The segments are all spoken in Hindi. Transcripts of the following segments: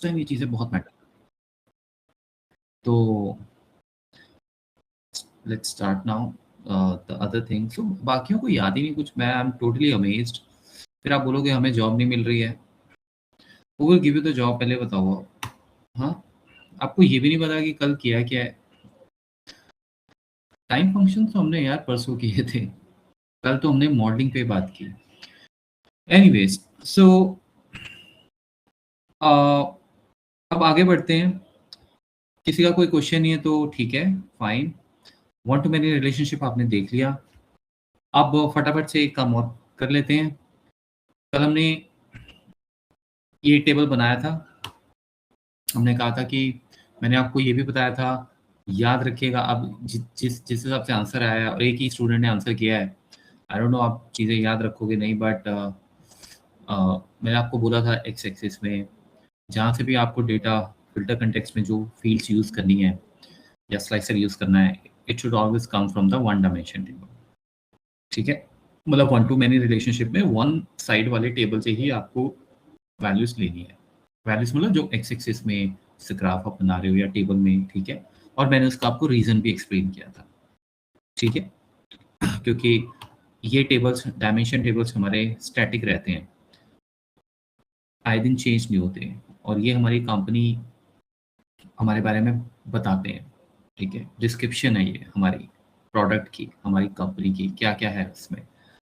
उस टाइम ये चीज़ें बहुत मैटर। तो let's start now the other thing. So बाकियों को याद ही नहीं कुछ। मैं आई एम टोटली अमेज्ड। फिर आप बोलोगे हमें जॉब नहीं मिल रही है। Who will give you the job, पहले बताओ आप। हाँ, आपको ये भी नहीं पता कि कल किया क्या है। टाइम फंक्शन तो हमने यार परसों किए थे, कल तो हमने मॉडलिंग पे बात की। एनीवेज, सो अब आगे बढ़ते हैं। किसी का कोई क्वेश्चन नहीं है तो ठीक है, fine. One two many relationship आपने देख लिया। अब फटाफट से एक काम और कर लेते हैं। कल हमने ये टेबल बनाया था। हमने कहा था कि मैंने आपको ये भी बताया था, याद रखिएगा। अब जिस हिसाब से आंसर आया है और एक ही स्टूडेंट ने आंसर किया है, आई डोंट नो आप चीज़ें याद रखोगे नहीं, बट मैंने आपको बोला था एक्स एक्सिस में जहाँ से भी आपको डेटा फिल्टर कंटेक्स्ट में जो फील्ड्स यूज़ करनी है या स्लाइसर यूज़ करना है, it should always come from the one dimension table. ठीक है, मतलब वन टू मैनी रिलेशनशिप में वन साइड वाले टेबल से ही आपको वैल्यूज लेनी है। वैल्यूज मतलब जो एक्स एक्सिस में ग्राफ आप बना रहे हो या टेबल में, ठीक है। और मैंने उसका आपको रीजन भी एक्सप्लेन किया था, ठीक है। क्योंकि ये टेबल्स, डायमेंशन टेबल्स हमारे स्टैटिक रहते हैं, आए दिन चेंज नहीं होते, और ये हमारी कंपनी हमारे बारे में बताते हैं, ठीक है। डिस्क्रिप्शन है ये हमारी प्रोडक्ट की, हमारी कंपनी की, क्या क्या है उसमें।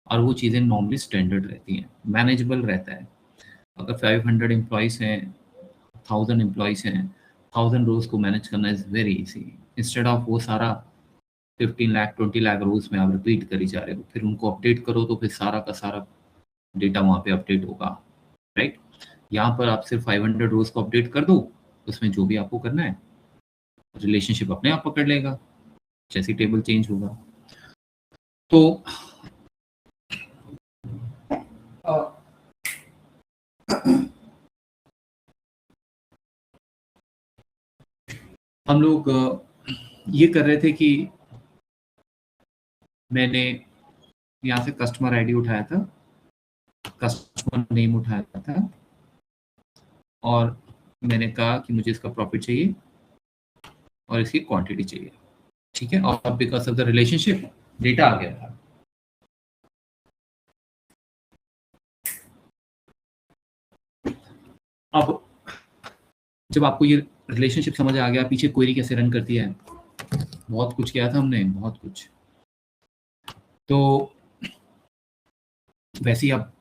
और वो चीज़ें नॉर्मली स्टैंडर्ड रहती हैं, मैनेजेबल रहता है। अगर 500 एम्प्लॉयज़ हैं, 1000 एम्प्लॉयज़ हैं, 1000 रोज़ को मैनेज करना is very easy. Instead of वो सारा 15 लाख 20 लाख रोज़ में आप रिपीट करी जा रहे हो, फिर उनको अपडेट करो तो फिर सारा का सारा डेटा वहाँ पे अपडेट होगा, राइट। यहाँ पर आप सिर्फ 500 रोज़ को अपडेट कर दो, उसमें जो भी आपको करना है रिलेशनशिप अपने आप पकड़ लेगा जैसी टेबल चेंज होगा। तो हम लोग ये कर रहे थे कि मैंने यहाँ से कस्टमर आईडी उठाया था, कस्टमर नेम उठाया था, और मैंने कहा कि मुझे इसका प्रॉफिट चाहिए और इसकी क्वांटिटी चाहिए, ठीक है। और because of the relationship data आ गया था। अब जब आपको ये रिलेशनशिप समझ आ गया, पीछे क्वेरी कैसे रन करती है, बहुत कुछ किया था हमने, बहुत कुछ। तो वैसे ही आप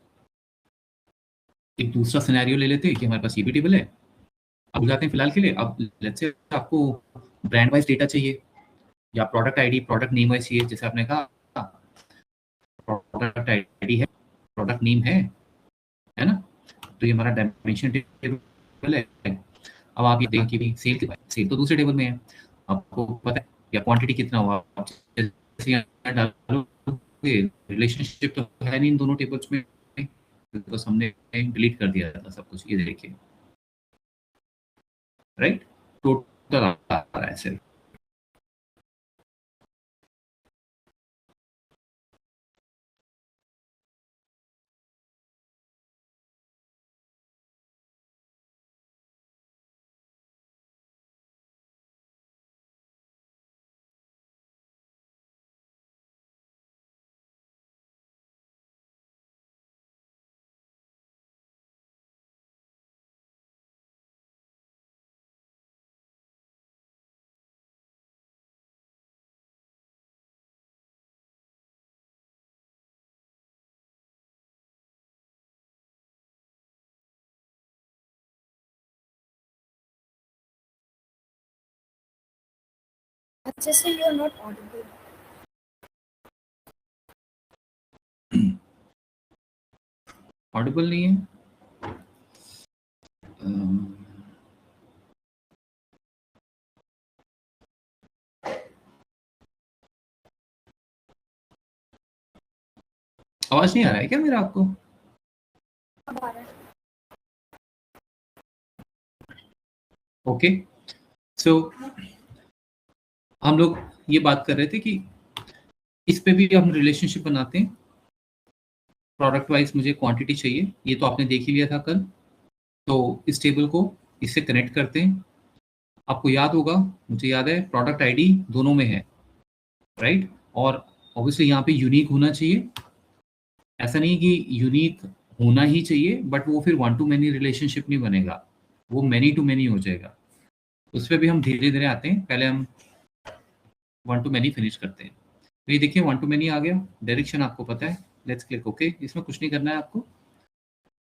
एक दूसरा सिनेरियो ले लेते हैं कि हमारे पास ये भी टेबल है। अब जाते हैं फिलहाल के लिए। अब लेट्स से आपको ब्रांड वाइज डेटा चाहिए या product ID, product name wise चाहिए। जैसे आपने कहा प्रोडक्ट आईडी है, प्रोडक्ट नेम है ना। तो ये हमारा डायमेंशन टेबल है। अब आप ये देखें कि सेल तो दूसरे टेबल में है, आपको पता है या क्वांटिटी कितना हुआ। आप जैसे यहाँ डालोगे, रिलेशनशिप तो है नहीं इन दोनों टेबल्स में, बिकॉज हमने डिलीट कर दिया था सब कुछ। ये देखिए, राइट, टोटल आ रहा है सिर्फ। Just say you're not audible. Audible नहीं है। आवाज नहीं आ रहा है क्या मेरा आपको? अब आ रहा है। ओके, सो हम लोग ये बात कर रहे थे कि इस पे भी हम रिलेशनशिप बनाते हैं। प्रोडक्ट वाइज मुझे क्वांटिटी चाहिए, ये तो आपने देख ही लिया था कल। तो इस टेबल को इससे कनेक्ट करते हैं। आपको याद होगा, मुझे याद है, प्रोडक्ट आईडी दोनों में है, राइट? और ऑब्वियसली यहाँ पे यूनिक होना चाहिए। ऐसा नहीं कि यूनिक होना ही चाहिए, बट वो फिर वन टू मैनी रिलेशनशिप नहीं बनेगा, वो मैनी टू मैनी हो जाएगा। उस पर भी हम धीरे धीरे आते हैं, पहले हम वन टू मैनी फिनिश करते हैं। तो ये देखिए वन टू मैनी आ गया, डायरेक्शन आपको पता है, लेट्स क्लिक ओके। इसमें कुछ नहीं करना है आपको,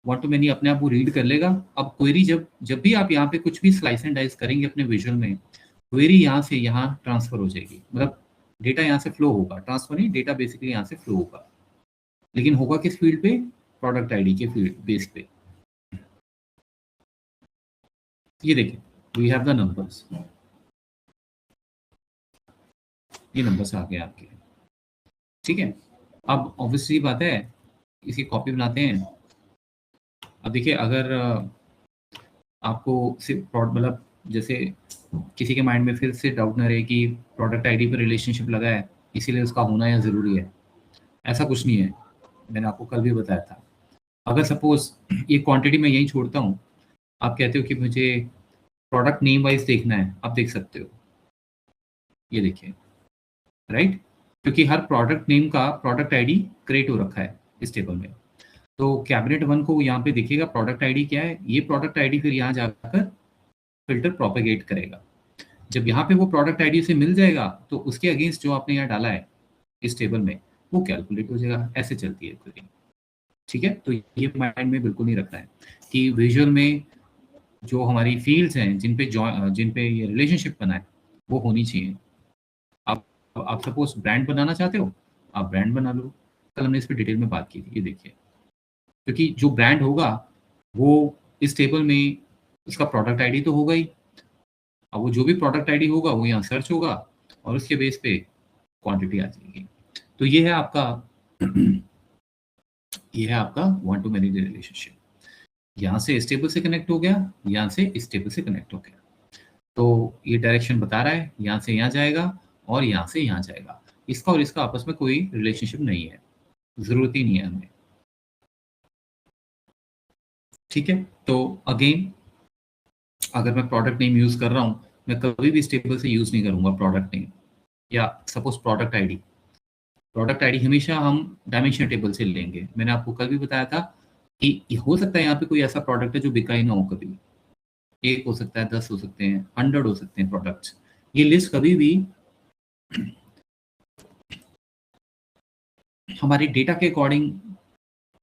वन टू मैनी अपने आप वो रीड कर लेगा। अब क्वेरी जब जब भी आप यहाँ पे कुछ भी स्लाइस एंड डाइस करेंगे अपने विजुअल में, क्वेरी यहाँ से यहाँ ट्रांसफर हो जाएगी, मतलब डेटा यहाँ से फ्लो होगा, ट्रांसफर नहीं, डेटा बेसिकली यहाँ से फ्लो होगा, लेकिन होगा किस फील्ड पे? प्रोडक्ट आईडी के फील्ड बेस पे। ये देखिए, वी हैव द नंबर्स, ये नंबर्स आ गए आपके, ठीक है। अब ऑब्वियसली बात है, इसकी कॉपी बनाते हैं। अब देखिए, अगर आपको सिर्फ मतलब जैसे किसी के माइंड में फिर से डाउट ना रहे कि प्रोडक्ट आईडी पर रिलेशनशिप लगा है इसीलिए उसका होना या ज़रूरी है, ऐसा कुछ नहीं है। मैंने आपको कल भी बताया था। अगर सपोज ये क्वांटिटी मैं यहीं छोड़ता हूँ, आप कहते हो कि मुझे प्रोडक्ट नेम वाइज देखना है, आप देख सकते हो, ये देखिए, राइट? क्योंकि हर प्रोडक्ट नेम का प्रोडक्ट आईडी क्रिएट हो रखा है इस टेबल में। तो कैबिनेट 1 को यहाँ पे दिखेगा प्रोडक्ट आईडी क्या है, ये प्रोडक्ट आईडी फिर यहाँ जाकर फिल्टर प्रोपेगेट करेगा। जब यहाँ पे वो प्रोडक्ट आईडी से मिल जाएगा तो उसके अगेंस्ट जो आपने यहाँ डाला है इस टेबल में वो कैलकुलेट हो जाएगा। ऐसे चलती है क्वेरी, ठीक है। तो ये माइंड में बिल्कुल नहीं रखना है कि विजुअल में जो हमारी फील्ड्स हैं जिन पे ये रिलेशनशिप बना है वो होनी चाहिए। आप सपोज ब्रांड बनाना चाहते हो, आप ब्रांड बना लो। कल हमने इस पर डिटेल में बात की थी, ये देखिए, क्योंकि जो ब्रांड होगा वो इस टेबल में उसका प्रोडक्ट आईडी तो होगा ही। अब वो जो भी प्रोडक्ट आईडी होगा वो यहाँ सर्च होगा और उसके बेस पे क्वांटिटी आ जाएगी। तो ये है आपका ये है आपका वन टू मैनी रिलेशनशिप। यहाँ से इस टेबल से कनेक्ट हो गया, यहाँ से इस टेबल से कनेक्ट हो गया। तो ये डायरेक्शन बता रहा है यहाँ से यहाँ जाएगा और यहाँ से यहाँ जाएगा। इसका और इसका आपस में कोई रिलेशनशिप नहीं है, जरूरत ही नहीं है हमें, ठीक है। तो अगेन, अगर मैं प्रोडक्ट नेम यूज कर रहा हूँ, मैं कभी भी इस टेबल से यूज नहीं करूंगा प्रोडक्ट नेम, या suppose product ID. Product ID हमेशा हम डायमेंशन टेबल से लेंगे। मैंने आपको कल भी बताया था कि हो सकता है यहाँ पे कोई ऐसा प्रोडक्ट है जो बिका ही ना हो कभी, 1 हो सकता है, 10 हो सकते हैं, 100 हो सकते हैं प्रोडक्ट्स। ये लिस्ट कभी भी हमारी डेटा के अकॉर्डिंग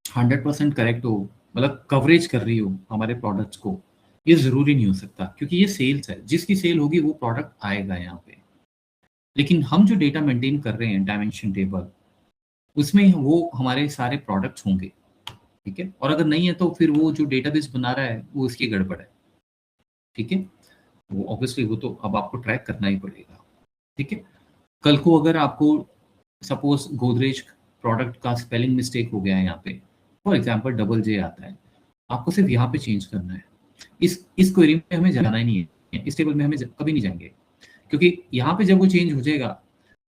100% करेक्ट हो, मतलब कवरेज कर रही हो हमारे प्रोडक्ट्स को, ये जरूरी नहीं हो सकता, क्योंकि ये सेल्स है, जिसकी सेल होगी वो प्रोडक्ट आएगा यहाँ पे। लेकिन हम जो डेटा मेंटेन कर रहे हैं डायमेंशन टेबल, उसमें वो हमारे सारे प्रोडक्ट्स होंगे, ठीक है। और अगर नहीं है तो फिर वो जो डेटाबेस बना रहा है वो उसकी गड़बड़ है, ठीक है। वो ऑब्वियसली वो तो अब आपको ट्रैक करना ही पड़ेगा, ठीक है। कल को अगर आपको सपोज गोदरेज प्रोडक्ट का स्पेलिंग मिस्टेक हो गया है यहाँ पे, फॉर एग्जांपल डबल जे आता है, आपको सिर्फ यहाँ पे चेंज करना है। इस क्वेरी में हमें जाना ही नहीं है, इस टेबल में हमें कभी नहीं जाएंगे, क्योंकि यहाँ पे जब वो चेंज हो जाएगा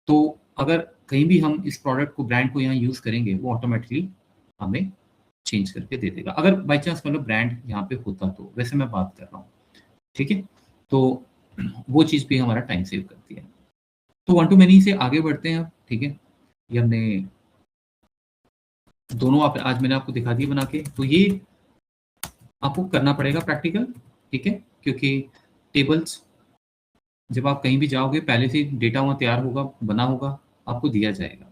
तो अगर कहीं भी हम इस प्रोडक्ट को, ब्रांड को यहाँ यूज करेंगे, वो ऑटोमेटिकली हमें चेंज करके दे देगा। अगर बाई चांस मतलब ब्रांड यहाँ पे होता तो, वैसे मैं बात कर रहा हूँ, ठीक है। तो वो चीज़ भी हमारा टाइम सेव करती है। तो वन टू मैनी से आगे बढ़ते हैं अब, ठीक है। ये हमने दोनों आज मैंने आपको दिखा दिया बना के। तो ये आपको करना पड़ेगा प्रैक्टिकल, ठीक है, क्योंकि टेबल्स जब आप कहीं भी जाओगे पहले से डेटा वहाँ तैयार होगा, बना होगा, आपको दिया जाएगा,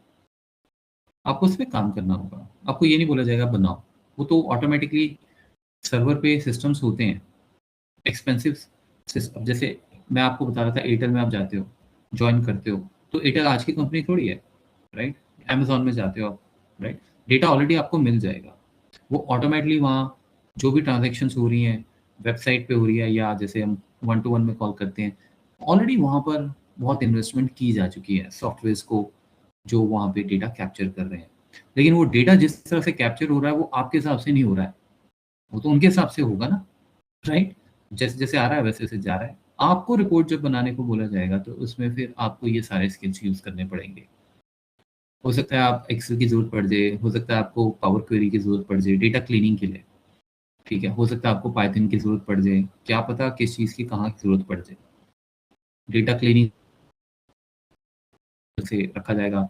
आपको उस पर काम करना होगा। आपको ये नहीं बोला जाएगा बनाओ, वो तो ऑटोमेटिकली सर्वर पे सिस्टम्स होते हैं एक्सपेंसिव सिस्टम। जैसे मैं आपको बता रहा था, एयरटेल में आप जाते हो, ज्वाइन करते हो, तो एयरटेल आज की कंपनी थोड़ी है, राइट। अमेजोन में जाते हो आप, राइट, डेटा ऑलरेडी आपको मिल जाएगा। वो ऑटोमेटिकली वहाँ जो भी ट्रांजेक्शन्स हो रही हैं वेबसाइट पे हो रही है, या जैसे हम 1 to 1 में कॉल करते हैं, ऑलरेडी वहाँ पर बहुत इन्वेस्टमेंट की जा चुकी है सॉफ्टवेयर्स को जो वहाँ पे डेटा कैप्चर कर रहे हैं। लेकिन वो डेटा जिस तरह से कैप्चर हो रहा है वो आपके हिसाब से नहीं हो रहा है, वो तो उनके हिसाब से होगा ना, राइट। जैसे जैसे आ रहा है वैसे वैसे जा रहा है। आपको रिपोर्ट जब बनाने को बोला जाएगा तो उसमें फिर आपको ये सारे स्किल्स यूज करने पड़ेंगे। हो सकता है आप एक्सेल की जरूरत पड़ जाए, हो सकता है आपको पावर क्वेरी की जरूरत पड़ जाए डेटा क्लीनिंग के लिए, ठीक है, हो सकता है आपको पाइथन की ज़रूरत पड़ जाए, क्या पता किस चीज़ की कहाँ की ज़रूरत पड़ जाए। डेटा क्लीनिंग से रखा जाएगा,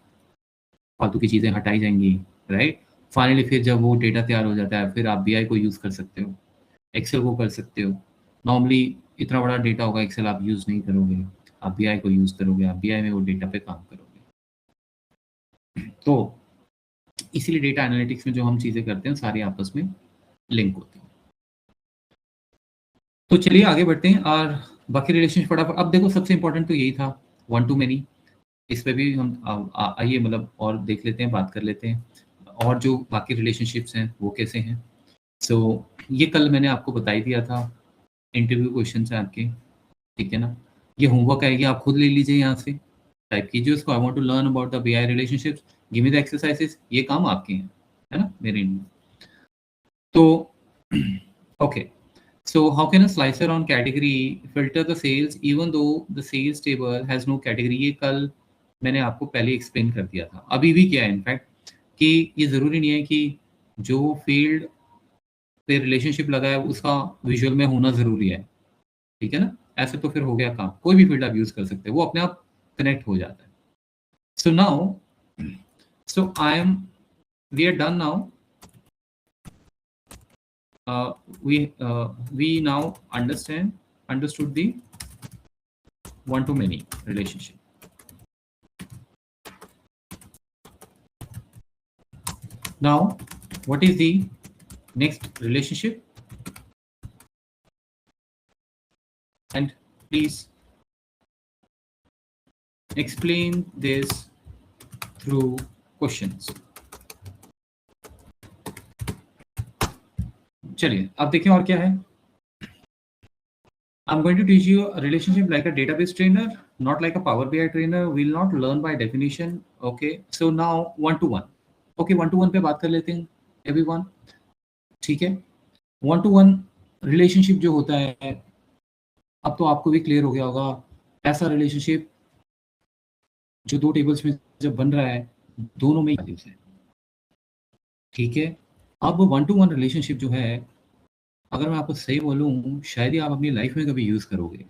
फालतू की चीज़ें हटाई जाएँगी, राइट? फाइनली फिर जब वो डेटा तैयार हो जाता है, फिर आप बीआई को यूज़ कर सकते हो, एक्सेल को कर सकते हो। नॉर्मली इतना बड़ा डेटा होगा, एक्सेल आप यूज़ नहीं करोगे, आप बीआई को यूज़ करोगे, आप बीआई में वो डेटा पे काम करोगे। तो इसीलिए डेटा एनालिटिक्स में जो हम चीज़ें करते हैं, सारी आपस में लिंक होती हैं। तो चलिए आगे बढ़ते हैं और बाकी रिलेशनशिप फटाफट। अब देखो सबसे इम्पोर्टेंट तो यही था, वन टू मेनी। इस पे भी हम आइए मतलब और देख लेते हैं, बात कर लेते हैं। और जो बाकी रिलेशनशिप्स हैं वो कैसे हैं। सो ये कल मैंने आपको बता ही दिया था, इंटरव्यू क्वेश्चंस हैं आपके, ठीक है ना? ये होमवर्क आएगी, आप खुद ले लीजिए यहाँ से, टाइप कीजिए उसको, I want to learn about the BI relationships, give me the exercises. ये काम आपके हैं, है ना, मेरे नहीं। तो okay, so how can a slicer on category filter the sales even though the sales table has no category? ये कल मैंने आपको पहले एक्सप्लेन कर दिया था, अभी भी किया है इनफैक्ट, कि ये ज़रूरी नहीं है कि जो फील्ड पे रिलेशनशिप लगा है उसका विजुअल में होना ज़रूरी है, ठीक है ना? ऐसे तो फिर हो गया काम, कोई भी फील्ड आप यूज़ कर सकते हैं, वो अपने आप कनेक्ट हो जाता है। So now, so I am, we are done now. We now understood the one to many relationship. Now, what is the next relationship? And please explain this through questions. चलिए अब देखें और क्या है. I'm going to teach you a relationship like a database trainer, not like a Power BI trainer. We'll not learn by definition. Okay. So now one to one. Okay, one to one पे बात कर लेते हैं everyone. ठीक है. One to one relationship जो होता है, अब तो आपको भी क्लियर हो गया होगा, ऐसा रिलेशनशिप जो दो टेबल्स में जब बन रहा है, दोनों में वैल्यूज है, ठीक है। अब वन टू वन रिलेशनशिप जो है, अगर मैं आपको सही बोलूँ, शायद ही आप अपनी लाइफ में कभी यूज़ करोगे,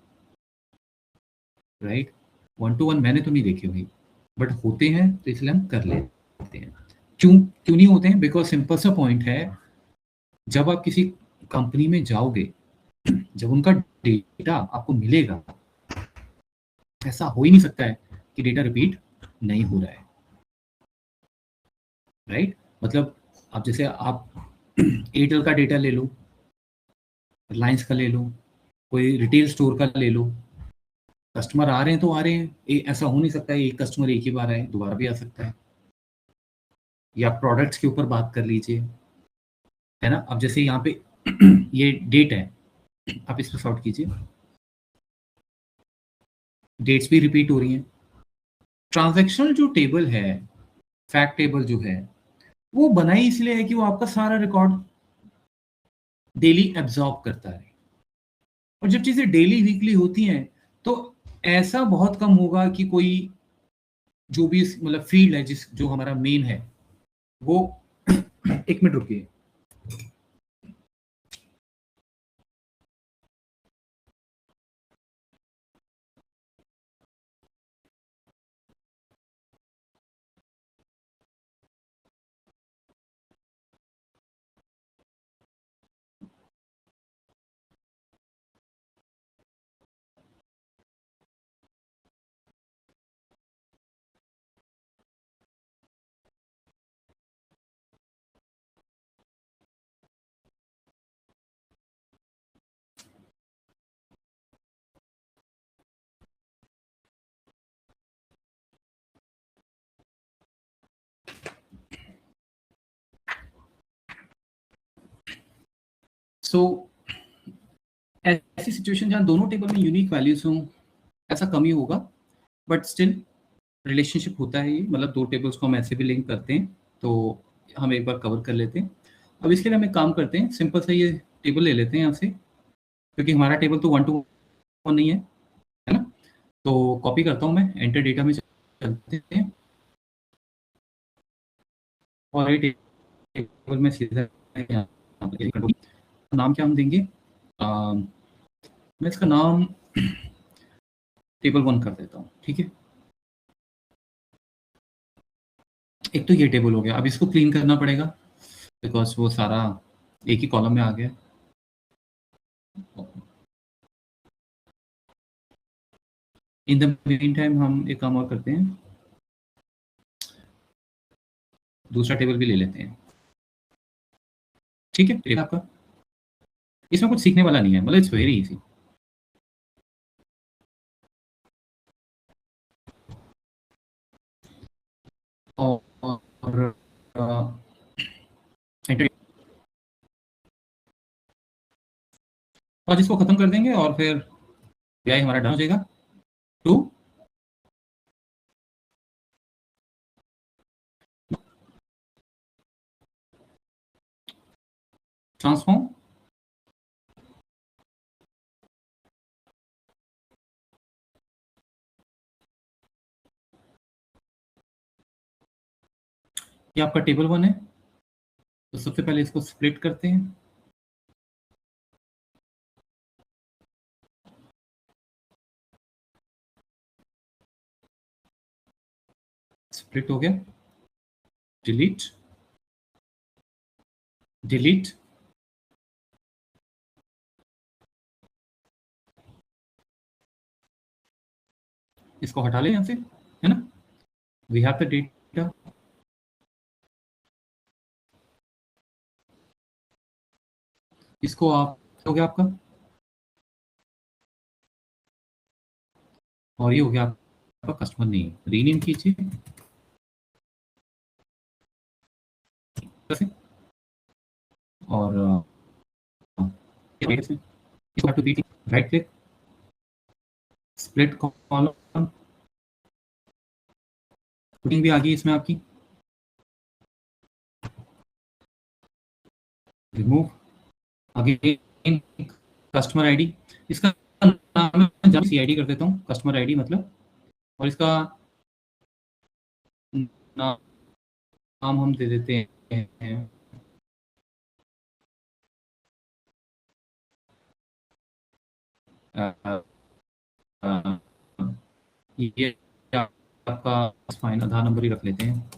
राइट। वन टू वन मैंने तो नहीं देखे हुए, बट होते हैं तो इसलिए हम कर लेते हैं। क्यों क्यों नहीं होते हैं? बिकॉज सिंपल सा पॉइंट है, जब आप किसी कंपनी में जाओगे, जब उनका डेटा आपको मिलेगा, ऐसा हो ही नहीं सकता है कि डेटा रिपीट नहीं हो रहा है, राइट। मतलब अब जैसे आप एयरटेल का डेटा ले लो, रिलायंस का ले लो, कोई रिटेल स्टोर का ले लो, कस्टमर आ रहे हैं तो आ रहे हैं, ऐसा हो नहीं सकता है एक कस्टमर एक ही बार आए, दोबारा भी आ सकता है। या प्रोडक्ट्स के ऊपर बात कर लीजिए, है ना। अब जैसे यहाँ पे ये डेट है, आप इस पर सॉर्ट कीजिए, डेट्स भी रिपीट हो रही हैं। ट्रांजैक्शनल जो टेबल है, फैक्ट टेबल जो है, वो बनाई इसलिए है कि वो आपका सारा रिकॉर्ड डेली एब्जॉर्ब करता है। और जब चीजें डेली वीकली होती हैं, तो ऐसा बहुत कम होगा कि कोई जो भी मतलब फील्ड है जिस जो हमारा मेन है वो एक मिनट रुकिए। सो ऐसी सिचुएशन जहां दोनों टेबल में यूनिक वैल्यूज हों, ऐसा कम ही होगा, बट स्टिल रिलेशनशिप होता है ये। मतलब दो टेबल्स को हम ऐसे भी लिंक करते हैं, तो हम एक बार कवर कर लेते हैं। अब इसके लिए हम एक काम करते हैं, सिंपल सा ये टेबल ले लेते हैं यहाँ से, क्योंकि हमारा टेबल तो वन टू वन नहीं है ना। तो कॉपी करता हूँ मैं, एंटर डेटा में चलते हैं, और ये टेबल में सीधा नाम क्या हम देंगे? मैं इसका नाम टेबल 1 कर देता हूँ, ठीक है? एक तो ये टेबल हो गया, अब इसको क्लीन करना पड़ेगा बिकॉज़ वो सारा एक ही कॉलम में आ गया। इन द मीन टाइम हम एक काम और करते हैं, दूसरा टेबल भी ले लेते हैं, ठीक है? टेबल आपका, इसमें कुछ सीखने वाला नहीं है, मतलब इट्स वेरी ईज़ी। और एंटर, और इसको खत्म कर देंगे और फिर एआई हमारा डन हो जाएगा। टू ट्रांसफॉर्म, ये आपका टेबल 1 है, तो सबसे पहले इसको स्प्लिट करते हैं। स्प्लिट हो गया, डिलीट, डिलीट, इसको हटा लें यहाँ से, है ना? वी हैव द डेटा, इसको आप हो गया आपका, और ये हो गया आपका कस्टमर नेम, रीनेम कीजिए ऐसे, और इसको to be right click, split column, footing भी आ गई इसमें आपकी, रिमूव, अगेन कस्टमर आईडी, इसका नाम मैं सीआईडी कर देता हूँ, कस्टमर आईडी मतलब, और इसका नाम हम दे देते हैं अ, अ, ये आपका फाइन आधार नंबर ही रख लेते हैं।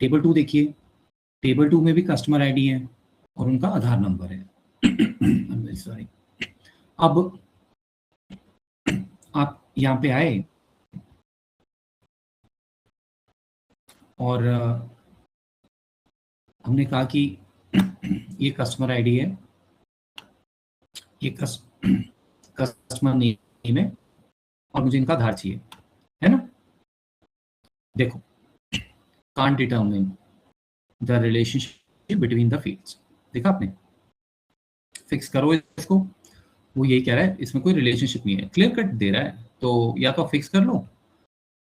टेबल 2 देखिए, टेबल 2 में भी कस्टमर आईडी है और उनका आधार नंबर है। सॉरी, अब आप यहाँ पे आए और हमने कहा कि ये कस्टमर आईडी है, ये कस्टमर नेम है और मुझे इनका आधार चाहिए, है ना? देखो, can't determine the relationship between the fields, देखा आपने? फिक्स करो इसको, वो यही कह रहा है इसमें कोई रिलेशनशिप नहीं है, क्लियर कट दे रहा है, तो या तो फिक्स कर लो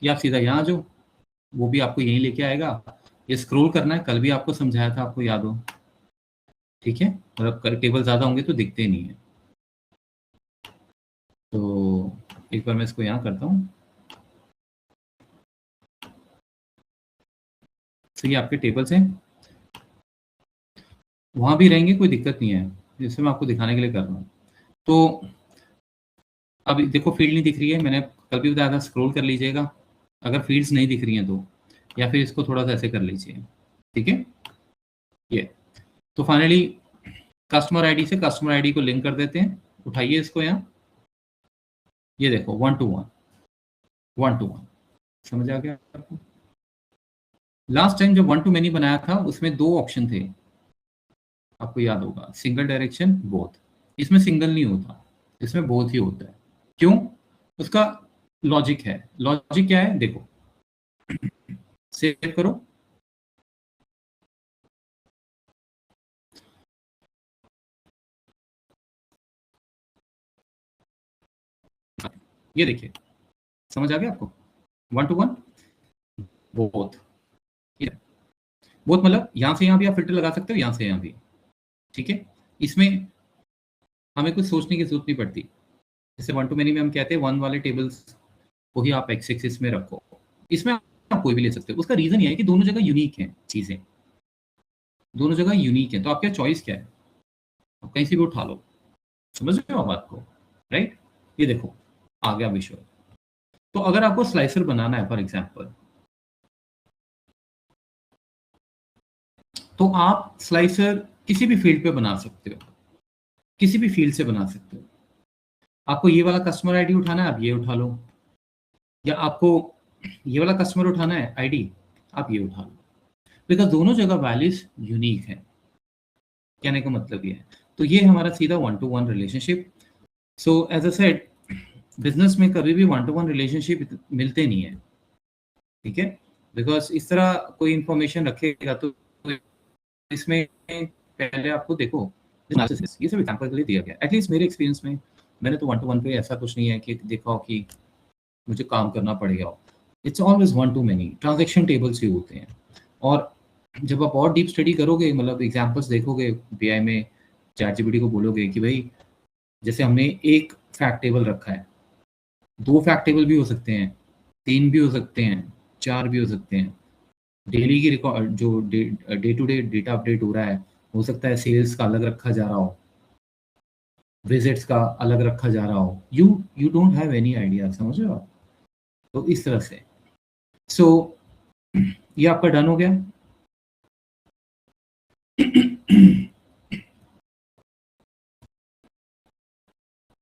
या आप सीधा यहाँ आ जाओ, वो भी आपको यहीं लेके आएगा। ये स्क्रॉल करना है, कल भी आपको समझाया था, आपको याद हो, ठीक है? मतलब टेबल ज़्यादा होंगे तो दिखते नहीं है, तो एक बार मैं इसको यहाँ करता हूँ, तो ये आपके टेबल्स हैं, वहाँ भी रहेंगे, कोई दिक्कत नहीं है, जिससे मैं आपको दिखाने के लिए कर रहा हूँ। तो अब देखो फील्ड नहीं दिख रही है, मैंने कल भी बताया था स्क्रॉल कर लीजिएगा अगर फील्ड्स नहीं दिख रही हैं तो, या फिर इसको थोड़ा सा ऐसे कर लीजिए, ठीक है? ये तो फाइनली कस्टमर आईडी से कस्टमर आईडी को लिंक कर देते हैं, उठाइए इसको यहाँ, ये देखो 1 to 1, 1 to 1, समझ आ गया आपको? लास्ट टाइम जब 1 to many बनाया था उसमें 2 ऑप्शन थे, आपको याद होगा, सिंगल डायरेक्शन, बोथ। इसमें सिंगल नहीं होता, इसमें बोथ ही होता है। क्यों? उसका लॉजिक है, लॉजिक क्या है देखो, सेव करो, ये देखिए, समझ आ गया आपको? 1 to 1 बोथ, बोथ मतलब यहाँ से यहाँ भी आप फिल्टर लगा सकते हो, यहाँ से यहाँ भी, ठीक है? इसमें हमें कुछ सोचने की जरूरत नहीं पड़ती। जैसे 1 to many में हम कहते हैं 1 वाले टेबल्स को ही आप एक्स एक्सिस में रखो, इसमें आप कोई भी ले सकते हो। उसका रीजन ये है कि दोनों जगह यूनिक है चीजें, दोनों जगह यूनिक है, तो आपका चॉइस क्या है? आप कहीं से भी उठा लो, समझ रहे हो बात को, राइट? ये देखो आ गया विजुअल। तो अगर आपको स्लाइसर बनाना है फॉर एग्जांपल, तो आप स्लाइसर किसी भी फील्ड पे बना सकते हो, किसी भी फील्ड से बना सकते हो। आपको ये वाला कस्टमर आईडी उठाना है, आप ये उठा लो, या आपको ये वाला कस्टमर उठाना है आईडी, आप ये उठा लो, बिकॉज दोनों जगह वैल्यूज यूनिक है। कहने का मतलब ये है। तो ये हमारा सीधा 1 to 1 relationship. So as I said, business में कभी भी 1 to 1 रिलेशनशिप मिलते नहीं है, ठीक है? बिकॉज इस तरह कोई इंफॉर्मेशन रखेगा तो इसमें पहले आपको देखो, ये सब एग्जांपल के लिए दिया गया। एटलीस्ट मेरे एक्सपीरियंस में मैंने तो 1 to 1 पे ऐसा कुछ नहीं है कि देखा हो कि मुझे काम करना पड़ेगा। It's always 1 to many। Transaction tables ही होते हैं, और जब आप और डीप स्टडी करोगे, मतलब एग्जांपल्स देखोगे बीआई में, चैटजीपीटी को बोलोगे कि भाई जैसे हमने एक फैक्ट टेबल रखा है, 2 फैक्ट टेबल भी हो सकते हैं, 3 भी हो सकते हैं, 4 भी हो सकते हैं। डेली की रिकॉर्ड जो day to day data update हो रहा है, हो सकता है सेल्स का अलग रखा जा रहा हो, विजिट्स का अलग रखा जा रहा हो। You don't have any idea, समझ रहे हो आप? तो इस तरह से। सो ये आपका डन हो गया।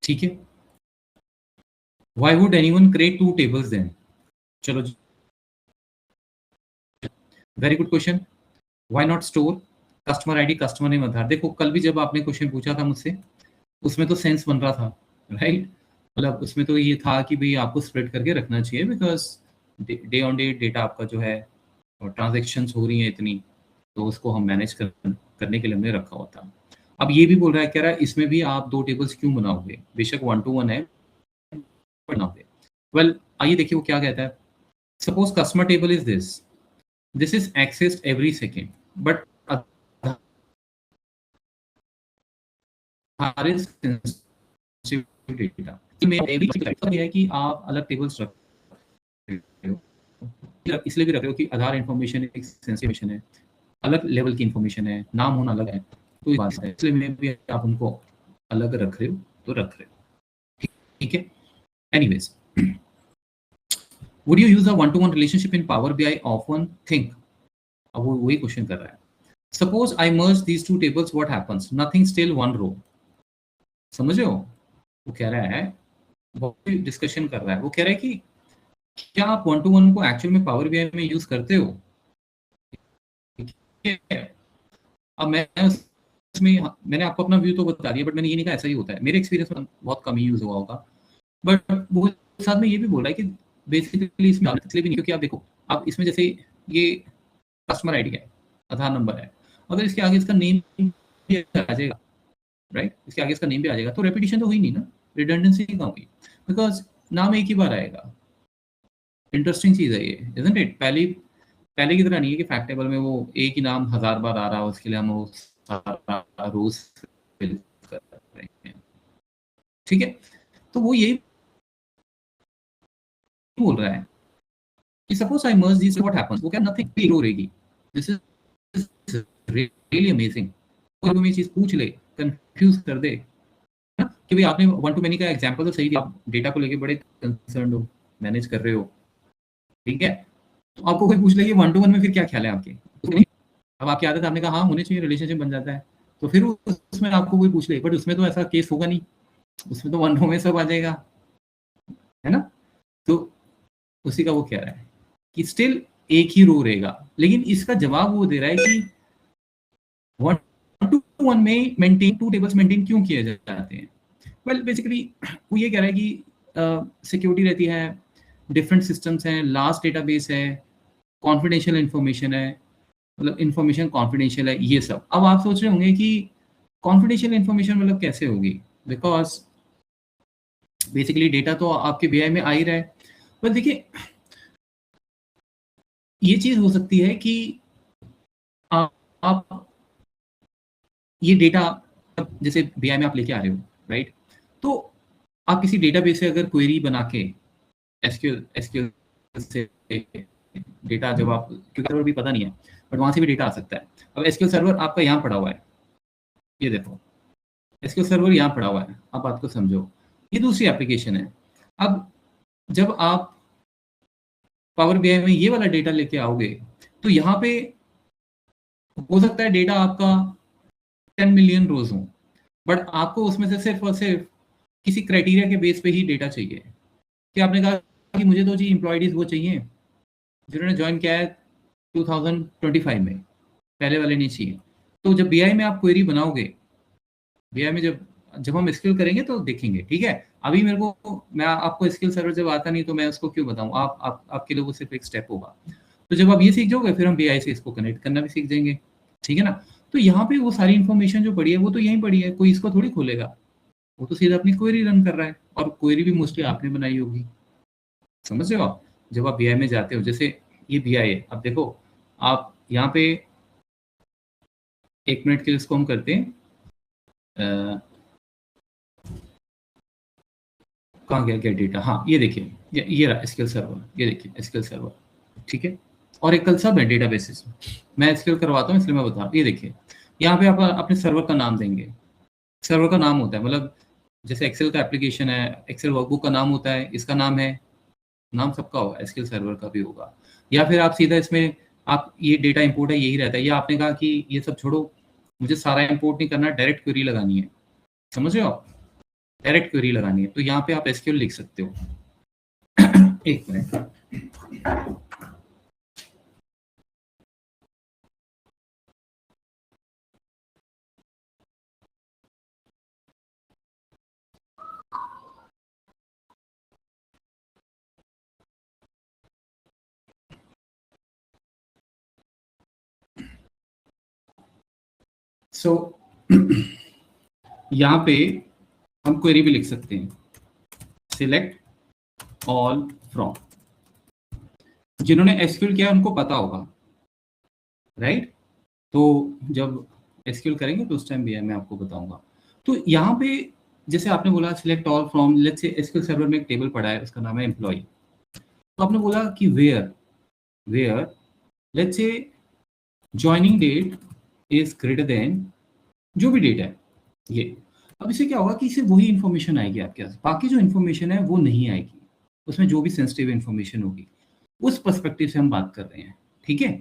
ठीक है। Why would anyone create 2 tables then? चलो जी, very good question. Why not store customer ID, customer name, Aadhaar? देखो कल भी जब आपने क्वेश्चन पूछा था मुझसे, उसमें तो सेंस बन रहा था, राइट? मतलब उसमें तो ये था कि भाई आपको स्प्लिट करके रखना चाहिए, because day on day data आपका जो है और ट्रांजेक्शन्स हो रही हैं इतनी, तो उसको हम मैनेज करने के लिए हमने रखा हुआ था। अब ये भी बोल रहा है, कह रहा है इसमें भी आप 2 टेबल्स क्यों बनाओगे? बेशक 1 to 1 है, बनाओगे। वेल आइए देखिए वो क्या कहता है। Suppose customer table is this is accessed every second, but data है कि आप अलग टेबल्स रख रहे हो, इसलिए भी रख रहे हो कि आधार इन्फॉर्मेशन एक सेंसिटिव है, अलग लेवल की इन्फॉर्मेशन है, नाम होना अलग है, तो ये बात है, इसलिए में भी आप उनको अलग रख रहे हो तो रख रहे हो, ठीक है? Anyways, would you use a 1 to 1 relationship in Power BI? Often think। अब वो वही क्वेश्चन कर रहा है। Suppose I merge these 2 tables, what happens? Nothing, still 1 row। समझ रहे हो? वो कह रहा है, वो डिस्कशन कर रहा है, वो कह रहा है कि क्या आप 1 to 1 को एक्चुअल में पावर बीआई में यूज करते हो? अब मैं इसमें मैंने आपको अपना व्यू तो बता दिया, बट मैंने ये नहीं कहा ऐसा ही होता है। मेरे एक्सपीरियंस में बहुत कम ही यूज हुआ होगा, बट वो साथ में ये भी बोल रहा है कि बेसिकली इसमें इसलिए भी नहीं, क्योंकि आप देखो, अब इसमें जैसे ये कस्टमर आईडी है, आधार नंबर है, अगर इसके आगे इसका नेम भी आ जाएगा, राइट, इसके आगे इसका नेम भी आ जाएगा, तो रेपिटेशन तो हुई नहीं ना, रिडंडेंसी कहाँ हुई? बिकॉज नाम एक ही बार आएगा। इंटरेस्टिंग चीज है ये, इजंट इट? पहले की तरह नहीं है कि फैक्ट टेबल में वो एक ही नाम 1000 बार आ रहा है, उसके लिए हम वो सारा रोज फिल कर रहे हैं, ठीक है? तो वो यही बोल रहा है कि suppose I merge this, what happens? वो क्या नथिंग रो रहेगी। This is really amazing. कोई भी चीज पूछ ले, कंफ्यूज कर दे ना, कि भाई आपने 1 to many का एग्जांपल तो सही दिया, आप डेटा को लेके बड़े कंसर्न्ड हो, मैनेज कर रहे हो, ठीक है? तो आपको कोई पूछ ले 1 to 1 में फिर क्या ख्याल है आपके? अब आपकी आदत, आपने कहा हाँ होने चाहिए, रिलेशनशिप बन जाता है, तो फिर उसमें आपको कोई पूछ ले, बट उसमें तो ऐसा केस होगा नहीं, उसमें तो 1 row में सब आ जाएगा, है ना? तो उसी का वो कह रहा है कि स्टिल एक ही रो रहेगा, लेकिन इसका जवाब वो दे रहा है कि 1 to 1 में मेंटेन 2 टेबल्स मेंटेन क्यों किए जाते हैं? वेल बेसिकली वो ये कह रहा है कि सिक्योरिटी रहती है, डिफरेंट सिस्टम्स हैं, लास्ट डेटाबेस है, कॉन्फिडेंशियल इंफॉर्मेशन है, मतलब इंफॉर्मेशन कॉन्फिडेंशियल है, ये सब। अब आप सोच रहे होंगे कि कॉन्फिडेंशियल इंफॉर्मेशन मतलब कैसे होगी? बिकॉज बेसिकली डेटा तो आपके बीआई में आ ही रहा है। पर देखिए ये चीज हो सकती है कि आप ये डेटा जैसे बीआई में आप लेके आ रहे हो, राइट? तो आप किसी डेटाबेस से अगर क्वेरी बना के एसक्यूएल से डेटा जब आप, क्योंकि सर्वर भी पता नहीं है, बट वहां से भी डेटा आ सकता है। अब एसक्यूएल सर्वर आपका यहाँ पड़ा हुआ है, ये देखो एसक्यूएल सर्वर यहाँ पड़ा हुआ है, आप बात को समझो, ये दूसरी एप्लीकेशन है। अब जब आप पावर बीआई में ये वाला डेटा लेके आओगे तो यहाँ पे हो सकता है डेटा आपका 10 मिलियन रोज हो, बट आपको उसमें से सिर्फ और सिर्फ किसी क्राइटेरिया के बेस पे ही डेटा चाहिए। कि आपने कहा कि मुझे तो जी एम्प्लॉयडीज वो चाहिए जिन्होंने ज्वाइन किया है 2025 में, पहले वाले नहीं चाहिए। तो जब बीआई में आप क्वेरी बनाओगे, बीआई में जब हम स्किल करेंगे तो देखेंगे, ठीक है? अभी मेरे को, मैं आपको स्किल सर्वर जब आता नहीं तो मैं उसको क्यों बताऊं, आपके लिए वो सिर्फ एक स्टेप होगा। तो जब आप ये सीख जाओगे फिर हम बीआई से इसको कनेक्ट करना भी सीख जाएंगे, ठीक है ना? तो यहाँ पे वो सारी इन्फॉर्मेशन जो पड़ी है वो तो यहीं पड़ी है, कोई इसको थोड़ी खोलेगा, वो तो सीधा अपनी क्वेरी रन कर रहा है, और क्वेरी भी मोस्टली आपने बनाई होगी। समझ रहे हो आप? जब आप बीआई में जाते हो, जैसे ये बीआई है, अब देखो आप यहाँ पे 1 मिनट के लिए इसको हम करते हैं, कहाँ गया गेट डेटा, हाँ ये देखिए, ये रहा एसक्यूएल सर्वर, ये देखिए एसक्यूएल सर्वर, ठीक है? और एक कल सब है डेटाबेसेस में, मैं एसक्यूएल करवाता हूँ इसलिए मैं बता रहा हूँ। ये देखिए यहाँ पे आप अपने सर्वर का नाम देंगे, सर्वर का नाम होता है, मतलब जैसे एक्सेल का एप्लीकेशन है, एक्सेल वर्कबुक का नाम होता है, इसका नाम है, नाम सबका होगा, एसक्यूएल सर्वर का भी होगा। या फिर आप सीधा इसमें आप ये डेटा इंपोर्ट है यही रहता है, या आपने कहा कि ये सब छोड़ो, मुझे सारा इंपोर्ट नहीं करना, डायरेक्ट क्वेरी लगानी है, समझ रहे हो आप? डायरेक्ट क्वेरी लगानी है तो यहाँ पे आप एसक्यूएल लिख सकते हो। एक मिनट, सो यहाँ पे हम क्वेरी भी लिख सकते हैं, सिलेक्ट ऑल फ्रॉम, जिन्होंने एसक्यूएल किया उनको पता होगा, राइट? तो जब एसक्यूएल करेंगे तो उस टाइम भी मैं आपको बताऊंगा। तो यहाँ पे जैसे आपने बोला select all from, let's say SQL server में एक टेबल पड़ा है, उसका नाम है एम्प्लॉय, तो आपने बोला कि where let's say joining date is greater than जो भी डेट है ये। अब इससे क्या होगा कि इसे वही इंफॉर्मेशन आएगी आपके पास, बाकी जो इन्फॉर्मेशन है वो नहीं आएगी, उसमें जो भी सेंसिटिव इन्फॉर्मेशन होगी उस पर्सपेक्टिव से हम बात कर रहे हैं, ठीक है?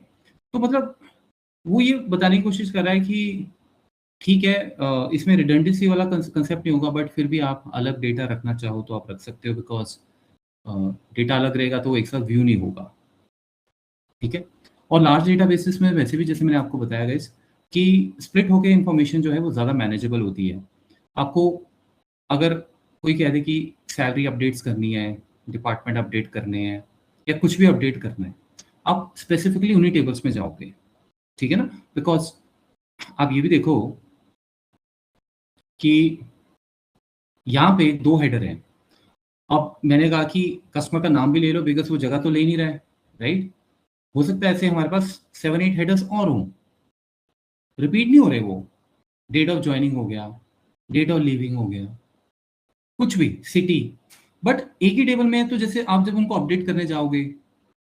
तो मतलब वो ये बताने की कोशिश कर रहा है कि ठीक है, इसमें रिडंडेंसी वाला कंसेप्ट नहीं होगा, बट फिर भी आप अलग डेटा रखना चाहो तो आप रख सकते हो, बिकॉज डेटा अलग रहेगा तो एक साथ व्यू नहीं होगा, ठीक है? और लार्ज डेटा बेसिस में वैसे भी जैसे मैंने आपको बताया गाइस कि स्प्लिट होकर इन्फॉर्मेशन जो है वो ज़्यादा मैनेजेबल होती है। आपको अगर कोई कह दे कि सैलरी अपडेट्स करनी है, डिपार्टमेंट अपडेट करने हैं, या कुछ भी अपडेट करना है, आप स्पेसिफिकली उन्हीं टेबल्स में जाओगे, ठीक है ना? बिकॉज आप ये भी देखो कि यहाँ पे 2 हेडर हैं। अब मैंने कहा कि कस्टमर का नाम भी ले लो, बिकॉज वो जगह तो ले नहीं रहा है, राइट? हो सकता है ऐसे हमारे पास 7-8 हेडर्स और हों, रिपीट नहीं हो रहे वो, डेट ऑफ ज्वाइनिंग हो गया, डेट ऑफ लीविंग हो गया, कुछ भी, सिटी, बट एक ही टेबल में है। तो जैसे आप जब उनको अपडेट करने जाओगे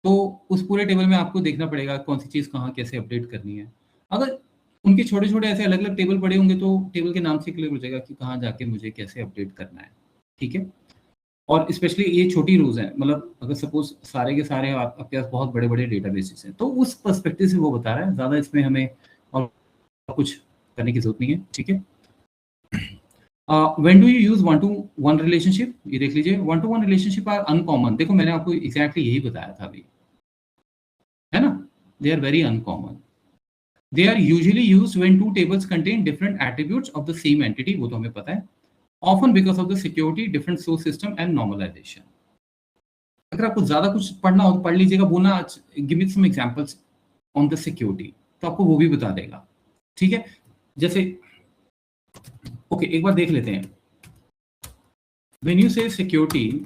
तो उस पूरे टेबल में आपको देखना पड़ेगा कौन सी चीज़ कहाँ कैसे अपडेट करनी है। अगर उनके छोटे छोटे ऐसे अलग अलग टेबल पड़े होंगे तो टेबल के नाम से क्लियर हो जाएगा कि कहाँ जाके मुझे कैसे अपडेट करना है, ठीक है? और स्पेशली ये छोटी रूज है, मतलब अगर सपोज सारे के सारे आपके पास बहुत बड़े बड़े डेटाबेसेस हैं तो उस पर्सपेक्टिव से वो बता रहा है, ज़्यादा इसमें हमें और कुछ करने की जरूरत नहीं है, ठीक है? When do you use one to one relationship, ये देख लीजिए, one to one relationship are uncommon. देखो मैंने आपको एग्जैक्टली यही बताया था अभी, है ना? They are very uncommon. They are usually used when two tables contain different attributes of the same entity, वो तो हमें पता है, often because of the security, different source system and normalisation. अगर आपको ज्यादा कुछ पढ़ना हो तो पढ़ लीजिएगा, वो ना give me some examples on the security, तो आपको वो भी बता देगा, ठीक है? जैसे ओके, एक बार देख लेते हैं, When you say security,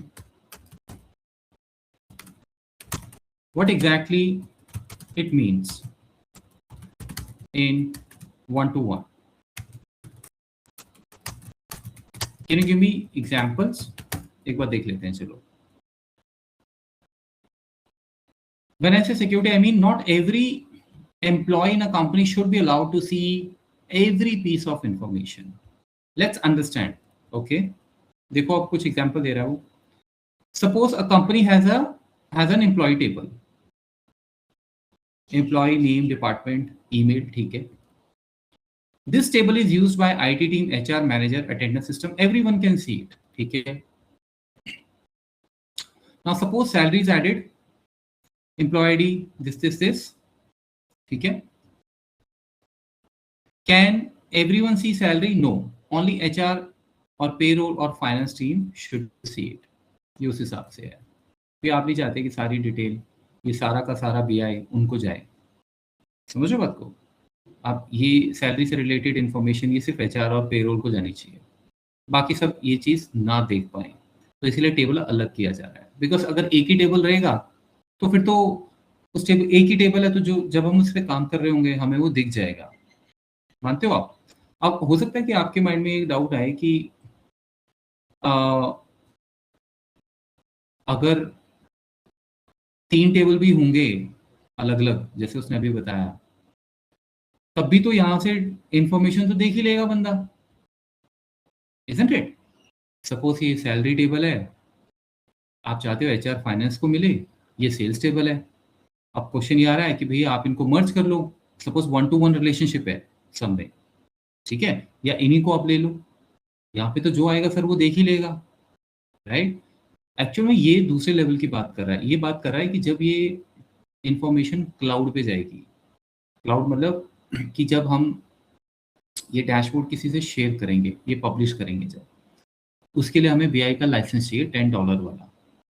what exactly it means in one-to-one? Can you give me examples? एक बार देख लेते हैं चलो. When I say security, I mean not every employee in a company should be allowed to see every piece of information. Let's understand. Okay. देखो अब कुछ एग्जांपल दे रहा हूँ. Suppose a company has an employee table. Employee name, department, email, ठीक है. This table is used by IT team, HR, manager, attendance system. Everyone can see it. ठीक है. Now suppose salary is added. Employee ID, this. ठीक है. Can everyone see salary? No. Only HR और payroll और finance team should see it. ये उस हिसाब से है. फिर आप नहीं चाहते कि सारी डिटेल, ये सारा का सारा BI उनको जाए. समझो बात को. आप ये सैलरी से रिलेटेड इन्फॉर्मेशन ये सिर्फ HR और पेरोल को जानी चाहिए. बाकी सब ये चीज़ ना देख पाए. तो इसलिए टेबल अलग किया जा रहा है. बिकॉज अगर एक ही टेबल रहेगा तो फिर तो उस टेबल एक ही टेबल है, तो जो जब हम उस पर काम कर रहे होंगे हमें वो दिख जाएगा. मानते हो आप? अब हो सकता है कि आपके माइंड में एक डाउट आए कि अगर 3 टेबल भी होंगे अलग अलग, जैसे उसने अभी बताया, तब भी तो यहाँ से इंफॉर्मेशन तो देख ही लेगा बंदा. Isn't it? सपोज ये सैलरी टेबल है, आप चाहते हो HR फाइनेंस को मिले, ये सेल्स टेबल है. अब क्वेश्चन ये आ रहा है कि भैया आप इनको मर्ज कर लो. सपोज 1-to-1 रिलेशनशिप है सब में, ठीक है, या इन्हीं को आप ले लो. यहाँ पे तो जो आएगा सर वो देख ही लेगा, राइट. एक्चुअल में ये दूसरे लेवल की बात कर रहा है. ये बात कर रहा है कि जब ये इंफॉर्मेशन क्लाउड पे जाएगी. क्लाउड मतलब कि जब हम ये डैशबोर्ड किसी से शेयर करेंगे, ये पब्लिश करेंगे, जब उसके लिए हमें BI का लाइसेंस चाहिए $10 वाला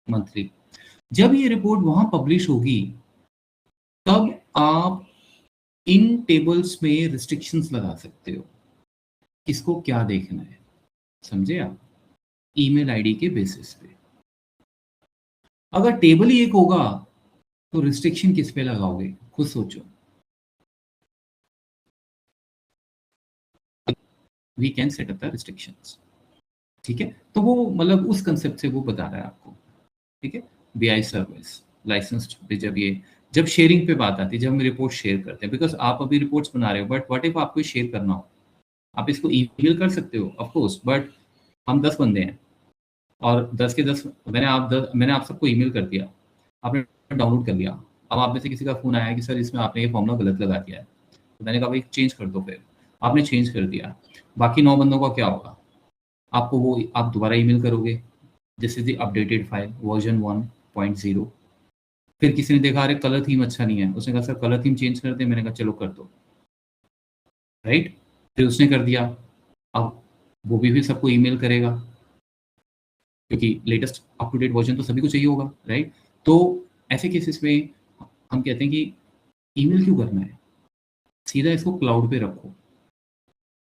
मंथली. जब ये रिपोर्ट वहां पब्लिश होगी तब आप इन टेबल्स में रिस्ट्रिक्शंस लगा सकते हो. किसको क्या देखना है, समझे आप? ईमेल आईडी के बेसिस पे. अगर टेबल ही एक होगा तो रिस्ट्रिक्शन किस पे लगाओगे, खुद सोचो. We can set up the restrictions. ठीक है. तो वो मतलब उस कंसेप्ट से वो बता रहा है आपको. ठीक है. BI सर्विस लाइसेंस पे जब शेयरिंग पे बात आती है, जब हम रिपोर्ट शेयर करते हैं, बिकॉज आप अभी रिपोर्ट्स बना रहे हो, बट व्हाट इफ आपको शेयर करना हो, आप इसको ईमेल कर सकते हो ऑफ कोर्स. बट हम 10 बंदे हैं और 10 के 10 मैंने आप सबको ईमेल कर दिया, आपने डाउनलोड कर लिया. अब आप में से किसी का फोन आया कि सर इसमें आपने ये फॉर्मूला गलत लगा दिया है, तो मैंने कहा भाई चेंज कर दो. फिर आपने चेंज कर दिया. बाकी 9 बंदों का क्या होगा? आपको वो आप दोबारा ईमेल करोगे, this is the updated file version 1.0. फिर किसी ने देखा अरे कलर थीम अच्छा नहीं है, उसने कहा सर कलर थीम चेंज कर दे. मैंने कहा चलो कर दो, राइट. फिर उसने कर दिया. अब वो भी सबको ईमेल करेगा क्योंकि latest up to date version तो सभी को चाहिए होगा, राइट. तो ऐसे केसेस में हम कहते हैं कि ईमेल क्यों करना है, सीधा इसको क्लाउड पे रखो,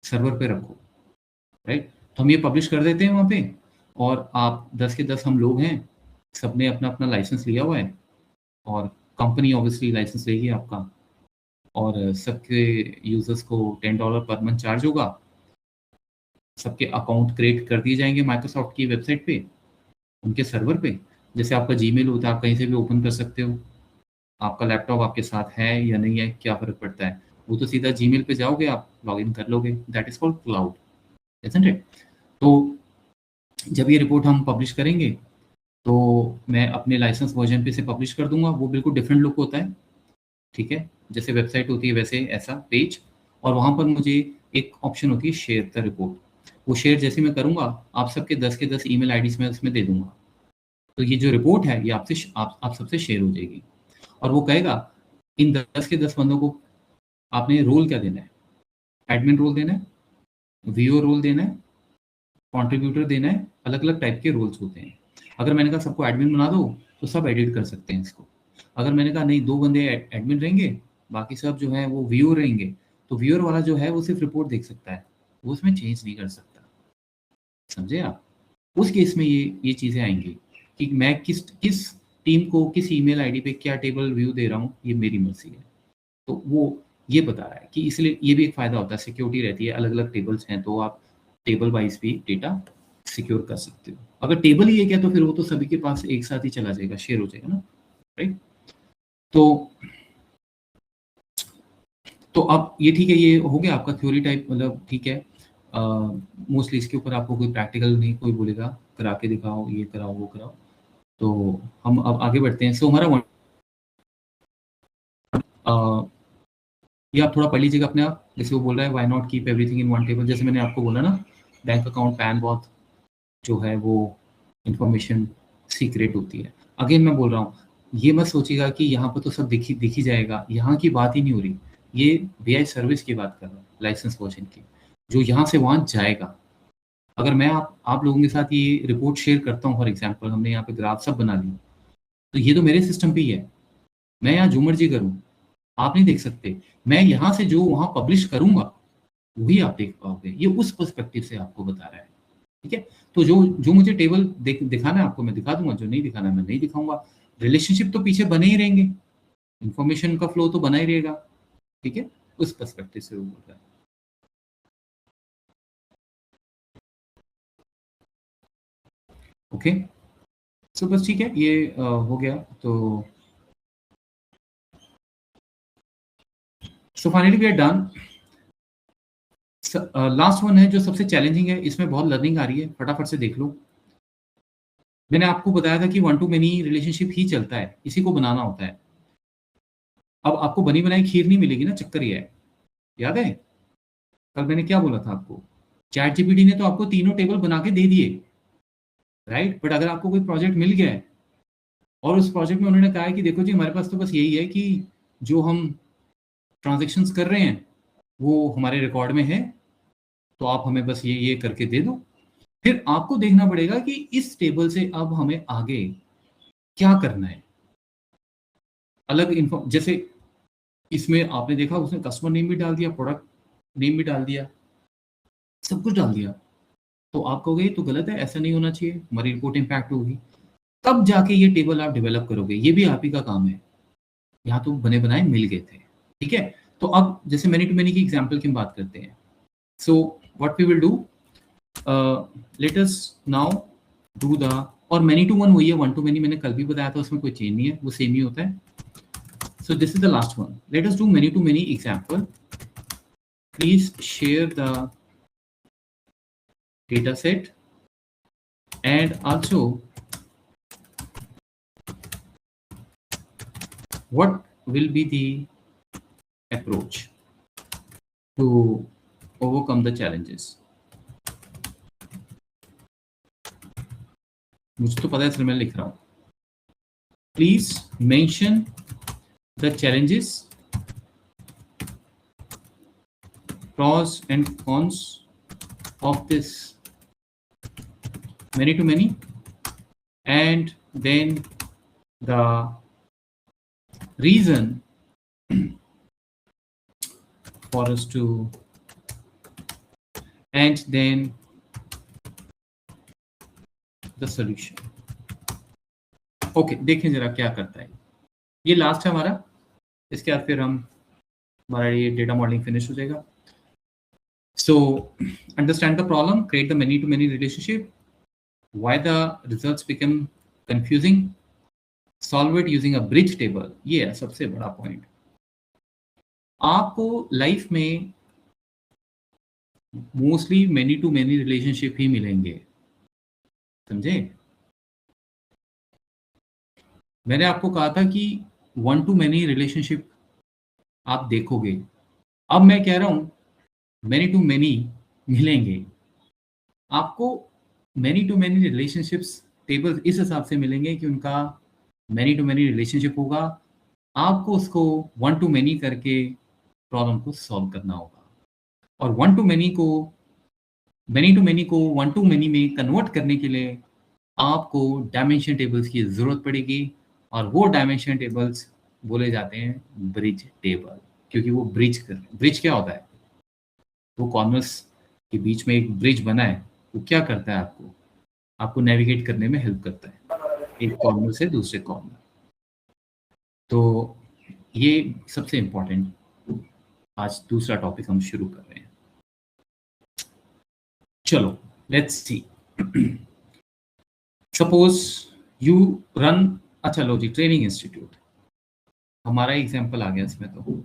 सर्वर पे रखो, राइट. तो हम ये पब्लिश कर देते हैं वहाँ पे, और आप 10 के 10 हम लोग हैं, सबने अपना अपना लाइसेंस लिया हुआ है, और कंपनी ऑब्वियसली लाइसेंस लेगी आपका, और सबके यूजर्स को $10 पर मंथ चार्ज होगा. सबके अकाउंट क्रिएट कर दिए जाएंगे माइक्रोसॉफ्ट की वेबसाइट पे, उनके सर्वर पे. जैसे आपका जीमेल होता है, आप कहीं से भी ओपन कर सकते हो. आपका लैपटॉप आपके साथ है या नहीं है, क्या फर्क पड़ता है, वो तो सीधा जीमेल पे जाओगे, आप लॉगिन कर लोगे. That is called cloud, isn't it. तो जब ये रिपोर्ट हम पब्लिश करेंगे तो मैं अपने लाइसेंस वर्जन पे से पब्लिश कर दूंगा. वो बिल्कुल डिफरेंट लुक होता है, ठीक है. जैसे वेबसाइट होती है वैसे ऐसा पेज, और वहाँ पर मुझे एक ऑप्शन होती है शेयर द रिपोर्ट. वो शेयर जैसे मैं करूँगा, आप सबके 10 के 10 ईमेल आईडीज में उसमें दे दूंगा. तो ये जो रिपोर्ट है ये आपसे आप सबसे शेयर हो जाएगी, और वो कहेगा इन 10 के 10 बंदों को आपने रोल क्या देना है. एडमिन रोल देना है, VO रोल देना है, कंट्रीब्यूटर देना है. अलग अलग टाइप के रोल्स होते हैं. अगर मैंने कहा सबको एडमिन बना दो तो सब एडिट कर सकते हैं इसको. अगर मैंने कहा नहीं 2 बंदे एडमिन रहेंगे, बाकी सब जो है वो व्यूअर रहेंगे, तो व्यूअर वाला जो है वो सिर्फ रिपोर्ट देख सकता है, वो उसमें चेंज नहीं कर सकता. समझे आप? उस केस में ये चीज़ें आएंगी कि मैं किस टीम को किस ईमेल आईडी पे क्या टेबल व्यू दे रहा हूँ, ये मेरी मर्जी है। तो वो ये बता रहा है कि इसलिए ये भी एक फ़ायदा होता है, सिक्योरिटी रहती है, अलग-अलग टेबल्स हैं तो आप टेबल वाइज़ भी डेटा सिक्योर कर सकते हो। अगर टेबल ही एक है तो फिर वो तो सभी के पास एक साथ ही चला जाएगा, शेयर हो जाएगा ना, राइट? तो अब ये ठीक है, ये हो गया आपका थ्योरी टाइप, मतलब ठीक है। मोस्टली इसके ऊपर आपको कोई प्रैक्टिकल नहीं कोई बोलेगा, करा के दिखाओ, ये कराओ, वो कराओ। तो हम अब आगे बढ़ते हैं। सो हमारा ये आप थोड़ा पढ़ लीजिएगा अपने आप। जैसे वो बोल रहा है why not keep everything in one table, जैसे मैंने आपको बोला ना, बैंक अकाउंट, पैन, बहुत जो है वो इंफॉर्मेशन सीक्रेट होती है। अगेन मैं बोल रहा हूँ, ये मत सोचिएगा कि यहाँ पर तो सब दिख ही जाएगा, यहाँ की बात ही नहीं हो रही। ये बीआई सर्विस की बात कर रहा हूँ, लाइसेंस वर्जन की, जो यहाँ से वहाँ जाएगा। अगर मैं आप लोगों के साथ ये रिपोर्ट शेयर करता हूँ, फॉर एग्जाम्पल हमने यहाँ पे ग्राफ सब बना ली, तो ये तो मेरे सिस्टम पे ही है। मैं यहाँ जो मर्जी करूँ, आप नहीं देख सकते। मैं यहाँ से जो वहाँ पब्लिश करूँगा वही आप देख पाओगे। ये उस पर्सपेक्टिव से आपको बता रहा है, ठीक है? तो जो मुझे टेबल दिखाना है आपको मैं दिखा दूंगा, जो नहीं दिखाना है मैं नहीं दिखाऊंगा। रिलेशनशिप तो पीछे बने ही रहेंगे, इंफॉर्मेशन का फ्लो तो बना ही रहेगा, ठीक है? उस पर्सपेक्टिव से वो बोल रहा है। ओके, सो बस ठीक है, ये हो गया। तो so finally we are done. Last one है जो सबसे चैलेंजिंग है, इसमें बहुत लर्निंग आ रही है, फटाफट से देख लो। मैंने आपको बताया था कि वन टू मेनी रिलेशनशिप ही चलता है, इसी को बनाना होता है। अब आपको बनी बनाई खीर नहीं मिलेगी ना, चक्कर ये है। याद है कल मैंने क्या बोला था आपको? चैट जीपीटी ने तो आपको तीनों टेबल बना के दे दिए, राइट? बट अगर आपको कोई प्रोजेक्ट मिल गया है और उस प्रोजेक्ट में उन्होंने कहा है कि देखो जी हमारे पास तो बस यही है कि जो हम ट्रांजेक्शन्स कर रहे हैं वो हमारे रिकॉर्ड में है, तो आप हमें बस ये करके दे दो। फिर आपको देखना पड़ेगा कि इस टेबल से अब हमें आगे क्या करना है। अलग इन्फो, जैसे इसमें आपने देखा उसने कस्टमर नेम भी डाल दिया, प्रोडक्ट नेम भी डाल दिया, सब कुछ डाल दिया। तो आप कहोगे ये तो गलत है, ऐसा नहीं होना चाहिए, हमारी रिपोर्ट इम्पैक्ट होगी। तब जाके ये टेबल आप डेवलप करोगे, ये भी आप ही का काम है। यहाँ तो बने बनाए मिल गए थे, ठीक है? तो अब जैसे मैनी टू मैनी की एग्जाम्पल की हम बात करते हैं। So what we will do, let us now do the, और मैनी टू वन वही है, वन टू मैनी मैंने कल भी बताया था, उसमें कोई चेंज नहीं है, वो सेम ही होता है। So this is the last one. Let us do many to many example. Please share the data set and also what will be the approach to overcome the challenges. मुझे तो पता है इसलिए मैं लिख रहा हूँ. Please mention the challenges, pros and cons of this many to many, and then the reason for us to, and then the solution. Okay, देखें जरा क्या करता है। ये लास्ट है हमारा, इसके बाद फिर हमारा ये डेटा मॉडलिंग फिनिश हो जाएगा। So understand the problem, create the many to many relationship, why the results become confusing, solve it using a bridge table. ये है सबसे बड़ा पॉइंट। आपको लाइफ में mostly many to many relationship ही मिलेंगे, समझे? मैंने आपको कहा था कि वन टू मेनी रिलेशनशिप आप देखोगे। अब मैं कह रहा हूं मेनी टू मेनी मिलेंगे आपको। Many to many relationships table इस हिसाब से मिलेंगे कि उनका मेनी टू मेनी रिलेशनशिप होगा, आपको उसको वन टू मेनी करके प्रॉब्लम को सॉल्व करना होगा। और वन टू मेनी को वन टू मेनी में कन्वर्ट करने के लिए आपको डायमेंशन टेबल्स की ज़रूरत पड़ेगी, और वो डायमेंशन टेबल्स बोले जाते हैं ब्रिज टेबल, क्योंकि वो ब्रिज क्या होता है? वो कॉर्नर्स के बीच में एक ब्रिज बना है, वो क्या करता है? आपको आपको नेविगेट करने में हेल्प करता है एक कॉर्नर से दूसरे कॉर्नर। तो ये सबसे इम्पोर्टेंट आज दूसरा टॉपिक हम शुरू कर रहे हैं। चलो let's see. Suppose you run, अच्छा लो जी, ट्रेनिंग इंस्टीट्यूट हमारा एग्जाम्पल आ गया इसमें। तो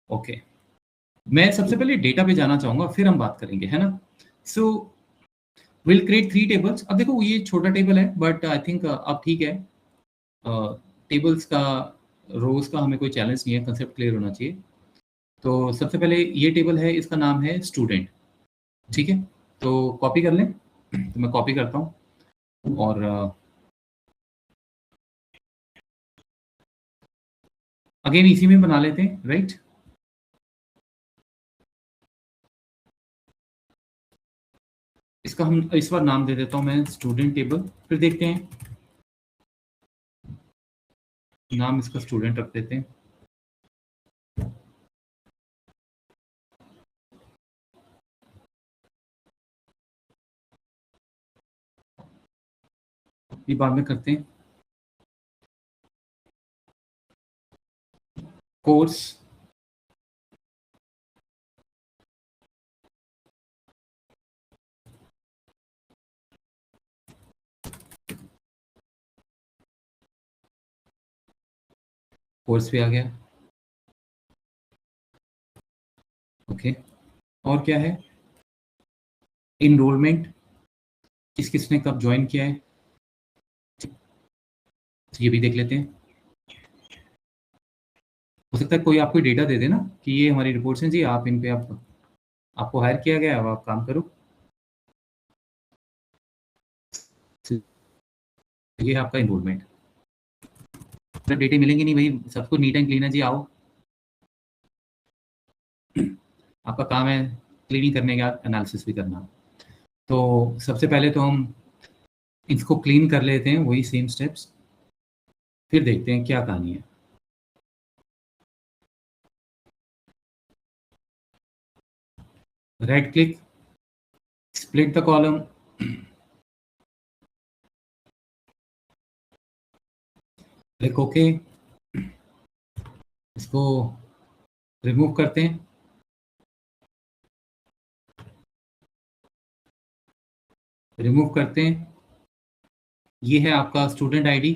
ओके, मैं सबसे पहले डेटा पे जाना चाहूंगा, फिर हम बात करेंगे, है ना। So will create 3 tables. अब देखो ये छोटा टेबल है बट आई थिंक अब ठीक है। टेबल्स का, रोज का हमें कोई चैलेंज नहीं है, कंसेप्ट क्लियर होना चाहिए। तो सबसे पहले ये टेबल है, इसका नाम है स्टूडेंट, ठीक है। तो कॉपी कर लें, तो मैं कॉपी करता हूँ और अगेन इसी में बना लेते हैं, राइट। इसका हम इस बार नाम दे देता हूँ मैं स्टूडेंट टेबल। फिर देखते हैं, नाम इसका स्टूडेंट रख देते हैं। ये बाद में करते हैं। कोर्स, कोर्स भी आ गया, ओके। और क्या है, इनरोलमेंट, किस किसने कब ज्वाइन किया है, तो ये भी देख लेते हैं। हो सकता है कोई आपको डेटा दे दे ना कि ये हमारी रिपोर्ट्स हैं जी, आप इन पे आपको हायर किया गया है, अब आप काम करो। ये है आपका इनरोलमेंट। डेटे मिलेंगे नहीं भाई, सबको नीट एंड क्लीन है जी, आओ। आपका काम है क्लीनिंग करने के बाद एनालिसिस भी करना। तो सबसे पहले तो हम इसको क्लीन कर लेते हैं, वही सेम स्टेप्स, फिर देखते हैं क्या कहानी है। Right click, split the column, click okay. इसको रिमूव करते हैं, रिमूव करते हैं। ये है आपका स्टूडेंट आईडी,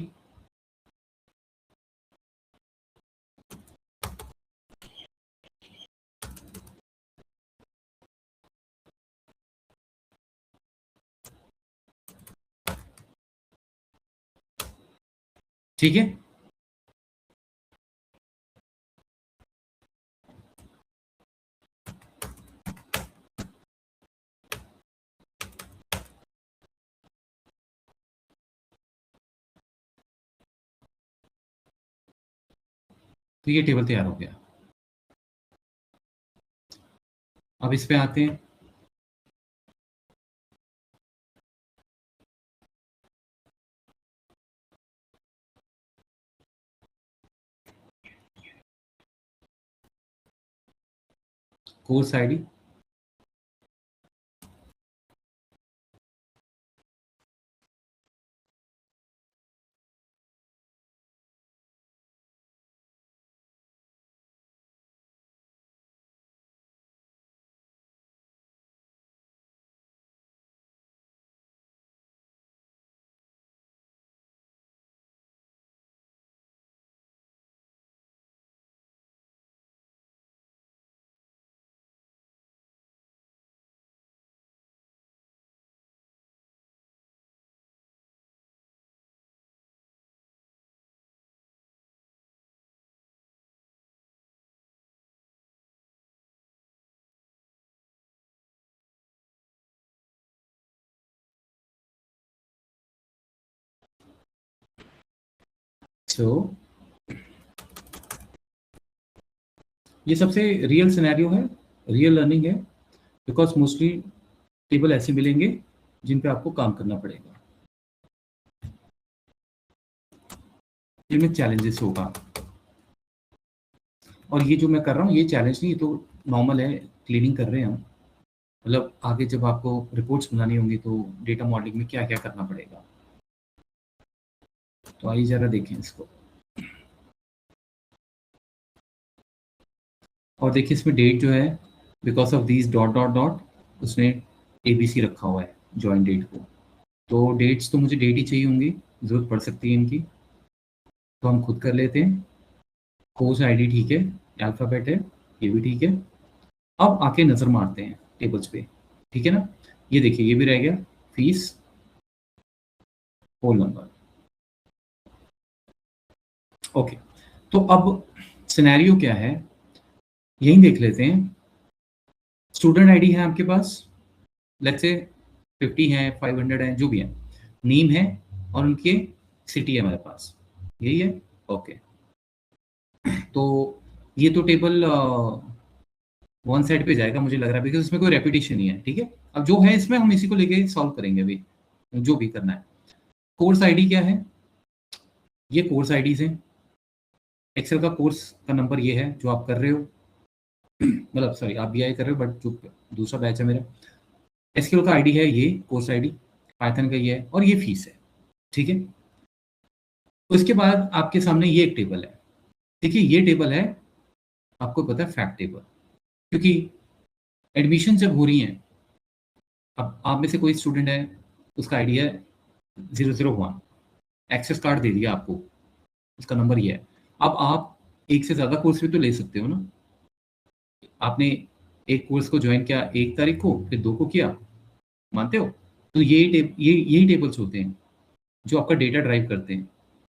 ठीक है। तो ये टेबल तैयार हो गया। अब इस पे आते हैं, कोर्स आईडी, सो ये सबसे रियल सिनेरियो है, रियल लर्निंग है, बिकॉज मोस्टली टेबल ऐसे मिलेंगे जिन पे आपको काम करना पड़ेगा, जिनमें चैलेंजेस होगा। और ये जो मैं कर रहा हूँ ये चैलेंज नहीं, ये तो नॉर्मल है, क्लीनिंग कर रहे हैं हम। मतलब आगे जब आपको रिपोर्ट्स बनानी होंगी तो डेटा मॉडलिंग में क्या क्या करना पड़ेगा। तो आइए जरा देखें इसको। और देखिए इसमें डेट जो है because of these dot dot dot उसने ABC रखा हुआ है जॉइन डेट को। तो डेट्स तो मुझे डेट ही चाहिए होंगी, जरूरत पड़ सकती है इनकी, तो हम खुद कर लेते हैं। कोर्स आईडी ठीक है, अल्फ़ाबेट है, ये भी ठीक है। अब आके नज़र मारते हैं टेबल्स पे, ठीक है ना। ये देखिए ये भी रह गया, फीस, होल नंबर। ओके, तो अब सिनेरियो क्या है यही देख लेते हैं। स्टूडेंट आईडी है आपके पास, लेट्स से 50 है, 500 है, जो भी है, नेम है और उनके सिटी है हमारे पास, यही है। ओके, तो ये तो टेबल वन साइड पे जाएगा मुझे लग रहा है, बिकॉज इसमें कोई रेपिटेशन नहीं है, ठीक है। अब जो है इसमें हम इसी को लेके सॉल्व करेंगे अभी, जो भी करना है। कोर्स आईडी क्या है, ये कोर्स आईडीज है। एक्सेल का कोर्स का नंबर ये है जो आप कर रहे हो, मतलब सॉरी आप BI कर रहे हो, बट जो दूसरा बैच है मेरा। SQL का आईडी है ये, कोर्स आईडी। पाइथन का ये है और ये फीस है, ठीक है। उसके बाद आपके सामने ये एक टेबल है। देखिए ये टेबल है, आपको पता है, फैक्ट टेबल, क्योंकि एडमिशन जब हो रही हैं, अब आप में से कोई स्टूडेंट है, उसका आईडी है 001, एक्सेस कार्ड दे दिया आपको, उसका नंबर ये है। अब आप एक से ज़्यादा कोर्स भी तो ले सकते हो ना। आपने एक कोर्स को ज्वाइन किया 1 तारीख को, फिर 2 को किया, मानते हो। तो यही टेबल्स होते हैं जो आपका डेटा ड्राइव करते हैं,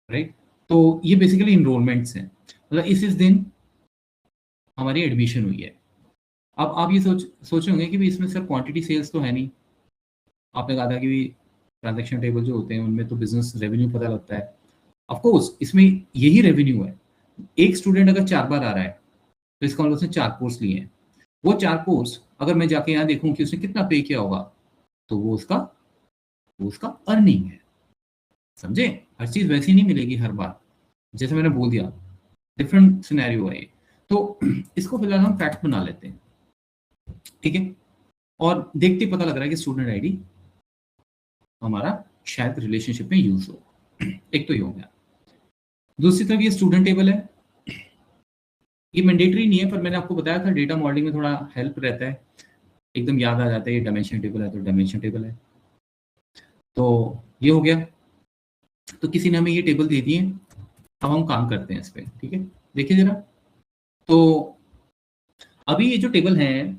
राइट। तो ये बेसिकली इनरोलमेंट्स हैं, मतलब इस दिन हमारी एडमिशन हुई है। अब आप ये सोचे होंगे कि भी इसमें सर क्वांटिटी सेल्स तो है नहीं। आपने कहा था कि ट्रांजैक्शन टेबल जो होते हैं उनमें तो बिजनेस रेवेन्यू पता लगता है। ऑफ कोर्स इसमें यही रेवेन्यू है। एक स्टूडेंट अगर 4 बार आ रहा है तो इसका मतलब उसने 4 कोर्स लिए हैं। वो 4 कोर्स अगर मैं जाके यहाँ देखूं कि उसने कितना पे किया होगा, तो वो उसका अर्निंग है, समझे। हर चीज वैसी नहीं मिलेगी हर बार, जैसे मैंने बोल दिया, डिफरेंट सिनेरियो है ये। तो इसको फिलहाल हम फैक्ट बना लेते हैं, ठीक है। और देखते ही पता लग रहा है कि स्टूडेंट आईडी हमारा शायद रिलेशनशिप में यूज हो। एक तो ये हो गया। दूसरी तरफ ये स्टूडेंट टेबल है, ये मैंडेटरी नहीं है, पर मैंने आपको बताया था डेटा मॉडलिंग में थोड़ा हेल्प रहता है, एकदम याद आ जाता है ये डायमेंशन टेबल है तो डायमेंशन टेबल है। तो ये हो गया। तो किसी ने हमें ये टेबल दे दी है, अब हम काम करते हैं इस पर, ठीक है। देखिए जरा, तो अभी ये जो टेबल है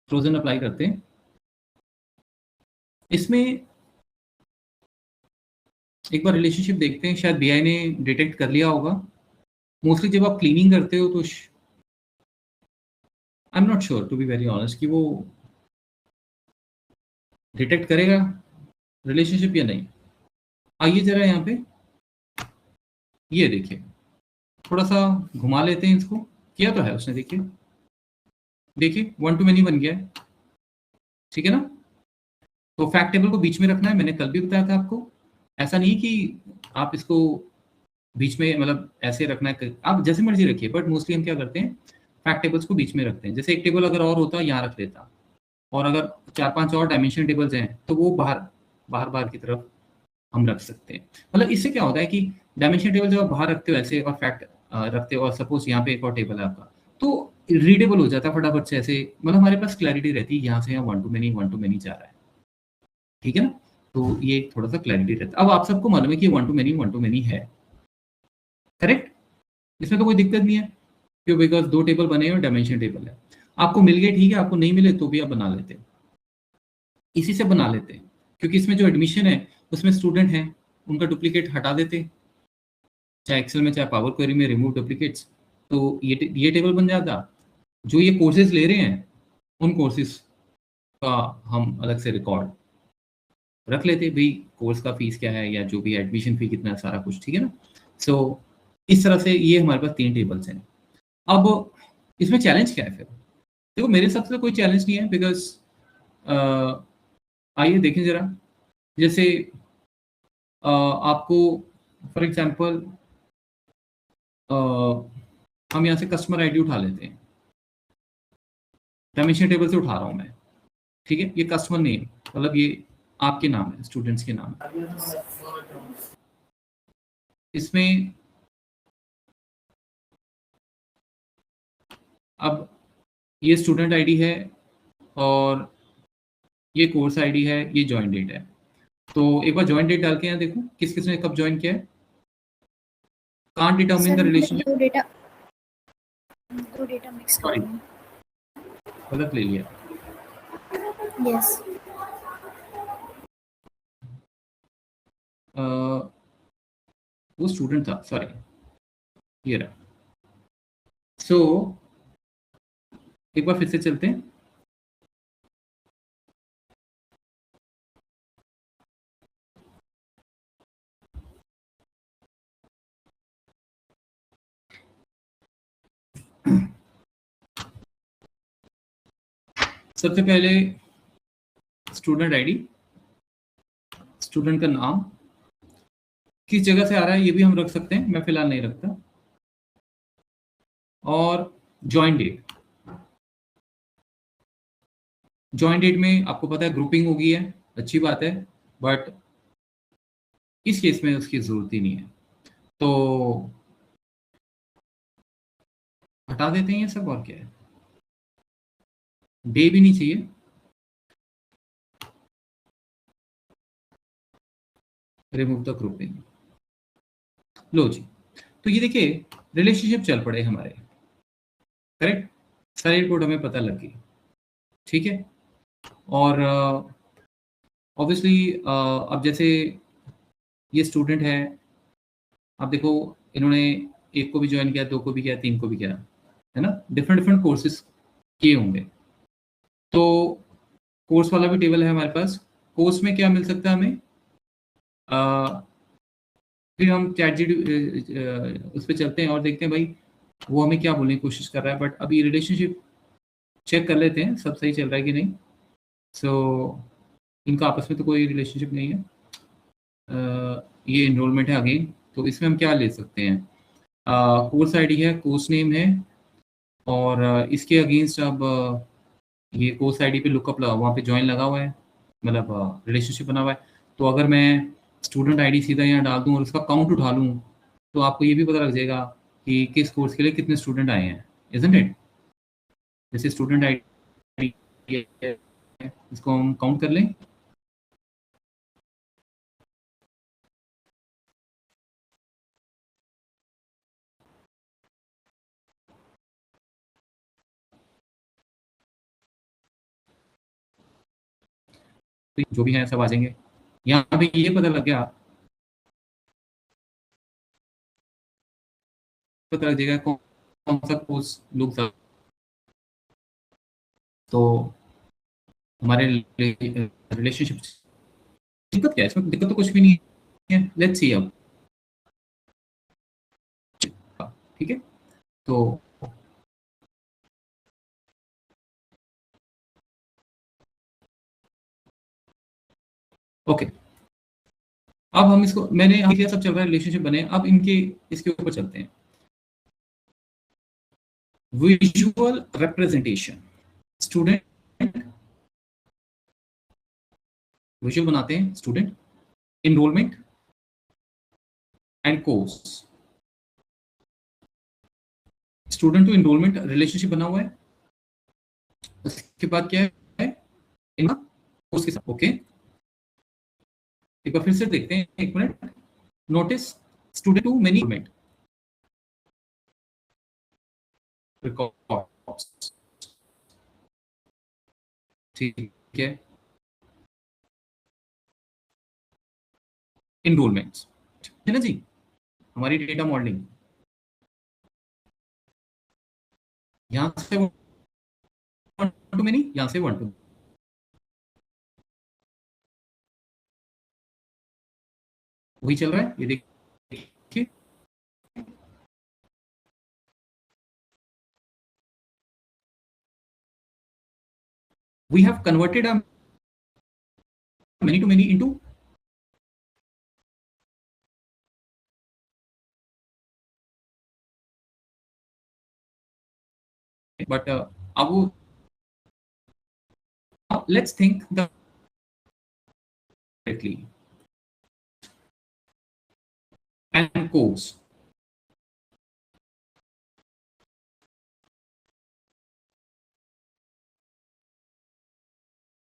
फ्रोजन अप्लाई करते हैं, इसमें एक बार रिलेशनशिप देखते हैं, शायद BI ने डिटेक्ट कर लिया होगा। मोस्टली जब आप क्लीनिंग करते हो तो I am not sure to be very honest कि वो डिटेक्ट करेगा रिलेशनशिप या नहीं। आइए जरा यहाँ पे ये देखिए, थोड़ा सा घुमा लेते हैं इसको। किया तो है उसने, देखिए 1 to many बन गया है, ठीक है ना। तो फैक्ट टेबल को बीच में रखना है, मैंने कल भी बताया था आपको। ऐसा नहीं कि आप इसको बीच में, मतलब ऐसे रखना है, आप जैसे मर्जी रखिए, बट मोस्टली हम क्या करते हैं फैक्ट टेबल्स को बीच में रखते हैं। जैसे एक टेबल अगर और होता यहाँ रख लेता, और अगर 4-5 और डायमेंशन टेबल्स हैं तो वो बाहर की तरफ हम रख सकते हैं। मतलब इससे क्या होता है कि डायमेंशन टेबल जब आप बाहर रखते हो ऐसे और फैक्ट रखते हो, और सपोज यहाँ पे एक और टेबल है आपका, तो रीडेबल हो जाता है फटाफट से ऐसे, मतलब हमारे पास क्लैरिटी रहती है यहाँ से यहाँ 1 to many जा रहा है, ठीक है ना। तो ये थोड़ा सा क्लैरिटी रहता है। अब आप सबको मालूम है कि 1 to many है, करेक्ट। इसमें तो कोई दिक्कत नहीं है, क्यों, बिकॉज 2 टेबल बने हैं और डायमेंशन टेबल है। आपको मिल गए ठीक है, आपको नहीं मिले तो भी आप बना लेते हैं, इसी से बना लेते हैं। क्योंकि इसमें जो एडमिशन है उसमें स्टूडेंट है, उनका डुप्लीकेट हटा देते, चाहे एक्सेल में चाहे पावर क्वेरी में, रिमूव डुप्लीकेट्स। तो ये टेबल बन जाता। जो ये कोर्सेज ले रहे हैं उन कोर्सेज का हम अलग से रिकॉर्ड रख लेते भाई, कोर्स का फीस क्या है या जो भी एडमिशन फी कितना है, सारा कुछ, ठीक है ना। सो इस तरह से ये हमारे पास 3 टेबल्स हैं। अब इसमें चैलेंज क्या है फिर? देखो मेरे हिसाब से कोई चैलेंज नहीं है, बिकॉज आइए देखें जरा। जैसे आपको फॉर एग्जांपल हम यहाँ से कस्टमर आईडी उठा लेते हैं, डायमेंशन टेबल से उठा रहा हूँ मैं, ठीक है, ये कस्टमर नेम मतलब ये आपके नाम है, स्टूडेंट्स के नाम है। इसमें अब ये स्टूडेंट आईडी है और ये कोर्स आईडी है, ये ज्वाइन डेट है। तो एक बार ज्वाइन डेट डाल के यहाँ देखो किस किसने कब ज्वाइन किया है। Can't determine the sir relationship, दो डेटा मिक्स कर सॉरी रही हूँ। गलत ले लिया। यस वो स्टूडेंट था, सॉरी ये रहा। सो एक बार फिर से चलते हैं। सबसे पहले स्टूडेंट आईडी, स्टूडेंट का नाम, किस जगह से आ रहा है ये भी हम रख सकते हैं, मैं फिलहाल नहीं रखता। और ज्वाइन डेट, ज्वाइन डेट में आपको पता है ग्रुपिंग होगी है, अच्छी बात है, बट इस केस में उसकी जरूरत ही नहीं है, तो हटा देते हैं ये सब। और क्या है, डे भी नहीं चाहिए। Remove the grouping. लो जी, तो ये देखिए रिलेशनशिप चल पड़े हमारे, करेक्ट, सारी रिपोर्ट हमें पता लग गई, ठीक है। और ऑब्वियसली अब जैसे ये स्टूडेंट है, आप देखो इन्होंने एक को भी ज्वाइन किया, दो को भी किया, तीन को भी किया, है ना, डिफरेंट डिफरेंट कोर्सेज किए होंगे। तो कोर्स वाला भी टेबल है हमारे पास। कोर्स में क्या मिल सकता है हमें, फिर हम चैट जी उस पर चलते हैं और देखते हैं भाई वो हमें क्या बोलने की कोशिश कर रहा है। बट अभी रिलेशनशिप चेक कर लेते हैं सब सही चल रहा है कि नहीं। सो इनका आपस में तो कोई रिलेशनशिप नहीं है। ये इनरोलमेंट है अगेन, तो इसमें हम क्या ले सकते हैं, कोर्स आईडी है, कोर्स नेम है, और इसके अगेंस्ट अब ये कोर्स आईडी पे लुकअप लगा, वहाँ पे ज्वाइन लगा हुआ है, मतलब रिलेशनशिप बना हुआ है। तो अगर मैं स्टूडेंट आईडी सीधा यहाँ डाल दूँ और उसका काउंट उठा लूँ, तो आपको ये भी पता लग जाएगा कि किस कोर्स के लिए कितने स्टूडेंट आए हैं, इजंट इट। जैसे स्टूडेंट आईडी इसको हम काउंट कर लें, तो जो भी है सब आ जाएंगे। यहाँ पे ये पता लग गया, पता लग जाएगा कौन कौन सा कोर्स लोग सब, तो हमारे रिलेशनशिप दिक्कत क्या है, इसमें दिक्कत तो कुछ भी नहीं है। लेट्स सी अब, ठीक है। तो ओके, अब हम इसको, मैंने यहाँ किया, सब चल रहा है, रिलेशनशिप बने, अब इनके इसके ऊपर चलते हैं। विजुअल रिप्रेजेंटेशन, स्टूडेंट, विजुअल बनाते हैं, student, enrolment and course. Student to enrolment relationship बना हुआ है, उसके बाद क्या है, इनका कोर्स के साथ। ओके, एक बार फिर से देखते हैं, एक minute. Notice student to many records, ठीक है, इनरोलमेंट्स, है ना जी, हमारी डेटा मॉडलिंग यहाँ से वन टू मेनी, यहाँ से वन टू, वही चल रहा है, ये देखिए। We have converted a many to many into, but अब वो let's think directly and codes.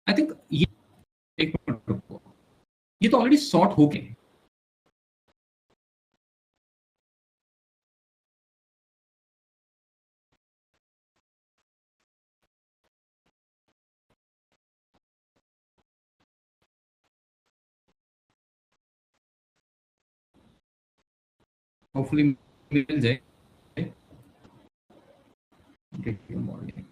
I think ये एक मिनट रुको, ये तो ऑलरेडी सॉर्ट हो गए। होपफुली मिल जाए। Morning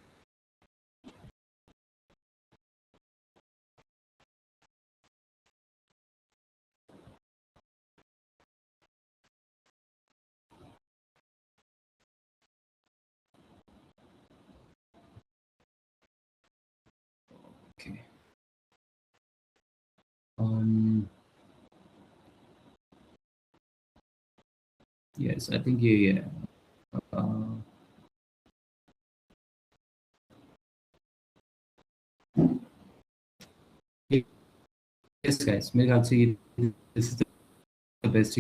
okay. Yes, I think ये yes guys, मेरे ख्याल से ये this is the best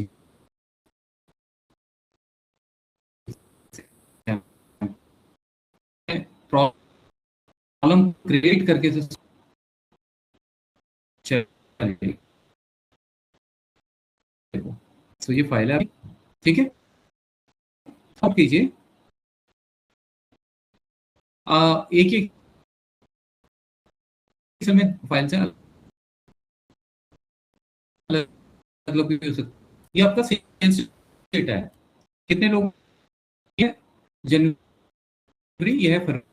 problem create करके से चलेगी। तो ये फाइल है, ठीक है, अब कीजिए एक एक समय फाइल से अलग भी हो सकता। ये आपका सेल्स डेटा है, कितने लोग ये जनवरी, ये है फरवरी।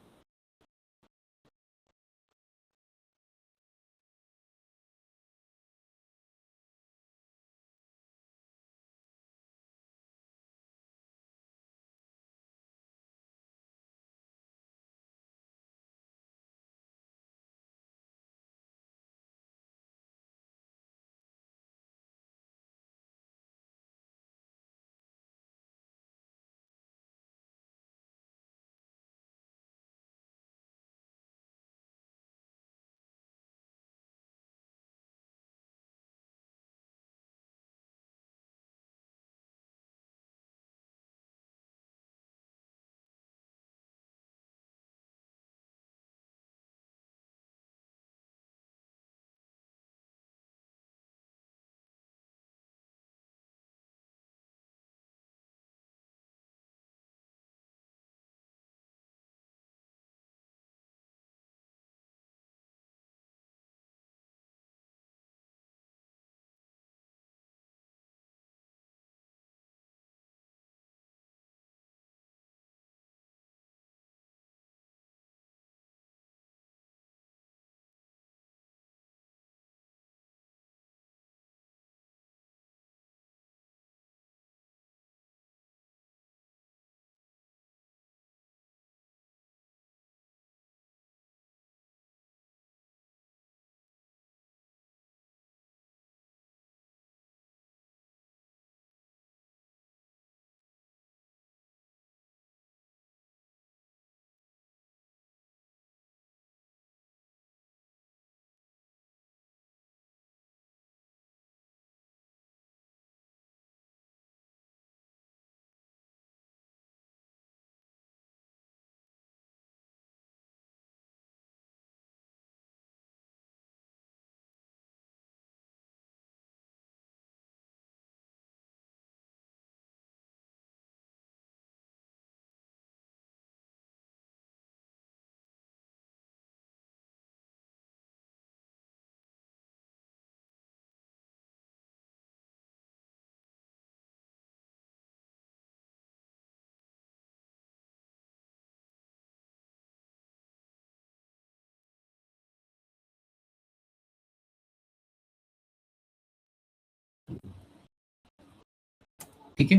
ठीक है,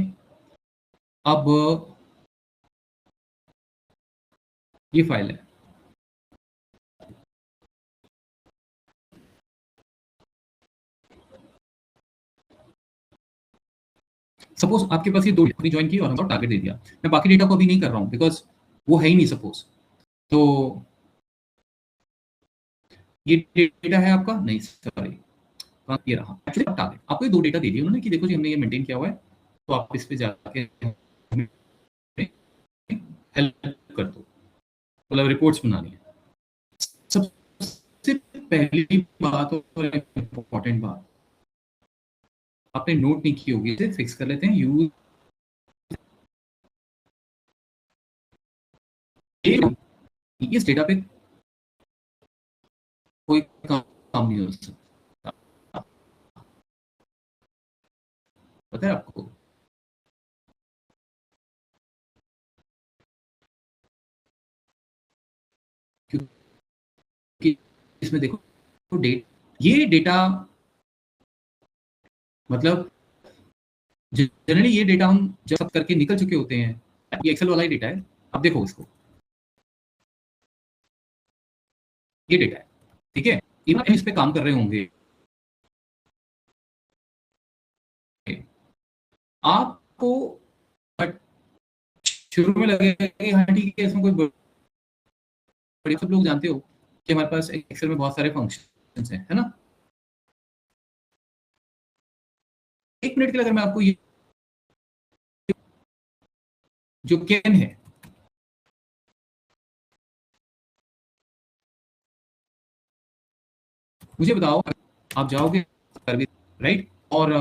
अब ये फाइल है, सपोज आपके पास ये दो अपनी ज्वाइन की और हमको टारगेट दे दिया। मैं बाकी डेटा को अभी नहीं कर रहा हूँ बिकॉज वो है ही नहीं सपोज। तो ये डेटा है आपका, नहीं सॉरी ये रहा एक्चुअली टारगेट। आपको ये 2 डेटा दे दिए उन्होंने कि देखो जी हमने ये मेंटेन किया हुआ है, तो आप इस पे जाके हेल्प कर दो, मतलब रिपोर्ट्स बनानी है। सबसे पहली बात और इम्पोर्टेंट बात आपने नोट नहीं की होगी, इसे फिक्स कर लेते हैं। यूज इस डेटा पे कोई काम नहीं हो सकता, पता है आपको? क्योंकि इसमें देखो तो डेट, ये डेटा मतलब जनरली ये डेटा हम जब सब करके निकल चुके होते हैं, ये एक्सेल वाला ही डेटा है। अब देखो इसको, ये डेटा है, ठीक है। इवन इस पे काम कर रहे होंगे, आपको शुरू में लगेगा कि हाँ ठीक है इसमें कोई बड़ी, सब लोग जानते हो कि हमारे पास एक्सेल में बहुत सारे फंक्शंस हैं, है ना। 1 मिनट के लिए अगर मैं आपको ये जो कैन है, मुझे बताओ, आप जाओगे सर्विस, राइट, और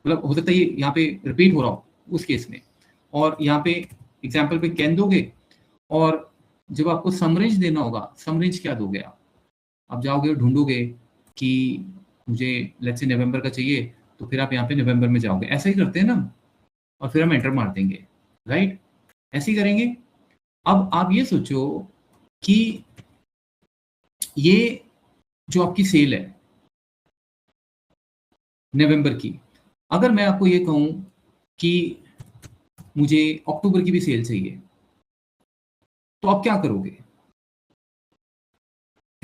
मतलब हो सकता है ये यहाँ पे रिपीट हो रहा हो उस केस में, और यहाँ पे एग्जाम्पल पे कैन दोगे, और जब आपको समरेंज देना होगा, समरेंज क्या दोगे आप जाओगे और ढूंढोगे कि मुझे लेट्स से नवंबर का चाहिए, तो फिर आप यहाँ पे नवंबर में जाओगे, ऐसा ही करते हैं ना, और फिर हम एंटर मार देंगे, राइट, ऐसे ही करेंगे। अब आप ये सोचो कि ये जो आपकी सेल है नवंबर की, अगर मैं आपको ये कहूं कि मुझे अक्टूबर की भी सेल चाहिए, तो आप क्या करोगे?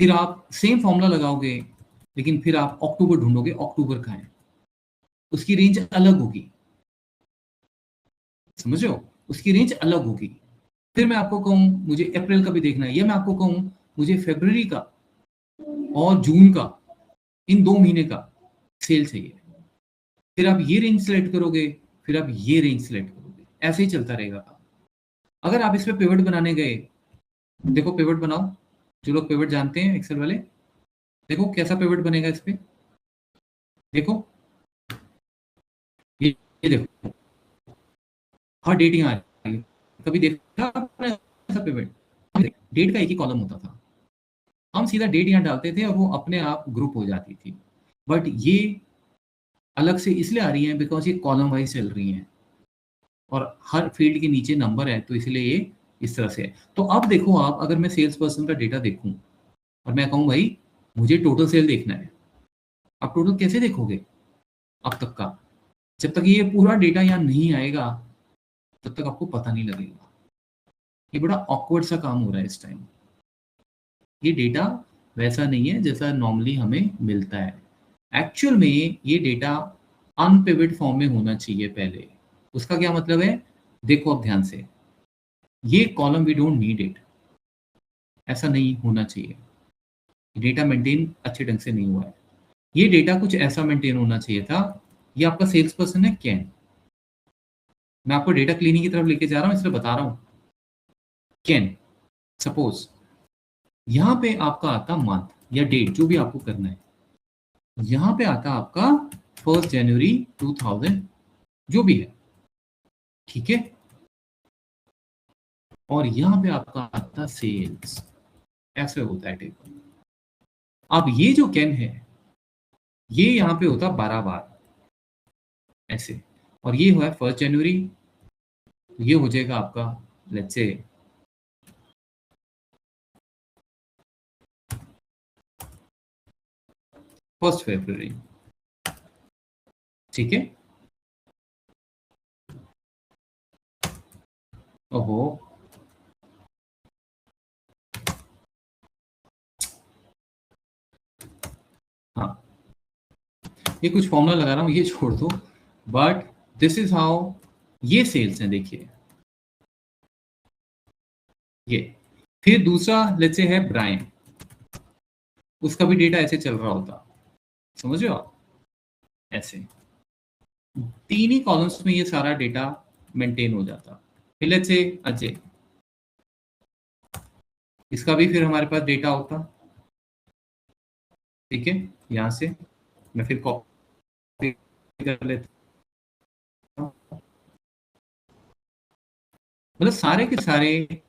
फिर आप सेम फॉर्मूला लगाओगे, लेकिन फिर आप अक्टूबर ढूंढोगे, अक्टूबर का है, उसकी रेंज अलग होगी, समझ रहे हो, उसकी रेंज अलग होगी। फिर मैं आपको कहूं मुझे अप्रैल का भी देखना है, या मैं आपको कहूं मुझे फरवरी का और जून का, इन 2 महीने का सेल चाहिए, फिर आप ये रेंज सेलेक्ट करोगे, फिर आप ये रेंज सेलेक्ट करोगे, ऐसे ही चलता रहेगा। अगर आप इस पे पिवट बनाने गए, देखो पिवट बनाओ, जो लोग पिवट जानते हैं एक्सेल वाले, देखो कैसा पिवट बनेगा इस पे, देखो ये देखो, हर डेट यहाँ आ रही है। कभी देखा आपने ऐसा पिवट? डेट का एक ही कॉलम होता था, हम सीधा डेट यहाँ डालते थे और वो अपने आप ग्रुप हो जाती थी। बट ये अलग से इसलिए आ रही है बिकॉज ये कॉलम वाइज चल रही हैं, और हर फील्ड के नीचे नंबर है, तो इसलिए ये इस तरह से है। तो अब देखो आप, अगर मैं सेल्स पर्सन का डेटा देखूं और मैं कहूं भाई मुझे टोटल सेल देखना है, आप टोटल कैसे देखोगे अब तक का? जब तक ये पूरा डेटा यहाँ नहीं आएगा तब तक आपको पता नहीं लगेगा। ये बड़ा ऑकवर्ड सा काम हो रहा है इस टाइम। ये डेटा वैसा नहीं है जैसा नॉर्मली हमें मिलता है। एक्चुअल में ये डेटा अनपिवट फॉर्म में होना चाहिए पहले। उसका क्या मतलब है, देखो अब ध्यान से, ये column we don't need it, ऐसा नहीं होना चाहिए। डेटा मेंटेन अच्छे ढंग से नहीं हुआ है। ये डेटा कुछ ऐसा मेंटेन होना चाहिए था। ये आपका सेल्स पर्सन है कैन, मैं आपको डेटा क्लीनिंग की तरफ लेके जा रहा हूं इसलिए बता रहा हूं। कैन, सपोज यहां पे आपका आता मंथ या डेट, जो भी आपको करना है, यहां पे आता आपका 1 जनवरी 2000 जो भी है, ठीक है, और यहां पे आपका आता सेल्स, ऐसे होता है टेबल। अब ये जो कैन है ये यहां पे होता 12 बार ऐसे, और ये हुआ 1 जनवरी, तो ये हो जाएगा आपका लेट्स से 1 फरवरी, ठीक है। ओहो, हाँ, ये कुछ फॉर्मूला लगा रहा हूँ, ये छोड़ दो, बट दिस इज हाउ ये सेल्स हैं, देखिए ये। फिर दूसरा लेट्स से है ब्रायन, उसका भी डेटा ऐसे चल रहा होता, समझ रहे हो आप? ऐसे 3 ही कॉलम्स में ये सारा डेटा मेंटेन हो जाता। फिर लेट्स से अजय, इसका भी फिर हमारे पास डेटा होता, ठीक है। यहाँ से मैं फिर कॉपी कर लेता हूँ, मतलब सारे के सारे।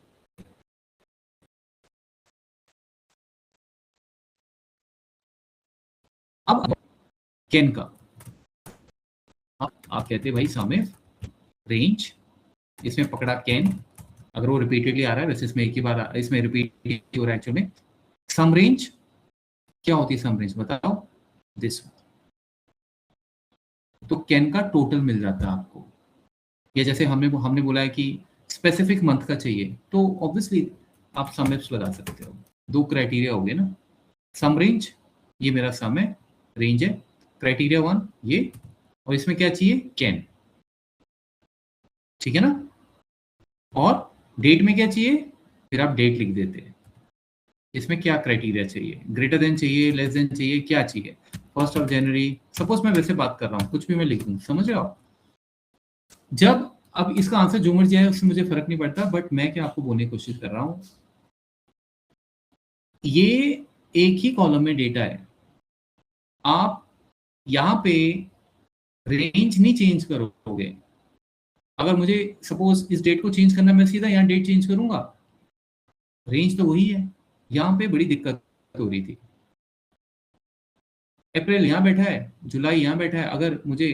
अब कैन का आप कहते हैं भाई सामने रेंज, इसमें पकड़ा कैन, अगर वो रिपीटेडली आ रहा है, वैसे इसमें एक ही बार इसमें रिपीट हो रहा है एक्चुअली में। सम रेंज क्या होती है? सम रेंज बताओ, दिस। तो कैन का टोटल मिल जाता है आपको, या जैसे हमने बोला है कि स्पेसिफिक मंथ का चाहिए, तो ऑब्वियसली आप सम एप्स लगा सकते हो। 2 क्राइटेरिया हो गए ना, सम रेंज, ये मेरा सम है, रेंज है, क्राइटेरिया 1 ये, और इसमें क्या चाहिए? कैन, ठीक है ना। और डेट में क्या चाहिए? फिर आप डेट लिख देते हैं। इसमें क्या क्राइटेरिया चाहिए? ग्रेटर देन चाहिए, लेस देन चाहिए, क्या चाहिए? 1 जनवरी, सपोज मैं वैसे बात कर रहा हूँ, कुछ भी मैं लिख दूँ, समझ रहे हो आप? जब अब इसका आंसर जो मर्जी आए उससे मुझे फर्क नहीं पड़ता, बट मैं क्या आपको बोलने की कोशिश कर रहा हूँ, ये एक ही कॉलम में डेटा है, आप यहाँ पे रेंज नहीं चेंज करोगे। अगर मुझे सपोज इस डेट को चेंज करना, मैं सीधा यहाँ डेट चेंज करूंगा, रेंज तो वही है। यहाँ पे बड़ी दिक्कत हो रही थी, अप्रैल यहाँ बैठा है, जुलाई यहाँ बैठा है, अगर मुझे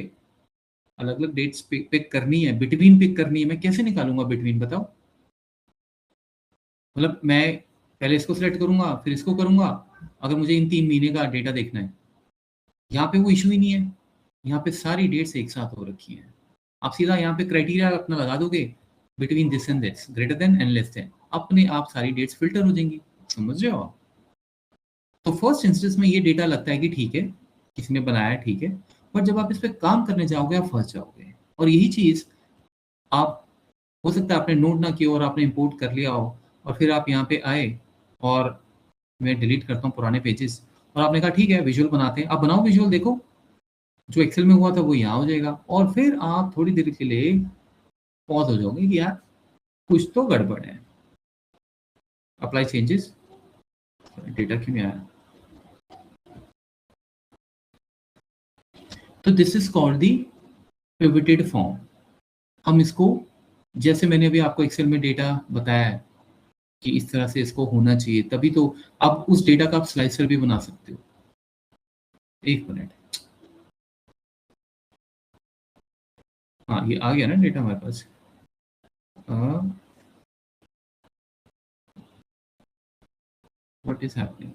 अलग अलग डेट्स पिक करनी है, बिटवीन पिक करनी है, मैं कैसे निकालूंगा बिटवीन, बताओ? मतलब मैं पहले इसको सिलेक्ट करूंगा, फिर इसको करूंगा, अगर मुझे इन 3 महीने का डेटा देखना है, यहाँ पे वो इशू ही नहीं है। यहाँ पे सारी डेट्स एक साथ हो रखी हैं, आप सीधा यहाँ पे क्राइटेरिया अपना लगा दोगे, between this and this, greater than and less than, अपने आप सारी डेट्स फिल्टर हो जाएंगी, समझ रहे हो आप? तो फर्स्ट इंस्टेंस में ये डेटा लगता है कि ठीक है, किसी ने बनाया, ठीक है, पर जब आप इस पर काम करने जाओगे आप फंस जाओगे। और यही चीज आप, हो सकता है आपने नोट ना किया और आपने इंपोर्ट कर लिया हो, और फिर आप यहाँ पे आए और मैं डिलीट करता हूँ पुराने पेजेस, और आपने कहा ठीक है विजुअल बनाते हैं, आप बनाओ विजुअल, देखो जो एक्सेल में हुआ था वो यहाँ हो जाएगा, और फिर आप थोड़ी देर के लिए पॉज हो जाओगे कि यार कुछ तो गड़बड़ है। अप्लाई चेंजेस, डेटा क्यों नहीं आया? तो this is called the pivoted form. हम इसको, जैसे मैंने अभी आपको एक्सेल में डेटा बताया है कि इस तरह से इसको होना चाहिए, तभी तो आप उस डेटा का आप स्लाइसर भी बना सकते हो। एक मिनट, हाँ ये आ गया ना डेटा हमारे पास। What is happening?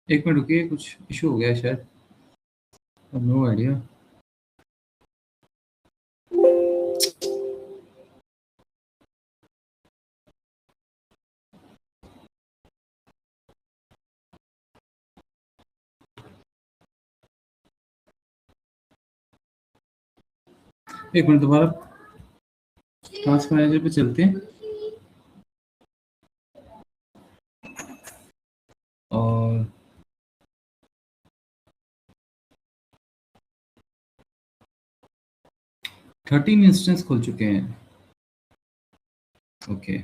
एक मिनट रुकिए, कुछ इशू हो गया है शायद, नो आइडिया। एक मिनट, दोबारा टास्क मैनेजर पे चलते हैं, और 13 इंस्टेंस खुल चुके हैं। Okay,